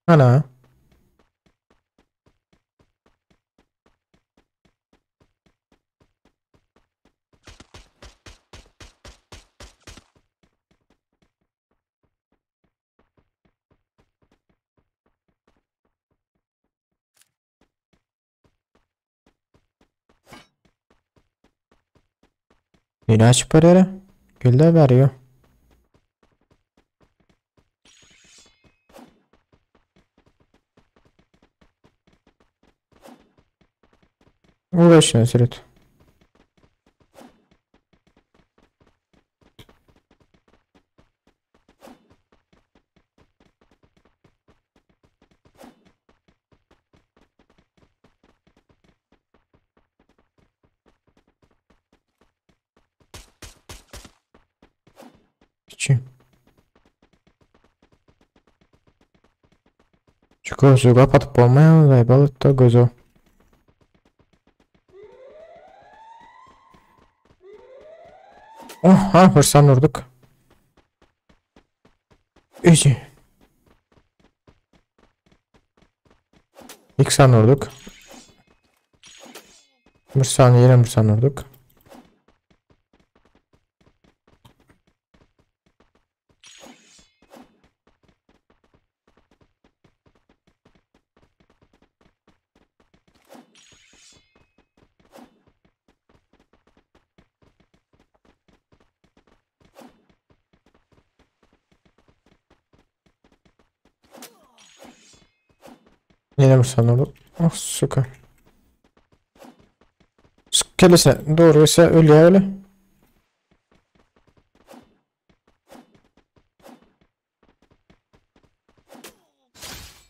Ana. Yine açıp araya. Gülde veriyor. Uğraşın sürekli. Için. Şu gözü kapatıp olmayan zaybalık da gözü. Oh ha hırsan vurduk. İyi. İlk san vurduk. Bir saniye yine bir san vurduk. Yine vursan olur. Ah suka. Sık kellesine doğru ise öyle ya öyle.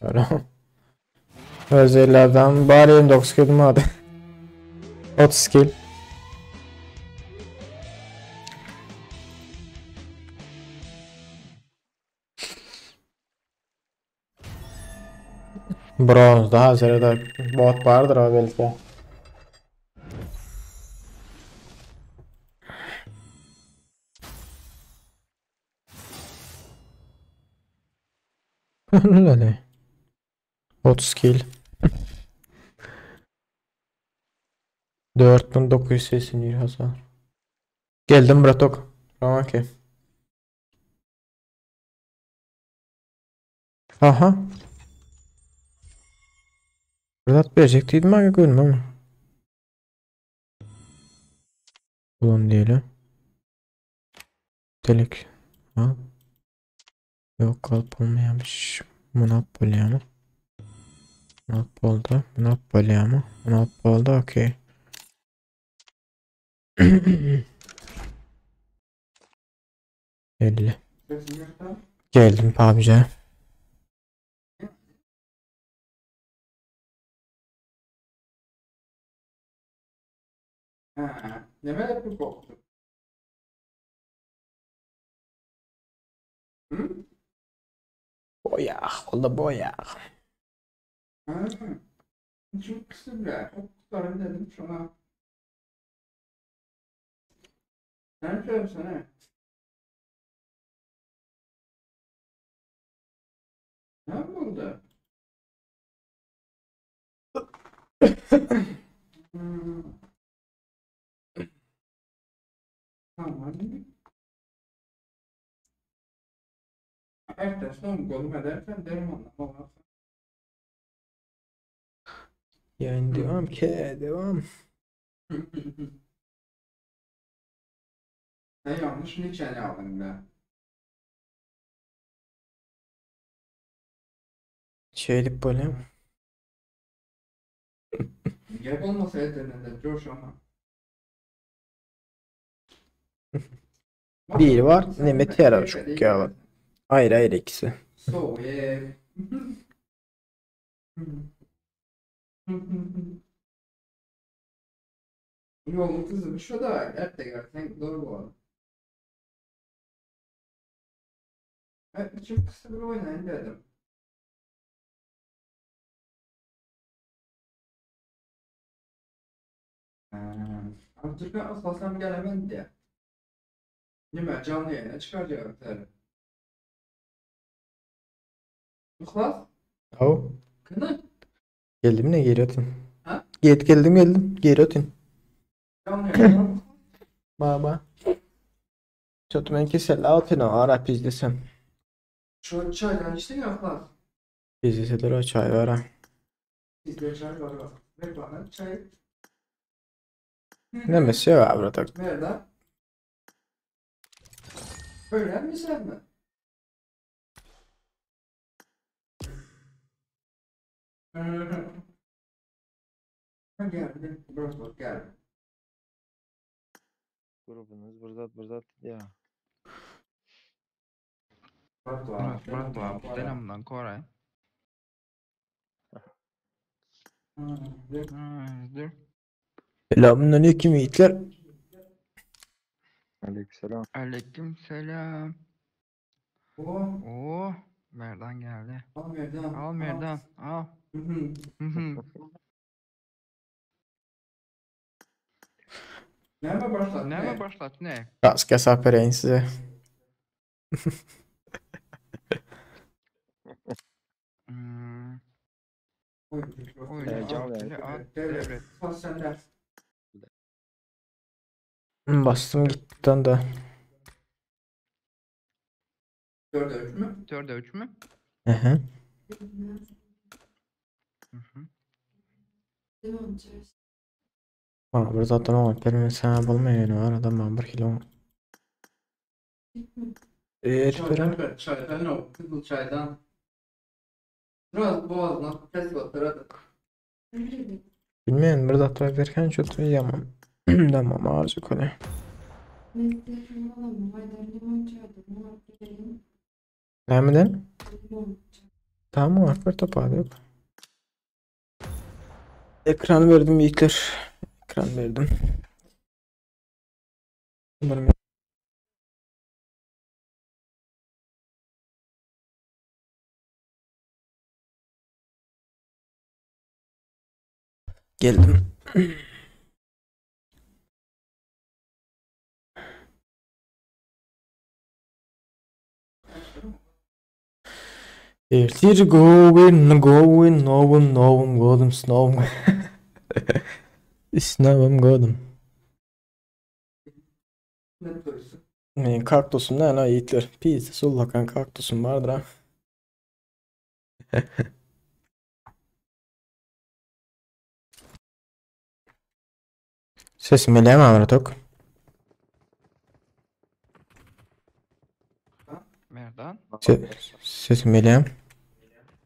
Öyle. Özellerden bari 29 kill'im vardı. 30 kill. Bronz daha sırada bot vardır o belki. Öyle. 30 kill. 4980 hasar. Geldim Bratok. Tamam ki. Aha. Fırsat verecektiydim ama gülmem ama. Ulan diyelim. Delik. Ha. Yok kalp olmayamış. Monopoly ama. Monopoly'da. Monopoly ama. Monopoly'da okey. Belli. Sesini göster. Geldim abice. Ha, neme yapıp korktun? Hı? Boya. Oldu boya. Ha. Çok kısa bile. Çok kısa dedim sana. Ben söyleyeyim sana. Ne oldu? Hmm. Tamam. Ertesinden golüm edersen derim anlamam. Yani devam ki devam. Ne yanlış niçin aldın be? Şeylik böyle. Gel olmasaydı ne coş ama. Bir var. Nimet yarar çok ya. Hayır hayır ikisi. So yeah. Yolun kızı şu da gerçekten gerçekten doğru bu arada. Evet, çok kısa bir oynayın dedim. Ama Türkan aslasam gelemem diye. Değil mi? Canlı yayına çıkaracak tabii. Klas? Au. Kına? Geldim ne geri atın. Ha? Geldim geri atın. Canlı yayına. Baba. Çatımın kesel atın o ara pizdesem. Şu çaydan içtin ya Klas. Pizdeseler o çay var ha. Bizde çay var bak. Ver bana çay. Ne mesele var burada? Ver lan. Öğren mi sen mi? Geldi. Burası bak geldi. Grubunuz bırzat ya. Burası var. Selamdan Koray. Dur. Selamünaleyküm yiğitler. Aleykümselam. Aleyküm selam. Oh. Oo, Merdan geldi. Al Merdan. Al Merdan, al. Hı hı. Hı hı. Nerede başlattın? Nerede başlat ne? Rast kesap vereyim size. Hmm, Oyun. Heyecan aktifleri verdi. at, Devret. devret. Pas sende. Bastım gitti da. 4'e 3 mü? 4'e 3 mü? Hı hı. Hı hı. Bana bir zaten o permen sana bulmuyor yani var adam ben bir kilo. Çaydan Etperen. ver. Çaydan o. Kızıl çaydan. Biraz boğazına kes batır hadi. Bilmeyen bir zat verken çok yiyemem. Tamam ağzı kolay. Neyden? Tamam var bir topağı yok. Ekran verdim ilkler. Ekran verdim. Umarım geldim. Here going, novum, golden, snowum. Snowum, golden. Ne diyorsun? Kaktusum ne lan yiğitler. Pis, sullakan kaktusum vardır ha. Sesim geliyor mu Amratok? Merdan. Sesim geliyor mu?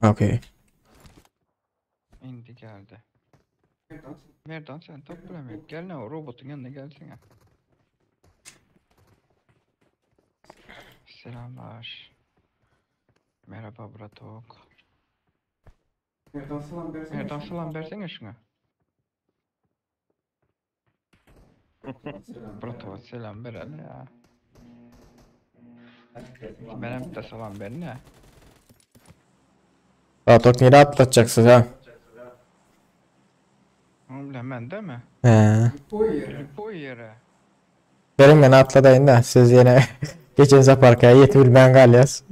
Okey. İndi geldi. Nereden? Merdan sen top bilemek. Gel ne o robotun yanına gelsene. Selamlar. Merhaba Bratok. Nereden selam versene. Merdan selam versene şuna. Selam. Bratok'a selam ver hele ya. Benim de selam ver ne? Ratok nereye atlatacaksınız ha? Onu bilemem değil mi? He. Bu yere. Lipo yere. Verin beni atladayın da siz yine geçen zaparkaya yetmir ben galyas.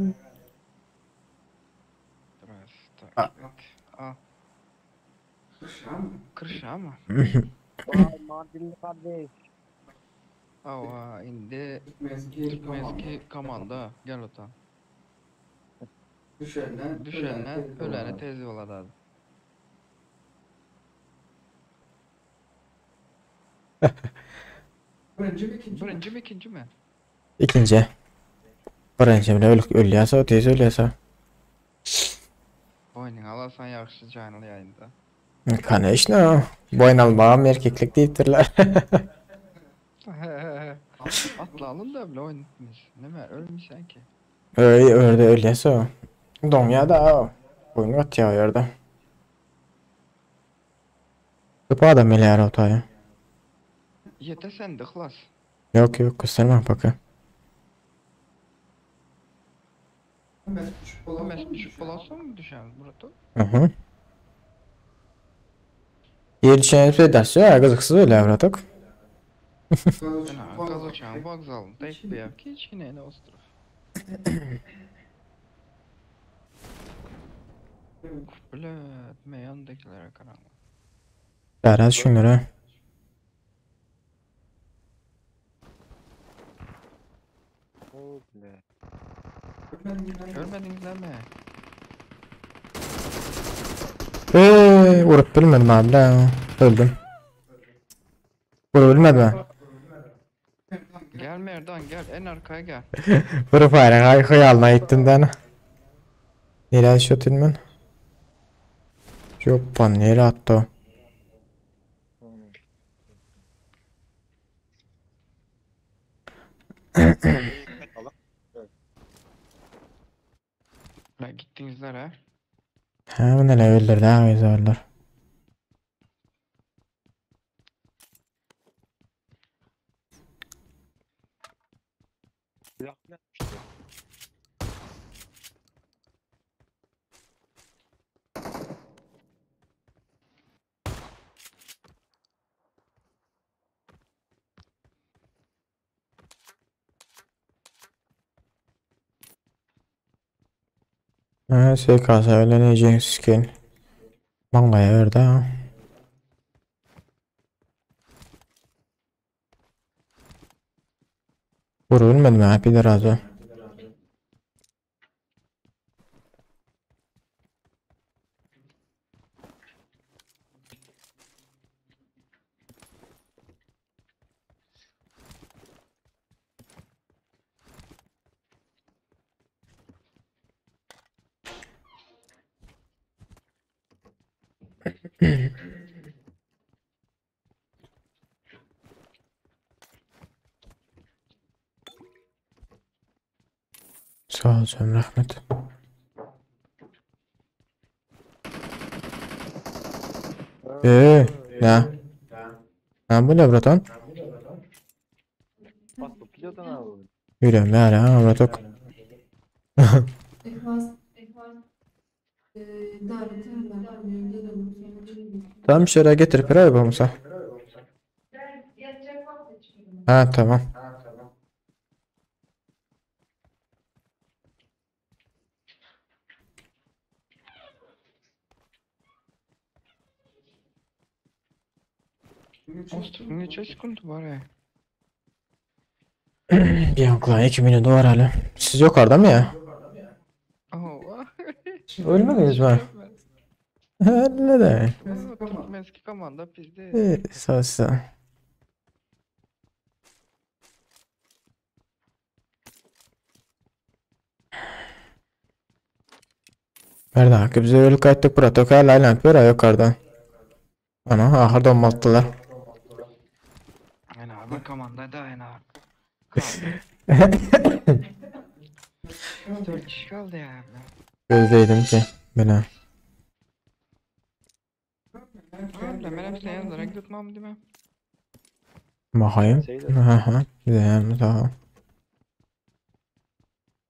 Biraz takip et. Al. Kışan mı? Kırışa mı? Mardinli kardeş. Ava indi. Mezgil Türkmenski komanda. Gel otan. Düşenden. Düşenden ölene tez yola da. Birinci mi ikinci mi? Birinci mi ikinci mi? İkinci. Birinci bile ölüyorsa o tez ölüyorsa. Boynun alasan yaxşı canlı yayında. Kana işte o. Boyun almağım erkeklik deyiptirler. Atla alın da bile oynatmış. Ne mi? Ölmüşsen ki. Öyle öyle ölüyorsa o. Donya da o. Boyun atıyor yerde. Tıpa da milyar otaya. Yete sen de klas. Yok yok göstermem bakın. Mes düşük olan. Mes düşük olasın mı düşen Murat'ı? Hı hı. Yer düşen fedasyon ya kızıksız öyle avratok. Kazaçan vokzalın tek bir yav ki hiç yine ne ostrov. Blöd meyandakilere karanlık. Biraz şunlara. Öyle. Görmediniz mi? Vurup bilmedim abi la. Öldüm. Vurup bilmedim ha. Gel Merdan gel en arkaya gel. Vurup ayrı hayalına gittim de. Nereye şutun ben? Yok ban nereye attı o? La gittinizler ha. Ha bu ne öldürdü ha bizi öldür. Silah ne yapmıştı? Ha SKS öğleneceğin skin. Mangaya verdi ha. Vurup bilmedim ha bir de razı. Sağ ol canım, rahmet. Ne? Ne bu ne Braton? Bak bu pilotun abi. Yürüyorum ya ha Bratok. Tamam şuraya getir parayı bulmuşsa. Ha tamam. Ostur ne çok sıkıntı var ya. Yok lan 2 milyon dolar hala. Siz yukarıda mı ya? Oo. Ölmediniz mi? Öyle de. Türkmenski komanda bizde. Sağ sağ. Nerede hakkı bize öyle kayıttık protokol hala böyle yukarıda. Ana ahırda olmalılar. Aynen abi komanda da aynen abi. 4 kişi kaldı ya. Gözdeydim ki. Bela. Abi ben hepsine yazarak tutmam değil mi? Bakayım. Şeyde. Aha. Güzel tamam.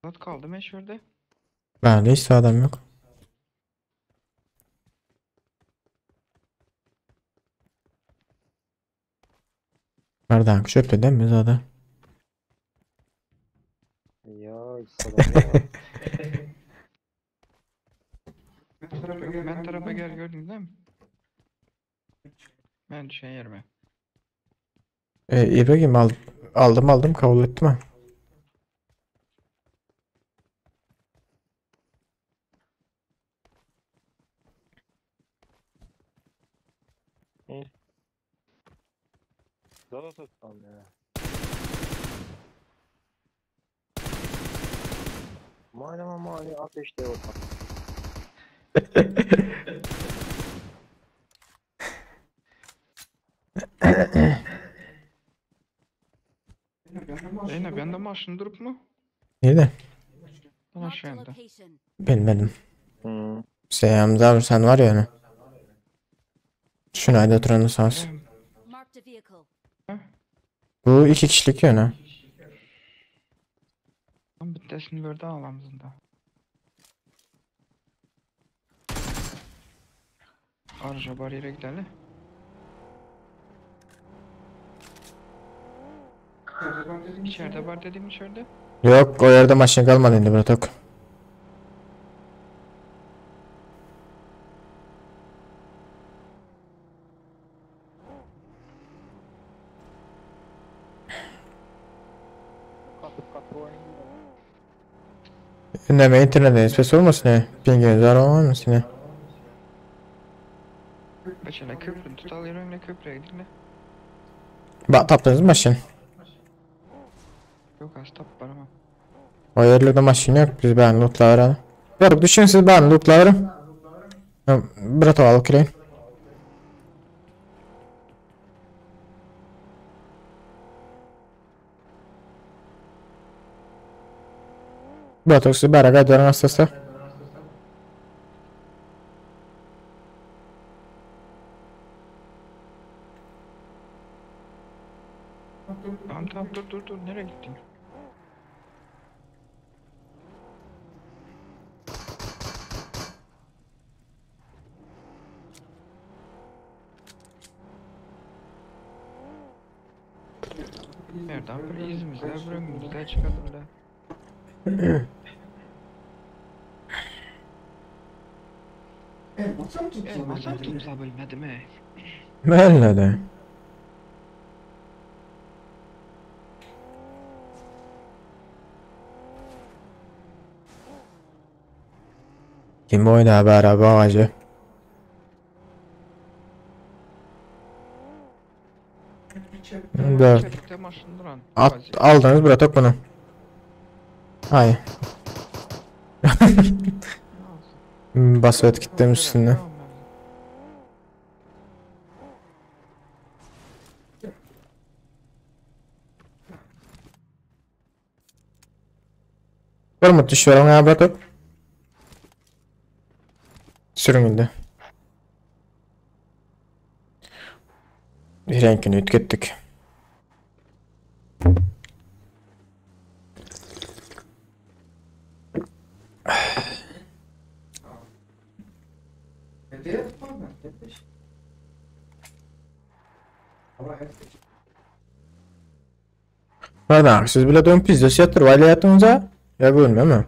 Not kaldı meşhurde. Bende hiç adam yok. Nereden çöpte değil mi zaten? Ya işte Ben tarafa gel gördün değil mi? Ben düşen yerime. İbrahim aldım kabul ettim ha. Zor tutmam ya. Mali ateşte yok. Zeynep bende maşın durup mu? Nerede? Bana aşağı indi. Benim. Hı. Seyhamza abi sen var ya onu. Şuna da oturanı sağ olsun. Bu 2 kişilik ya ne? Lan bitesini verdi alamızda. Arca bariyere gidelim. İçeride var dedim içeride. Yok o yerde maşın kalmadı indi Bratok. Katı oynuyor. Ne internetten espes olmasın ya. Pinginiz var olmasın ya. Başına köprü tutal yerine köprüye gidelim. Bak taptınız mı maşın? Yok az tap var ama. O yerlerde maşın yok biz ben lootları. Doruk düşün siz ben lootları. Bratok al kireyin. Bratok siz beraber gidelim hastası. Tamam dur nereye gittin? Nereden bir izimizde bir ömrümüzde çıkardım da. Elmasam tutabilmedim he. Öyle de. Kim oyna beraber ağacı? Dört. İçeride maşın duran. Aldınız Bratok bunu. Hay. Basvet kitlemiş üstüne. Vurma düşüyorum ya bırakıp. Sürüngünde. Bir renkini tükettik. Hediye yapmam ben. Hediye. Ama hediye. Pardon, siz bile dön pizzası yatır hayatınıza. Ya görmüyor mu?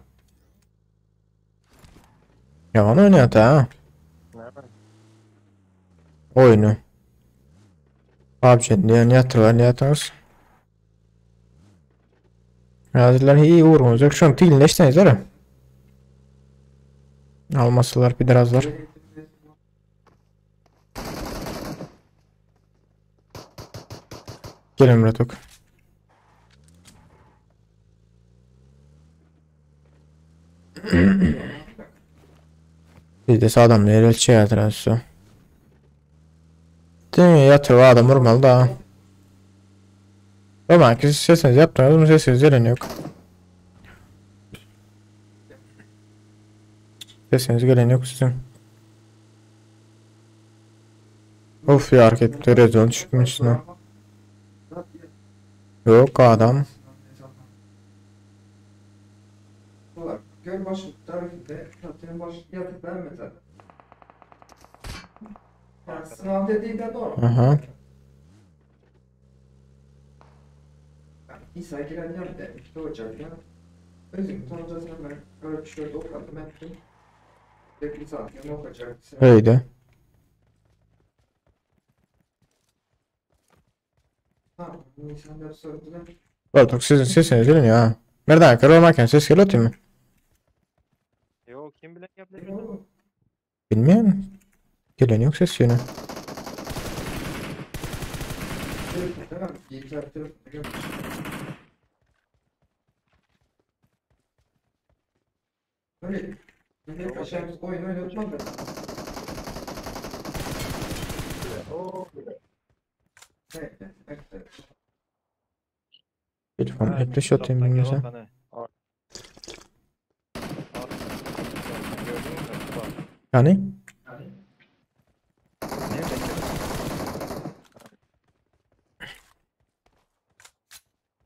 Yalan oynuyor ha. Nereden? Oyunu. PUBG'nin diyen yatır hayatınız. Yazılar iyi uğrumuz yok. Şu an tilleştiniz öyle. Almasılar bir biraz var. Gelin Ratok. Biz de sağdan nereye şey hatırlıyorsun. Değil mi? Yatır adam vurmalı da. Ama ki sesiniz yaptınız mı sesiniz gelen yok. Sesiniz gelen yok sizin. Of ya hareketleri rezon çıkmışsın ha. Yok adam. Gölbaşı tarifinde zaten baş yatıp vermedi. Yani sınav dediği de doğru. Aha. Yani İsa giren yerde işte Ocak'ta özüm tanıcasına ben öyle şöyle okudum ettim. Bir saat yana okuyacak. Öyle. Ha, Nisan'da sordular. Ratok sizin sesiniz gelen ya. Ha. Nereden kadar olmarken ses geliyor değil mi? Yok kim bilen yaptı? Yok. Bilmiyorum. Gelen yok ses yönü. Tamam, bilgisayar telefonda görmüş. Öyle. Ne kaşarımız oyun oynatmadı. Oo. Evet, evet. Telefon ekleş atayım bilmiyorsan. Gördün mü? Bak. Yani? Nerede?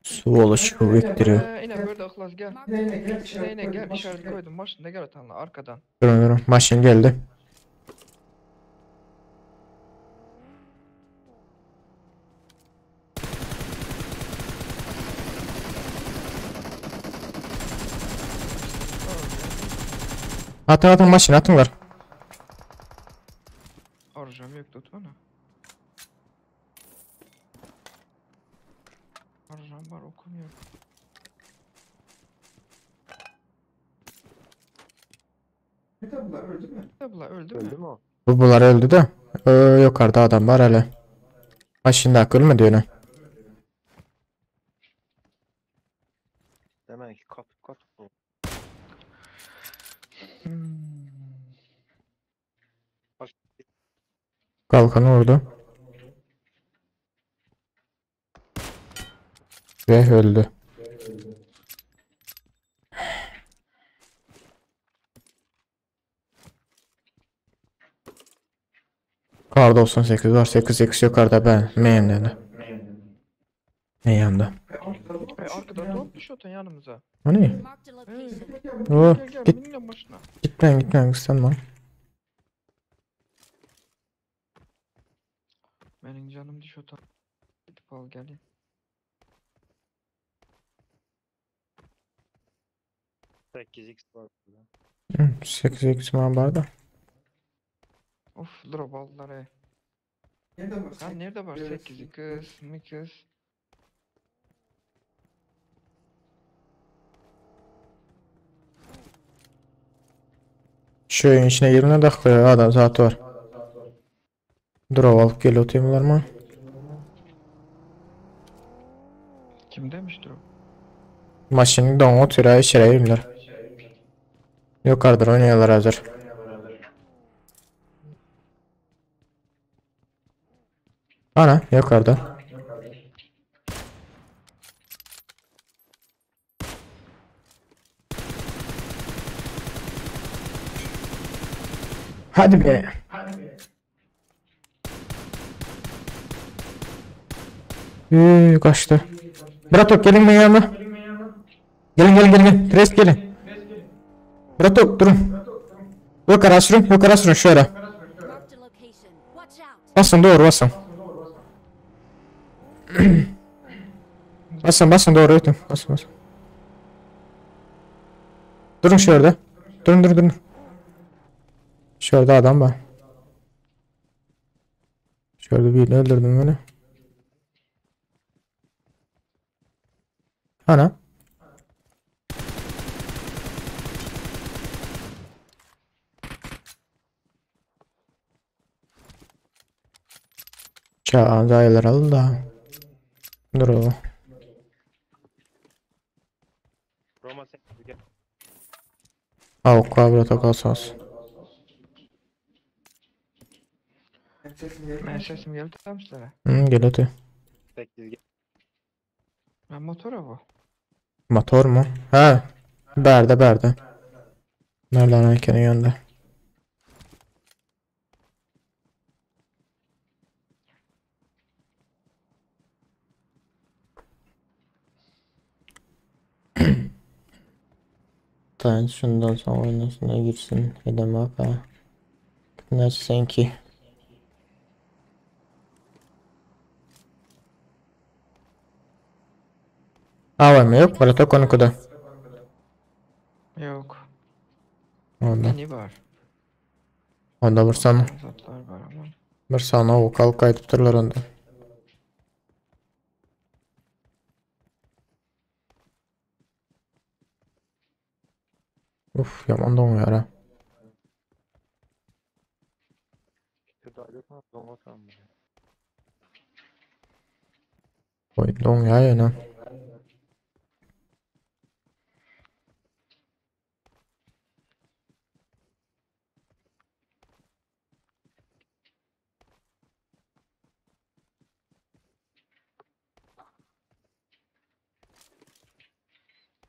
Su oluşu ittiriyor. Yine böyle ıhlas gel. Yine gel Yine gel koydum, işaret başka- koydum. Başında gel atanla arkadan. Durun durun. Maşin geldi. Atın atın maşin atın var. Arayacağım yok tutma. Arayacağım var okumuyor. Ne de bunlar öldü mü? Tabla öldü Öldü mü? mü o? Bunlar öldü de. Yukarıda adam var hele. Maşin daha ölmedi öyle. Demek ki kat bu. Kalkanı vurdu. Ve öldü. Kar 98 var. 8 yukarıda ben. Meyemde. Meyemde. Arkadan top düş otan yanımıza. Hani? Marked a location. Oo, Gel gel git. binle başına. Gitmeyin kıstanma. Benim canım düş otan. Gidip al geleyim. Tek x var burada. 8 var da. Of drop aldılar he. Ne de var? Ha nerede var? Evet. 8 kız, mi kız? Şu evin içine 20 dakika adam zaten var. Drop alıp geliyor teamler mı? Kim demiştir o? Maşını da türa işireyimler. Yukarıdır oynuyorlar hazır. Ana yukarıda. Hadi be. Kaçtı. Bratok gelin mi yanına? Gelin. Rest gelin. Bratok durun. Yok arasırın şöyle. Marked a location. Watch out. Basın doğru basın. Basın doğru ötün. Basın. Durun şurada. Durun. Şurada adam var. Şurada birini öldürdüm beni. Ana. Çağataylar alın da. Dur oğlum. Roma sen gel. Avuk kabra takalsız. Sesim geliyor. Ben sesim geldi tam sizlere. Gel ötü. 8 gel. Ben motora bu. Motor mu? Ha. Berde. Nereden erkenin yanında? Tamam şundan sonra oynasına girsin. Edem bak ha. Ne senki? Var mı yok? Böyle tok onu kadar. Yok. Onda. Mini var. Onda bir sana. Zatlar var ama. Bir sana o kalk kayıtıp dururlar onda. Uf yaman da onu yara. Şurada yok mu? Roma tamam. Oy don ya ne?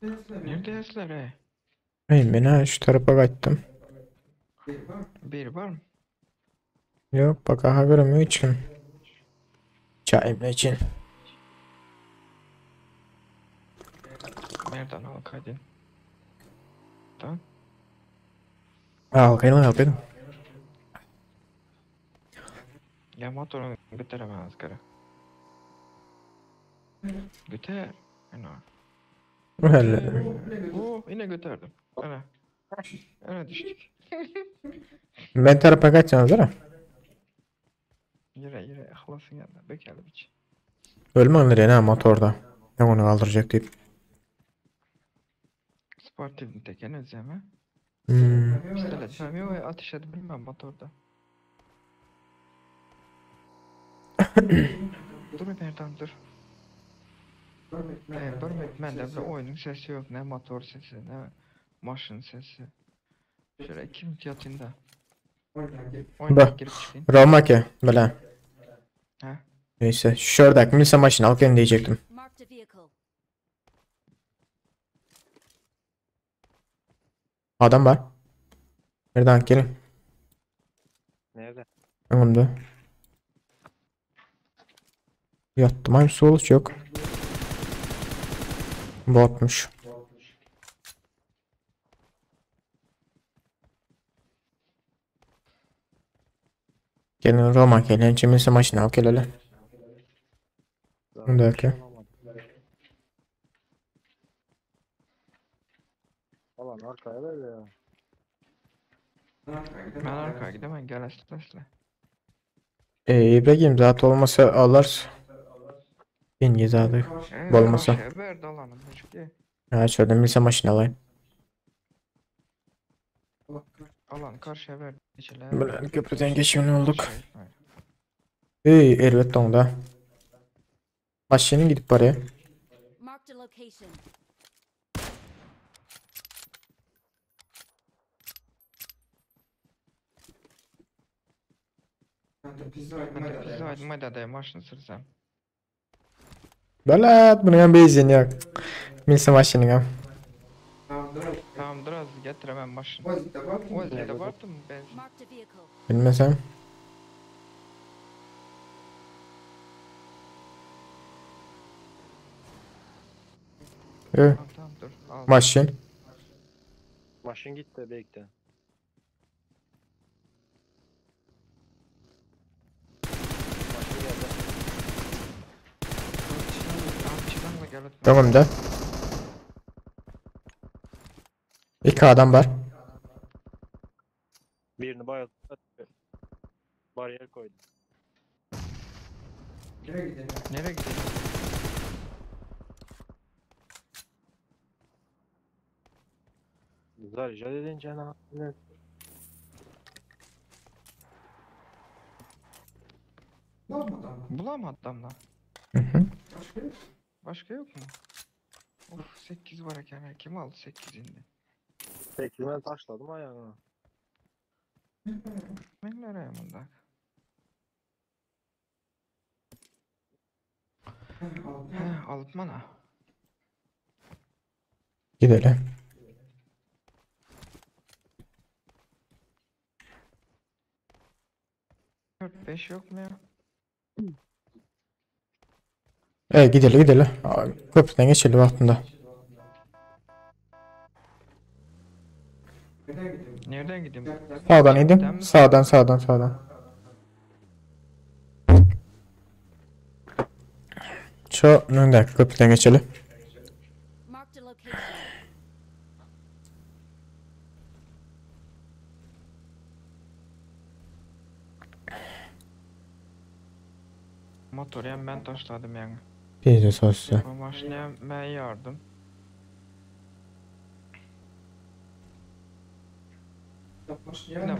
Neredesiniz he? Ben şu tarafa kaçtım. Bir var mı? Yok bak aha göremiyor için. Çayım için. Nereden al kaydın? Tamam. Al benim. Ya motorunu götüremez kara. Götür. Ana. Öyle. Oo yine götürdüm. Ana düştük. Ben tarafa kaçacağım değil mi? Yere ahlasın yanına. Bekalım hiç. Ölmem nereye ne motorda. Ne onu kaldıracak deyip. Sportifin tekeni özleme. Hmm. Pistolet sevmiyor ve ateş edip bilmem motorda. Dur nereden dur. Ben de bir oyunun sesi yok. Ne motor sesi ne maşın sesi. Şöyle iki minut yatayım da. Oyuna Bak. girip çıkayım. Roma ki böyle. He? Neyse şuradaki milsa maşını al gelin diyecektim. Marked a vehicle. Adam var. Nereden gelin? Nerede? Önümde. Yattım ay soğuk yok. Botmuş. Gelin Roma gelin. Çimilse maşını al gel hele. Daha Bir dakika. şey olamadı. Alan arkaya ver ya. Ben arkaya gidemem gel asla. İbrahim zaten olmasa alır. Ben zaten. Olmasa. Karşıya ver dalanım hiçbir. Ha şurada milsa maşını alayım. Alan karşıya ver. İçiler. Böyle köprüden geçiyor olduk. Şey, Elbette onda. Maşının gidip oraya. Marked a location. Ben de pizza aydınma da maşını sürsem. Belat bunu yan benzin yok. Milsa maşını ya. Tamam Dur az getiremem maşın. Vaziyette var O mı? elde vardı mı benzin? Marked a vehicle. Bilmesem. Tamam dur. Al. Maşin. Maşın gitti bekle. Maşın geldi. Amçıdan da geldi. Tamam da. İki adam var. Birini bayıldı. Bariyer koydu. Nereye gidelim? Nereye gidelim? Zarıca dedin canım. Ne yapmadı ama? Bulamadı adamlar. Hı hı. Başka yok. Başka yok mu? Of 8 var ya. Kim aldı 8'inde? Peki ben taşladım ayağına. Ben nereye bunda? He alıp bana. Gidelim. Dört 5 yok mu ya? Gidelim. Köprüden geçelim vaktinde. Nereye gidelim? Nereden gideyim? Sağdan Cepten idim. mi? Sağdan. Şu önündeki köprüden geçelim. Marked a location. Motoru hem ben taşladım yani. Bir de sosya. O maşına ben yardım.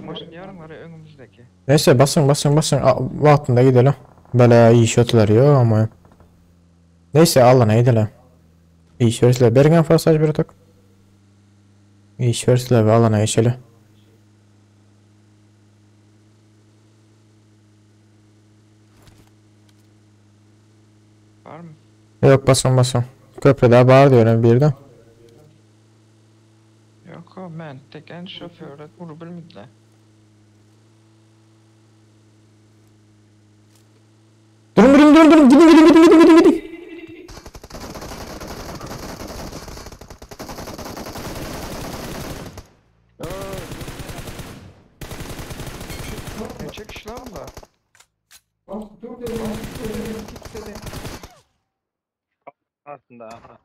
Maşın yarım var ya önümüzdeki. Neyse basın. Vaktinde gidelim. Böyle iyi şotlar yok ama. Neyse alana gidelim. İyi şöyle bergen fasaj bir atak. İyi şöyle ve alana geçelim. Var mı? Yok basın. Köprüde bağır diyorum bir de. Yok o ben teken şoförü bunu bilmediler. Durun. Gidin. Ne çekiş lan bu? Bak dur dedim. Gitse de. Aslında aha.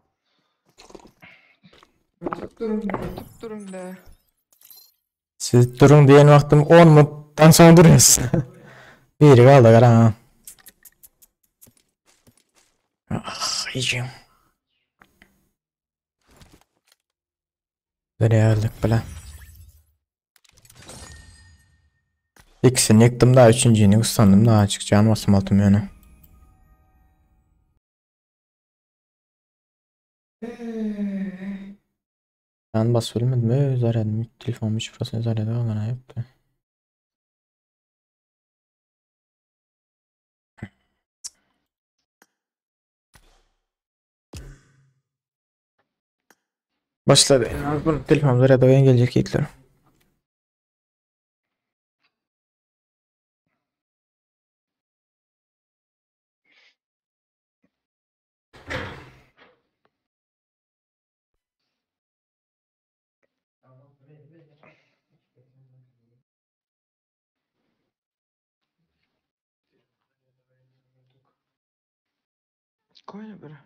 Tutturun. Durun de. Siz durun diyen vaktim 10 mudan sonra duruyoruz. Biri kaldı gara. İyiyim. Nereye geldik böyle? İkisini yıktım daha üçüncüyü ıslandım daha açık canım basım altım yani. Ben bas ölmedim mi? Zaten telefonumun şifresini zaten alana yaptı. Başladı. Bunun telefonum zaten oyun gelecek ilkler. Koy ne böyle.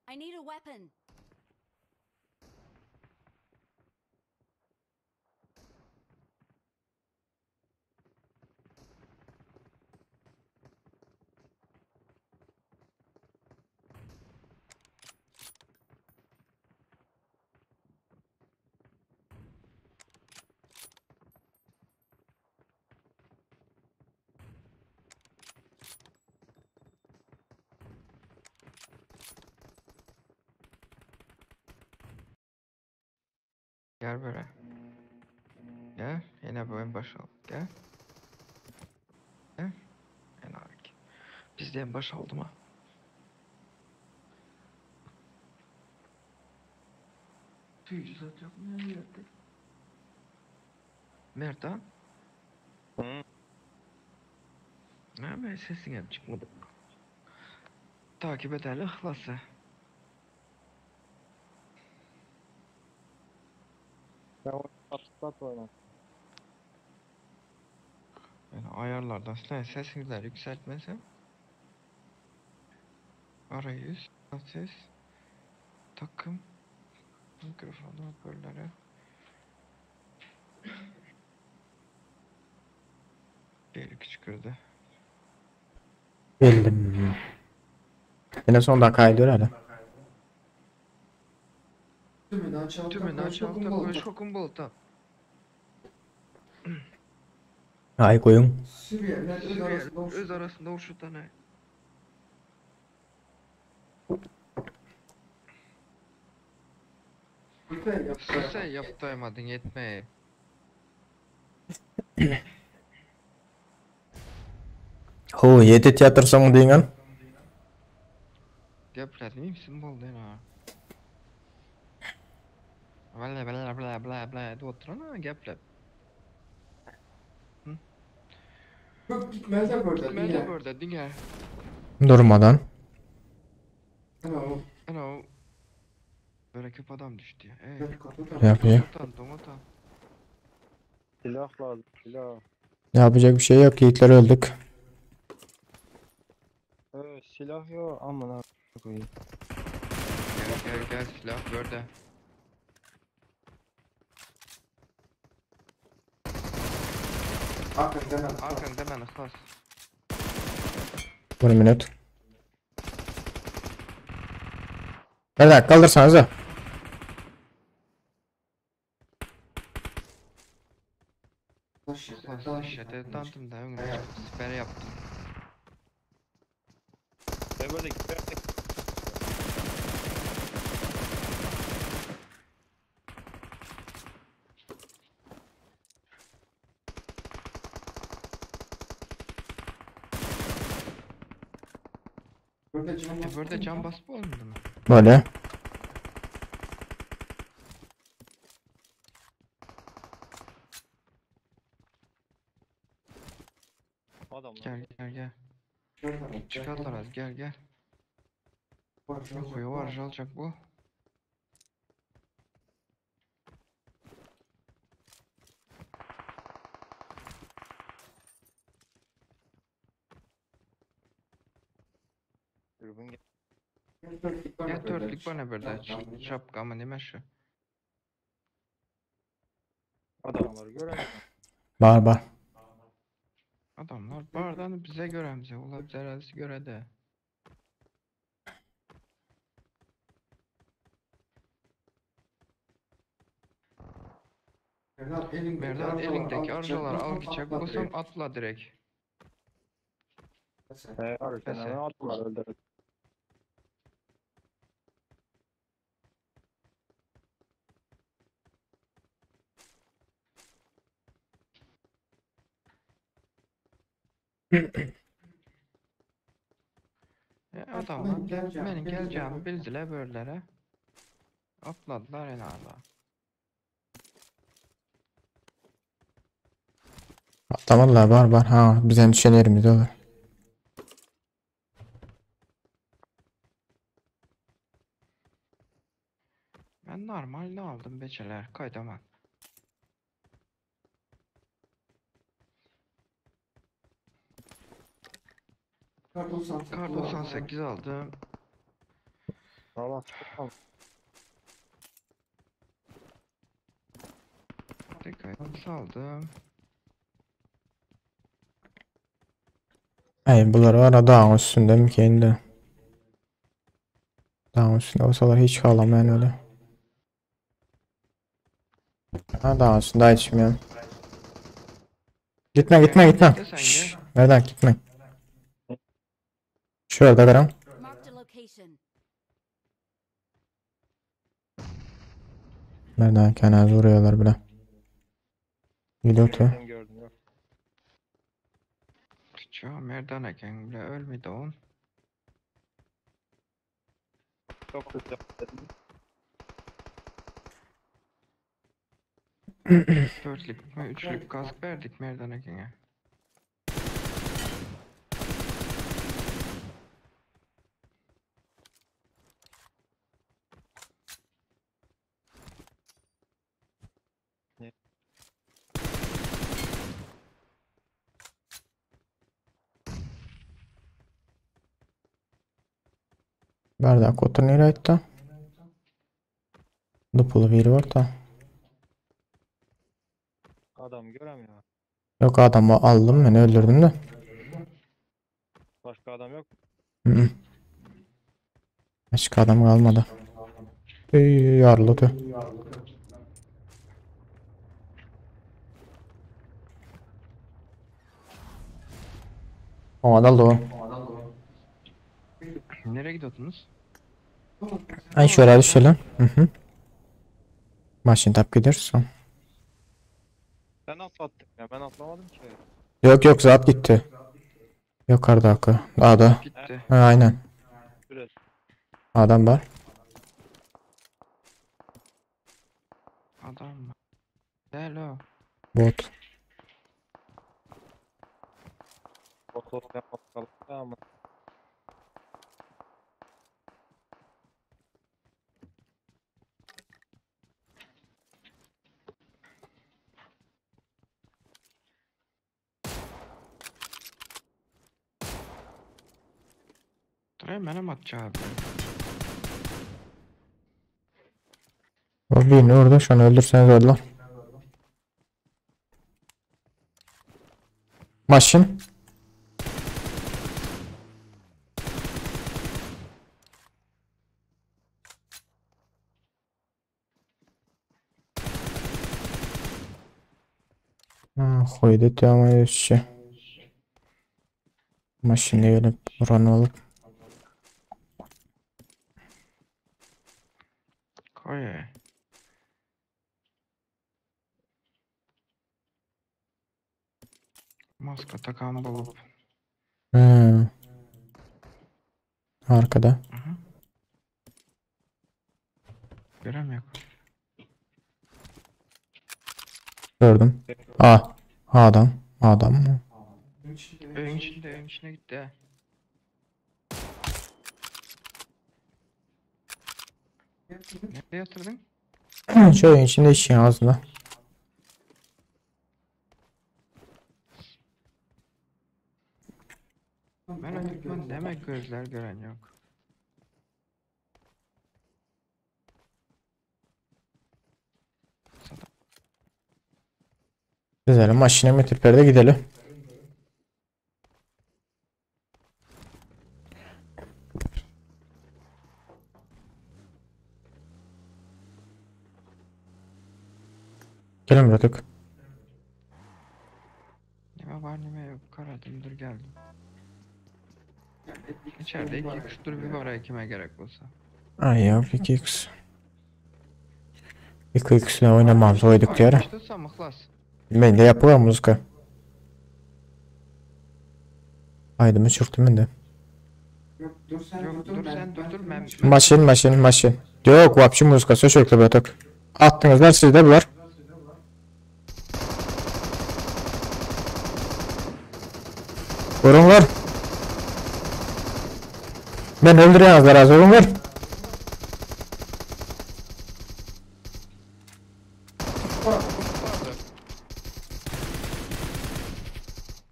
I need a weapon. Gel böyle. Gel. Yine bu en başa al. Gel. Gel. En ağır. Biz de en başa aldım ha. Tüyüzat yok mu ya yerde? Mert ha? Hı. Ne be sesin hep çıkmadı. Takip ederli ıhlası. Ben o atlat oyna. Yani ayarlardan silen sesini yükseltmesem. Arayüz, ses, takım, mikrofon hoparlörleri. Bir küçükürdü. Geldim. Yine son dakikaydı öyle. Tümünü açalım. Tümünü açalım takımı şokun bolta. Ay koyun. Suriyeler öz arasında Öz arasında uçuşta ne? Sen yaptırmadın yetmeyi. Ho, yedi tiyatro mı deyin? Gepler değil misin boldu ha? Bla bla bla bla bla de oturana gepler. Yok gitmez de burada. Gitmeye de Dinle. burada dinle. Durmadan. Tamam. Ano. Böyle köp adam düştü ya. Gel kapı Yapıyor. Tomutan. Silah lazım. Silah. Yapacak bir şey yok. Yiğitler öldük. Evet silah yok. Aman koyayım. Gel silah burada. Arkadaşlar hemen. Arkanda hemen ıhlas. 1 minut. Bir dakika kaldırsanız da. Ihlas işete dandım da önüne çıktı. Siper yaptım. Ben böyle gidiyorum. Burada can basma olmadı mı? Böyle. Adamlar. Gel. Çıkartlar az gel. Yok var alacak bu. Dürbün gel. Ya törtlük bana burada. Şapka ama neme şu. Adamları göremiyorum. Bağır. Adamlar bardan bize göremize. Ula bize herhalde göre de. Merdan elindeki arcaları al gidecek. Basam atla direkt. Arkadan attılar öldürdü. Adamlar benim geleceğimi bildiler böylelere. Atladılar en ağla. Atlamadılar bağır. Ha bizden düşen yerimiz olur. Ben normalde aldım beçeler kaydaman. Kar 98 aldım. Valla Dikkat aldım. Ay bunlar var dağın üstünde mi kendi? Dağın üstünde olsalar hiç kalamayan öyle. Ha dağın üstünde içmiyorum. Gitme. Şşş. Nereden gitme. Şurada karan. Marked a location. Nereden kenar vuruyorlar bile. Gidiyordu. Gördüm yok. Şu merdan eken bile ölmedi on. Çok hızlı yaptım. Dörtlük mü üçlük kask verdik merdan ekene. Bardak otur nereye aitti? Dupulu biri var da. Adam göremiyor. Yok adamı aldım ben öldürdüm de. Başka adam yok. Hı -hı. Başka adam kalmadı. Yarladı. O adam da o. Nereye gidiyordunuz? Ay şöyle düşelim. Hı hı. Maşin tap gidersin. Sen atlattın ya, ben atlamadım ki. Yok yok zat gitti. Yukarıda akı. Dağda. Gitti. Ha, aynen. Şurası. Adam var. Adam mı? Hello. Bot. Fotoğraf yapmak kaldı ama. Dur benim atacağım. O birini orada şu an öldürseniz öldüler. Maşin. Koydu devam ediyor. Maşinle gelip buranı alıp. Koy. Maska takan bulup. Arkada. Hı hı. Göremiyorum. Gördüm. Adam. Adam mı? Evin içine gitti ha. Nereye yatırdın? Şöyle içinde işin ağzında. Merak etme demek gözler gören yok. Güzel. Maşine metriperde gidelim. Gelin bıraktık. Neme var neme yok. Karadım dur geldim. İçeride 2x dur bir var kime gerek olsa. Ay ya 2x. 2x ile oynamam soyduk diye ara. İşte samıklas. Ben de yapıyorum müzika. Haydi mı çürüktüm ben de. Yok dur sen Yok dur dur ben. sen dur ben. Maşin. Yok vapçı müzika çürüktü bıraktık. Attınızlar sizde bu var. Vurun var. Ben öldüremezler az vurun var.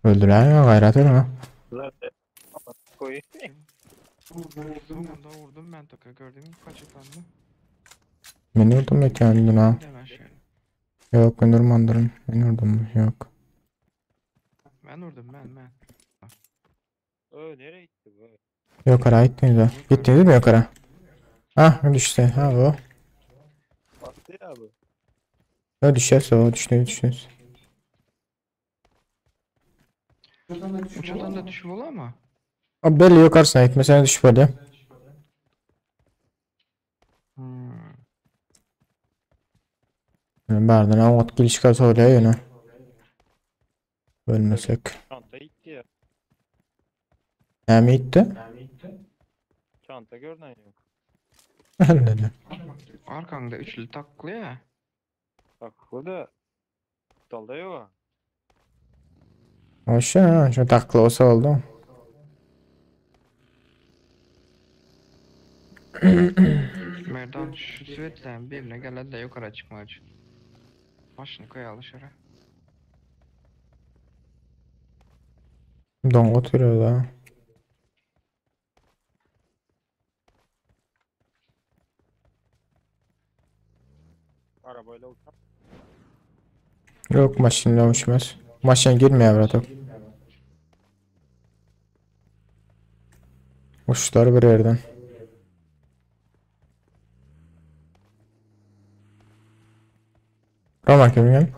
Öldüren ya gayret etme. Zaten. Koy. Vurdum ben taka gördüm kaçıklandı. Beni vurdum da kendin ha. Hemen şöyle. Yok ben durmandırım. Beni vurdum yok. Ben vurdum ben. Nereye gitti bu? Yukarı gittiniz ha. Gittiniz mi yukarı? Ah düştü. Ha o. Baktı ya bu. O düşerse o düştünüz. Uçadan da düşüm olur ama. Abi belli yukarısına gitmesine düşüp öyle. Hmm. Bardan avat girişka söylüyor yine. Ölmesek. Çanta gitti ya. Hem gitti. Çanta görünen yok. Anladım. Arkanda üçlü taklı ya. Bak burada dalda yok ha. Hoş ya. Şu takla olsa oldu. Merdan şu süvetlerin birine gel de yukarı çıkmacı. Başını koyalı şuraya. Don oturuyor da. Arabayla uçak. Yok maşinle uçmaz. Maşin girmiyor burada. Uçlar bir yerden. Roma kimgen?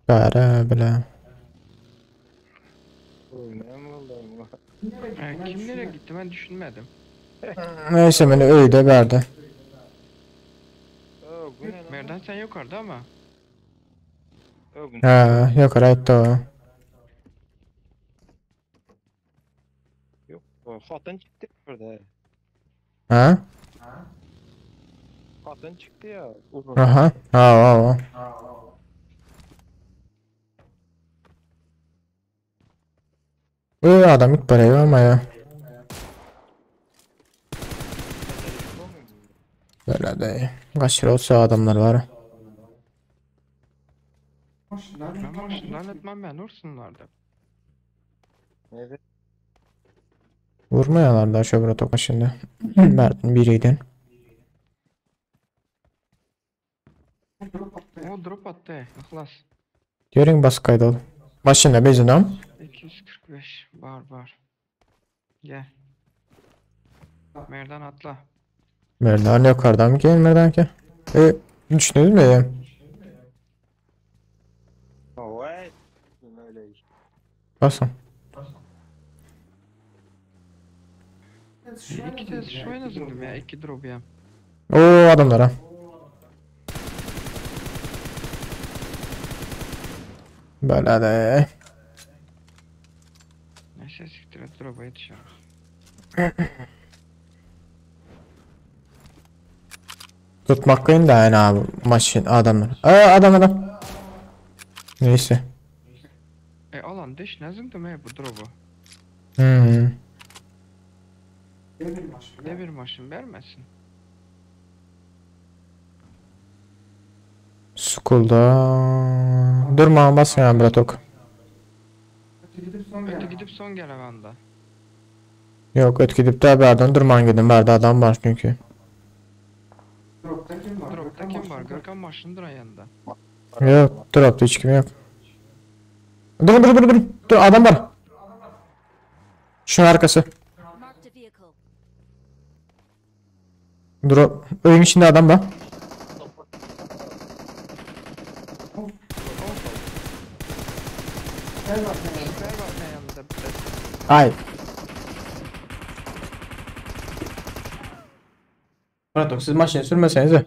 Bara bile. Ne mi oldu? Kim nereye gitti ben düşünmedim. Neyse beni öyle verdi. Bu ne lan? Merdan sen yukarıda ama. Bu ne? Ha, yok right o. Yok. Hatın çıktı burada. Ha? Hatın çıktı ya. Uzun. Aha. Ha. Adam ilk parayı ama ya. Böyle de. Kaçır olsa adamlar var. Ben başından etmem ben vursunlardı. Evet. Vurmayalar da şu burada toka şimdi. Mert'in biriydin. O drop attı. İhlas. Görün bas kaydol. Başında bezinam. 245 var. Gel. Merdan atla. Merdan yukarıdan mı gelmeden ki? Düşündünüz mü ya? Evet. Öyle iş. Basın. İki tez şu en azından ya. İki drop ya. O adamlara. Böyle de. Neyse siktir et drop'a yetişiyor. Tutmak kıyın da yani abi. Maşin adamlar. Adam. Neyse. Alan deş ne zındım bu drop'u. Hmm. Ne bir maşın vermesin. School'da. Durma basın ya Bratok. Öte gidip son gel evanda. Yok öt gidip de haberden durman gidin. Berde adam var çünkü. Drop'ta kim var? Görkem maşındır yanında. Yok dropta hiç kim yok. Dur. Dur adam var. Şunun arkası. Marked a vehicle. Drop. Oyun içinde adam var. Ver bak ne yanında bir de. Ay. Bratok siz maşini sürmeseniz de.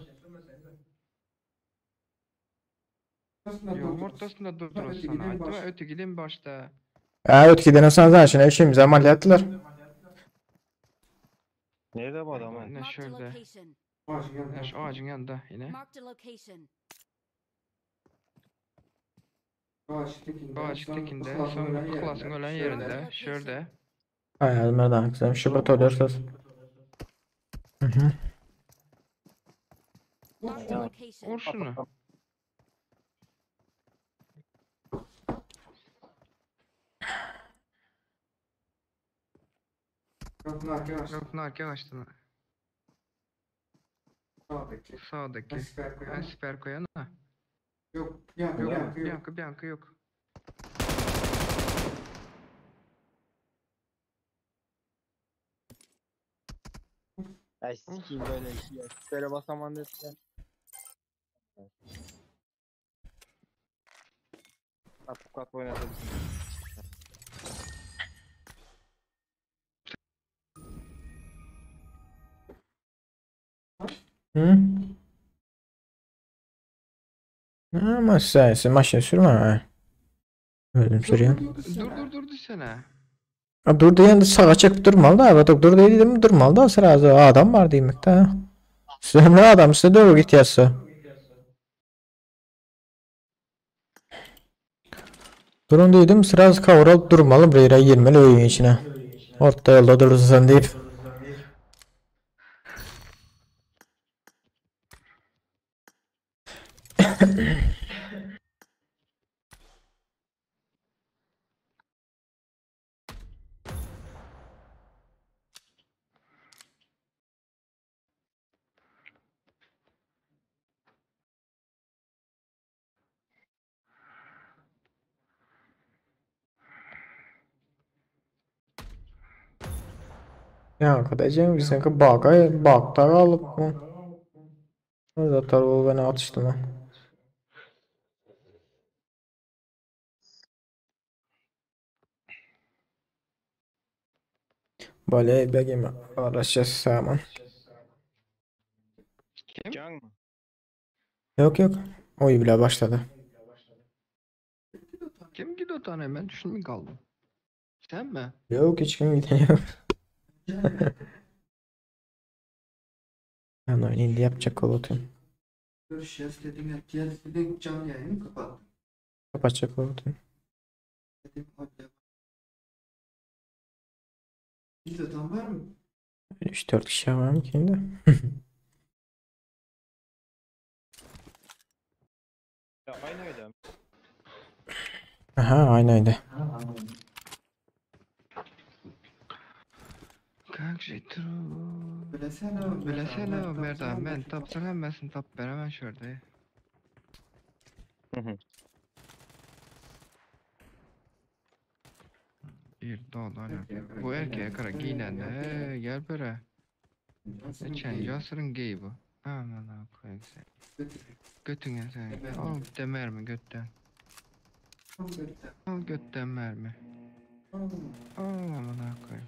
Yolun ortasında dururuz sana. Değil mi? Öte gidin başta. Öteki deneseniz her şeyini işimize ameliyattılar. Nerede bu adam? Ne Marked a şöyle. location. Ne şu ağacın yanında yine. Marked a location. Bu açıktakinde son klasın ölen yerinde. Şurada. Hayır nereden güzel. Şubat oluyorsunuz. Marked a location. Vur şunu. Yok narke açtın. Sağdaki. Ha, siper koyan ha. Yok. Yok. Bianca yok. Ay sikiyim böyle işi ya. Böyle basaman desene. Kat oynadı. Hı? Ama sen maşın sürme ha. Öldüm sürüyor. Dur desene. Dur diyen de sağa çekip durmalı da. Evet, dur dedim durmalı da sırası adam var demek de. Sen ne adam size doğru gidiyorsa. Durun dedim sırası kavuralıp durmalı buraya girmeli oyun içine. Orta yolda durursan deyip. Ya arkadaşım biz sanki bakta kalıp mı? Orada tabi beni atıştı mı? Böyle begim araşacağız zaman. Kim? Can mı? Yok. Oy bile başladı. Kim gidiyor tane ben düşünmeye kaldım. Sen mi? Yok hiç kim giden yok. Ben oynayayım diye yapacak olutun. Görüşeceğiz dedim ya. Diğer canlı yayını kapattım. Kapatacak olutun. Dedim hadi. İzleten var mı? 3-4 kişi var mı kendi? Ya aynı öyle. Aha aynıydı. Как же true. Bilesene o Merdan ben tapsın hemesin tap beraber şurada. Bir dolar. Bu erkeğe kara giyinen de gel böyle. Geçen Jasır'ın geyi bu. Aman ha koyayım sen. Götüne sen. Al demer mi götten? Al götten mermi. Al aman ha koyayım.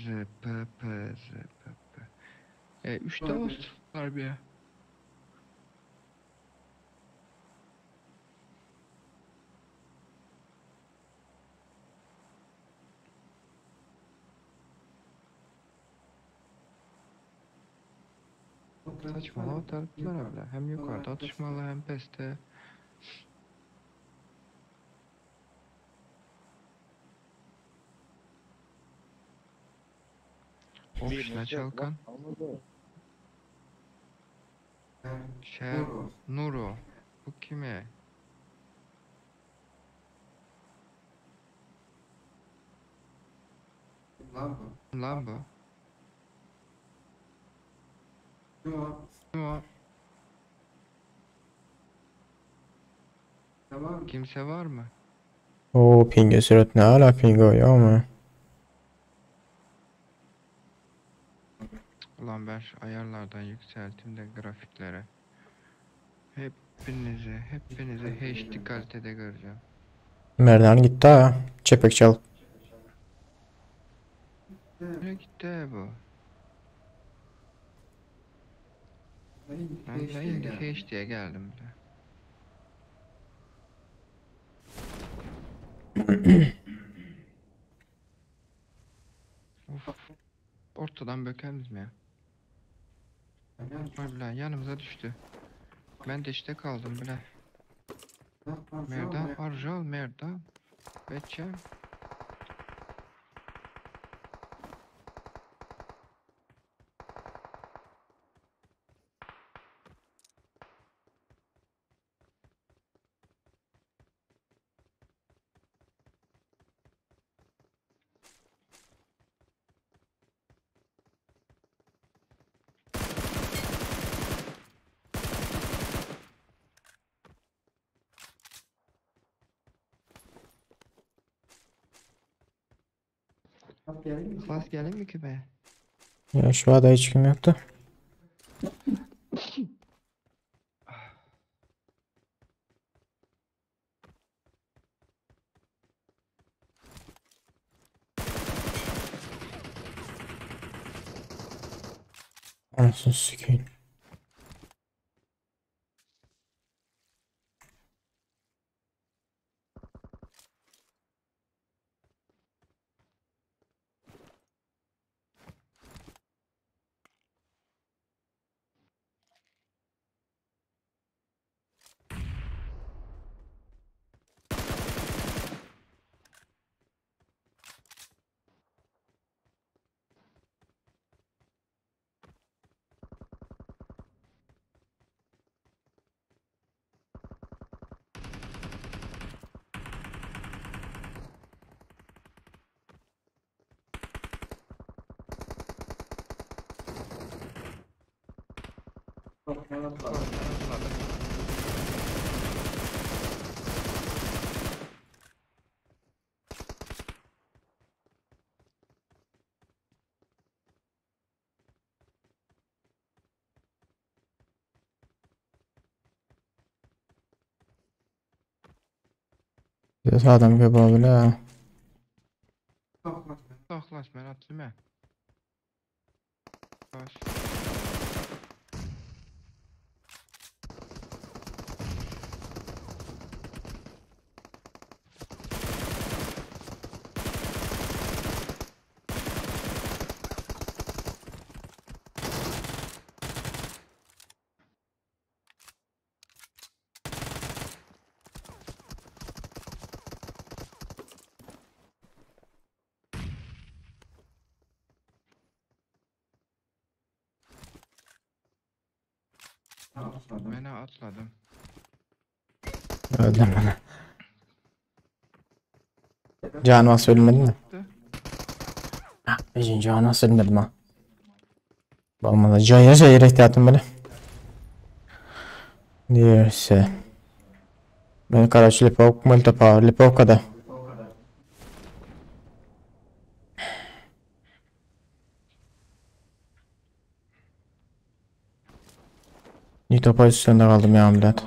Zıpıpı. 3 Ağustos var bir ya. Saçmalama tartışmalar bile. Hem yukarıda atışmalı hem peste. Ofisine çalkan. Şer. Nuro. Bu kime? Lan bu. Lan bu. Yok. Kim o? Tamam. Kimse var mı? Oo pinge sürat ne ala pingo ya mı? Ulan ben şu ayarlardan yükselteyim de grafiklere. Hepinizi HD kalitede göreceğim. Merdan gitti ha. Çepek çal. Nereye gitti bu? Ben de ilk HD'ye geldim bile. Of. Ortadan bökeriz mi ya? Ay bile yanımıza düştü. Ben de işte kaldım bile. Merdan Arjal Merdan. Betçem. Klas gelin mi ki be? Ya şu anda hiç kim yoktu. Anasını sikeyim. Bak ben atladım. Bir de sağdan bir böyle. Bak bak. Saxlaş, mən atdım mən. Baş. Atladım. Mənə atladım. Öldüm bana. Canı nasıl ölmedi mi? Canı nasıl ölmedi mi? Olmadı. Caya şehir ihtiyatım böyle. Diğerse. Ben Karachi Lipovk, Multipa, Lipovka'da. Nito pozisyonda kaldım ya millet.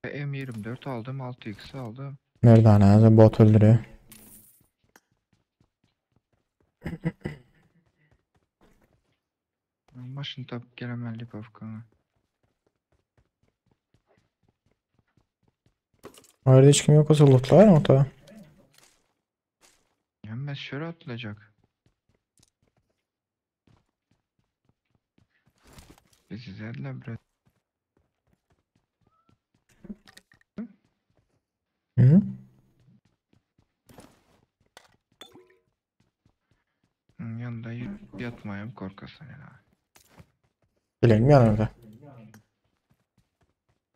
M24 aldım, 6x aldım. Nerede ana? Bot öldürüyor. Maşını tapıb gələm Lipovkana. Orada hiç kim yok olsa lootlar mı orada? Həmmə şöyle atılacak. Biz izlediler biraz. Hı? Yanında yatmayayım korkasın ya. Bileyim yanımda.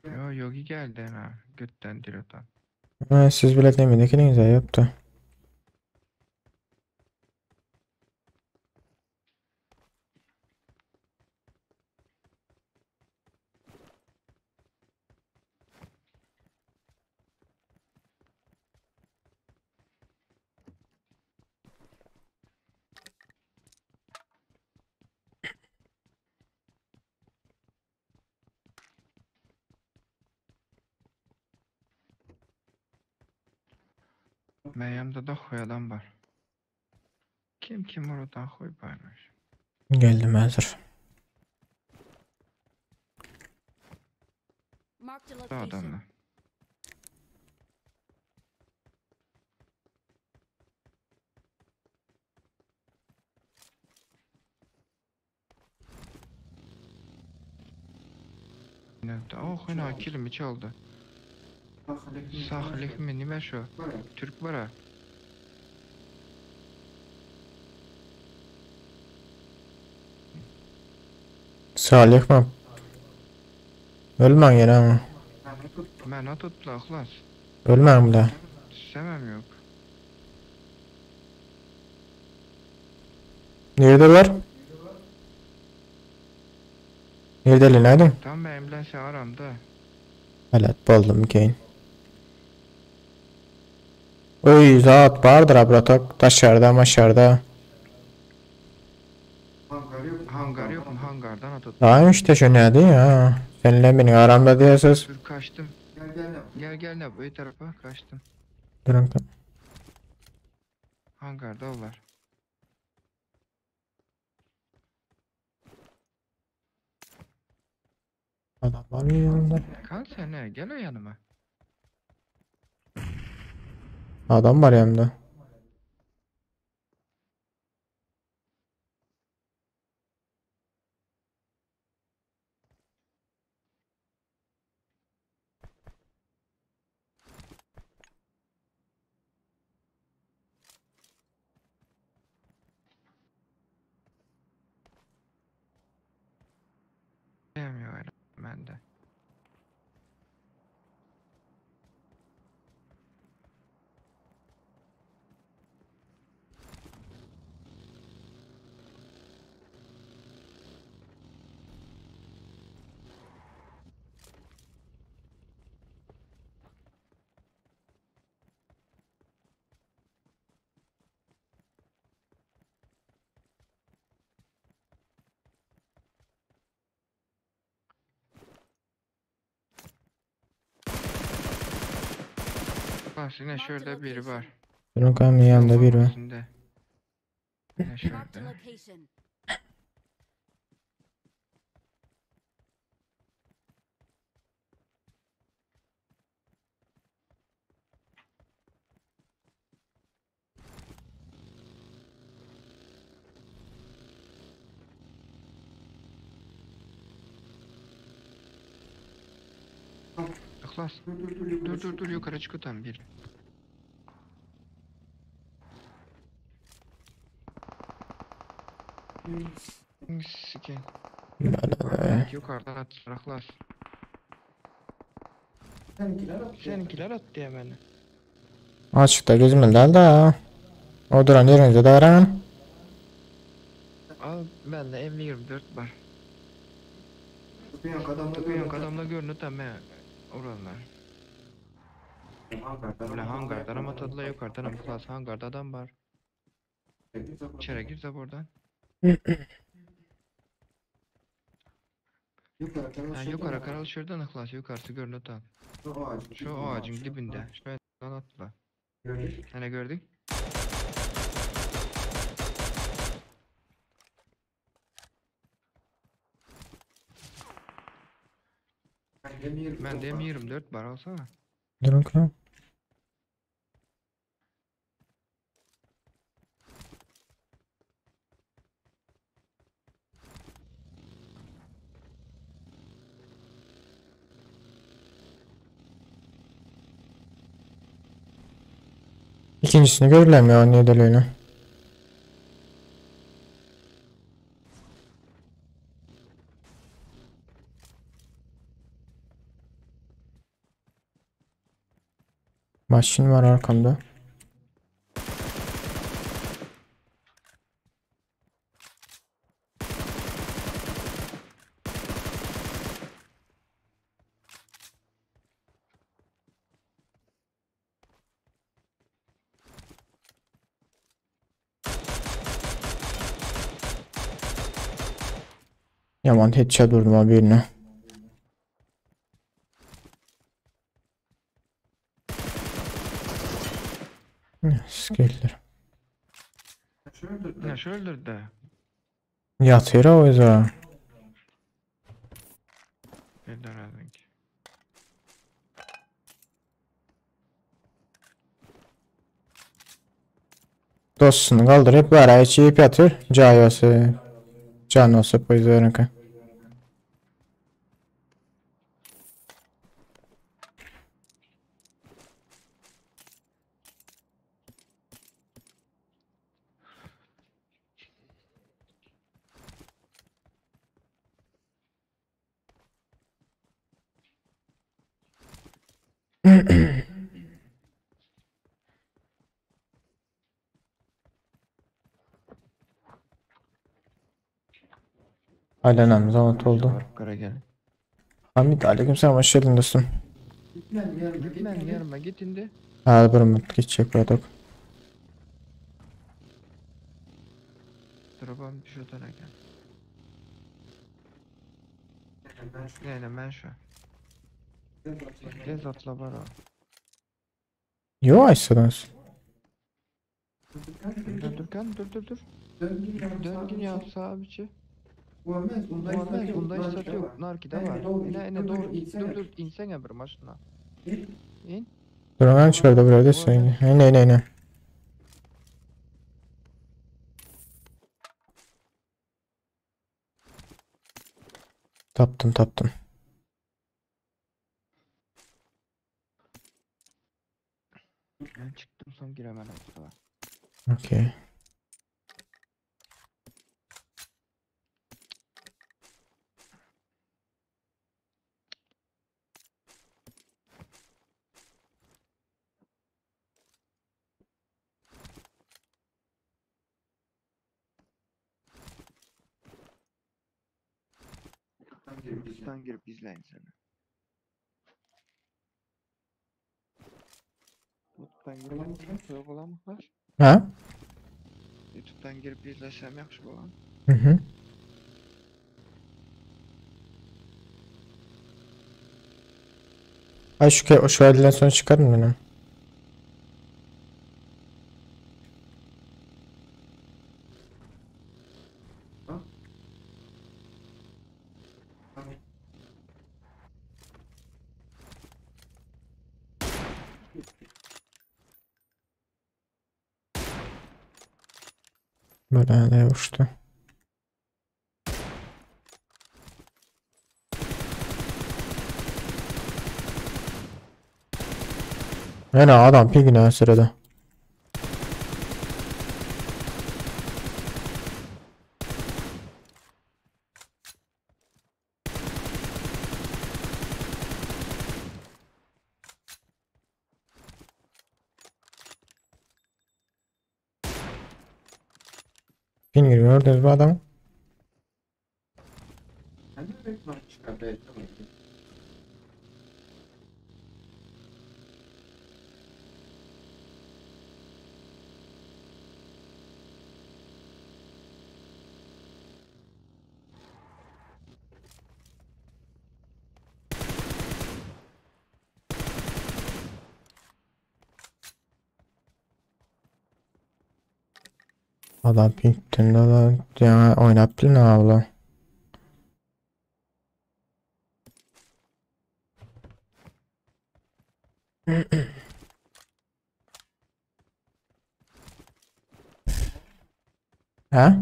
Yo yogi geldi ha. Götten dirotan. Ha, siz bile demedik ki ne güzel yaptı. Meryem'de de koy adam var. Kim oradan koy baymış. Geldim hazır. Marked a Da location. adamla. Nerede? Oh yine kilimi çaldı. Sahlik mi nime şu? Türk var ha. Salih mi? Ölmen yine ama. Mən tutla xlas. Ölmen bile. Sevmem yok. Nerede var? Nerede linaydım? Tam benimle sen aramda. Evet buldum keyin. Oy zat vardır abratok. Taşlarda maşarda. Hangar yok mu? Hangardan atut. Daha işte şu neydi ya. Seninle benim aramda diyorsunuz. Dur kaçtım. Gel gel yap. Gel ne bu tarafa kaçtım. Durun. Hangarda olar. Adam var mı yanında? Kal sen he, gel o yanıma. Adam var yanında. Demiyor öyle ben de. Bak yine şurada biri var. Bunun kanının yanında biri var. Üstünde. Yine Marked a şurada. location. Iklas. Dur yukarı çıkıtan bir. Sikin. Evet, yukarıdan attılar Iklas. Seninkiler attı ya beni. Açıkta gözümden de. O duran yerinize daran. Al bende M24 var. Tutuyan adamla Tıkıyan adamla görünüyor da ben oralar. Böyle hangardan ama tadıla yukarıdan ama Iklas hangarda adam var. İçeri gir de buradan. Ha, yukarı karal şuradan Iklas yukarısı görünüyor da. Şu ağacın dibinde. Şuradan atla. Hani gördük? Bende M24 var alsana. Durun kanka. İkincisini görülemiyor niye de öyle. Maşin var arkamda. Yaman headshot vurdum abi birine. Skiller. Ya şu öldürdü. Yatıyor o yüzden. Öldür herhalde ki. Dostunu kaldırıp araya çiğip yatıyor. Cayası. Canı olsa koyuyor. Ailenemiz anlat oldu. Kara gel. Hamid aleykümselam hoş geldin dostum. Git lan yanıma git indi. Hadi bir umut geçecek bıraktık. Dur ben şu tarafa gel. Ne ben şu. Gez atla var o. Yo aysınız. Dur. Dön Dön yap sabici. Olmaz. Bunda istat yok. Narki'de var. Yine doğru. Dur insene bir maşına. İn. Duran çıkardı burada sen. Ne. Taptım. Ben çıktım son giremedim Mustafa. Okey. YouTube'dan girip izleyin seni. YouTube'dan girip yok olamazlar. Ha? YouTube'dan girip izlesem yaxşı bolan. Hı. Ay şu elden sonra çıkarım benim. Böyle de uçtu. Yani adam pingine sırada. Ping gördünüz mü adam? Adam pingten de yani oynayıp bilin abla. Ha?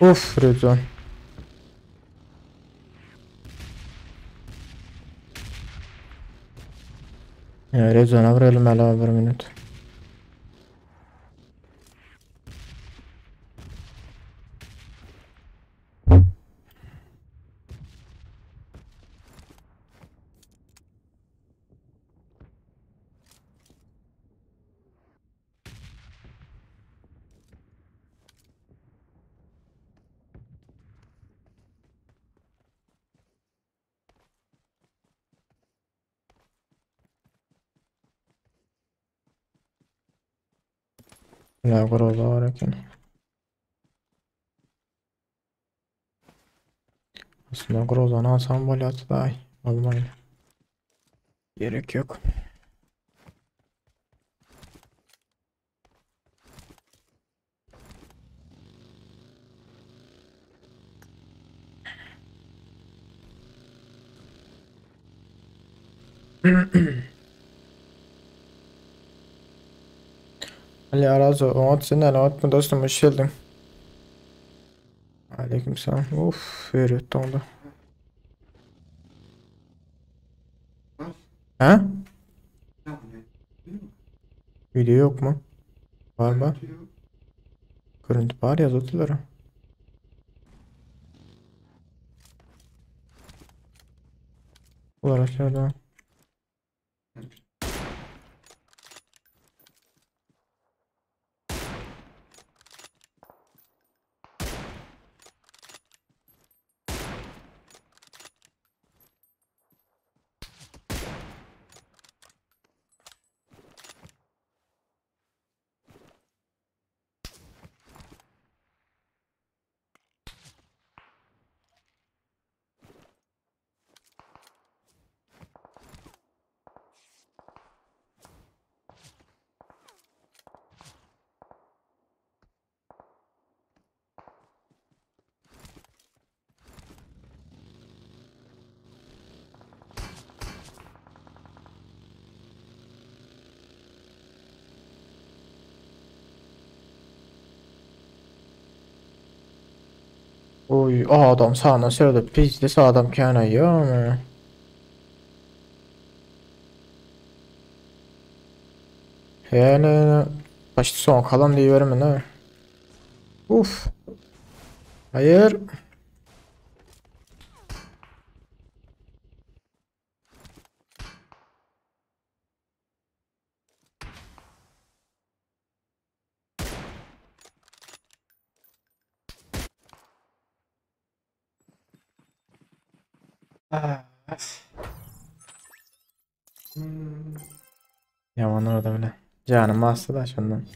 Uf Rezon. Ya Rezon'a vuralım hele bir minut. La Groza var ekan. Aslında Groza'nı alsam Balyatı daha iyi. Olmaydı. Gerek yok. Ali Arazo, Umut senden Umut mu dostum hoş geldin. Aleykümselam. Uf, veriyor dondu. Ha? Video yok mu? Var mı? Görüntü var yazıtları. Ular aşağıda. Oy, adam sağdan sırada pizde sağdan kanayıyor ama. Yani başta son kalan diye verme ne? Uf. Hayır. Ah. Yaman orada bile. Canım hasta da şundan.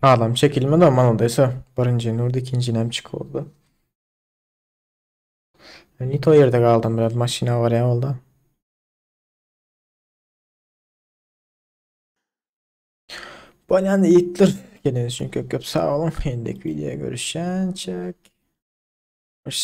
Adam çekilmedi ama oradaysa. Birinci orada ikinci nem çıkıyordu. Ben it o yerde kaldım biraz. Maşina var ya oldu. Bana ilkler. Geliniz için köp köp sağ olun. Endeki videoya görüşen çek. Hoş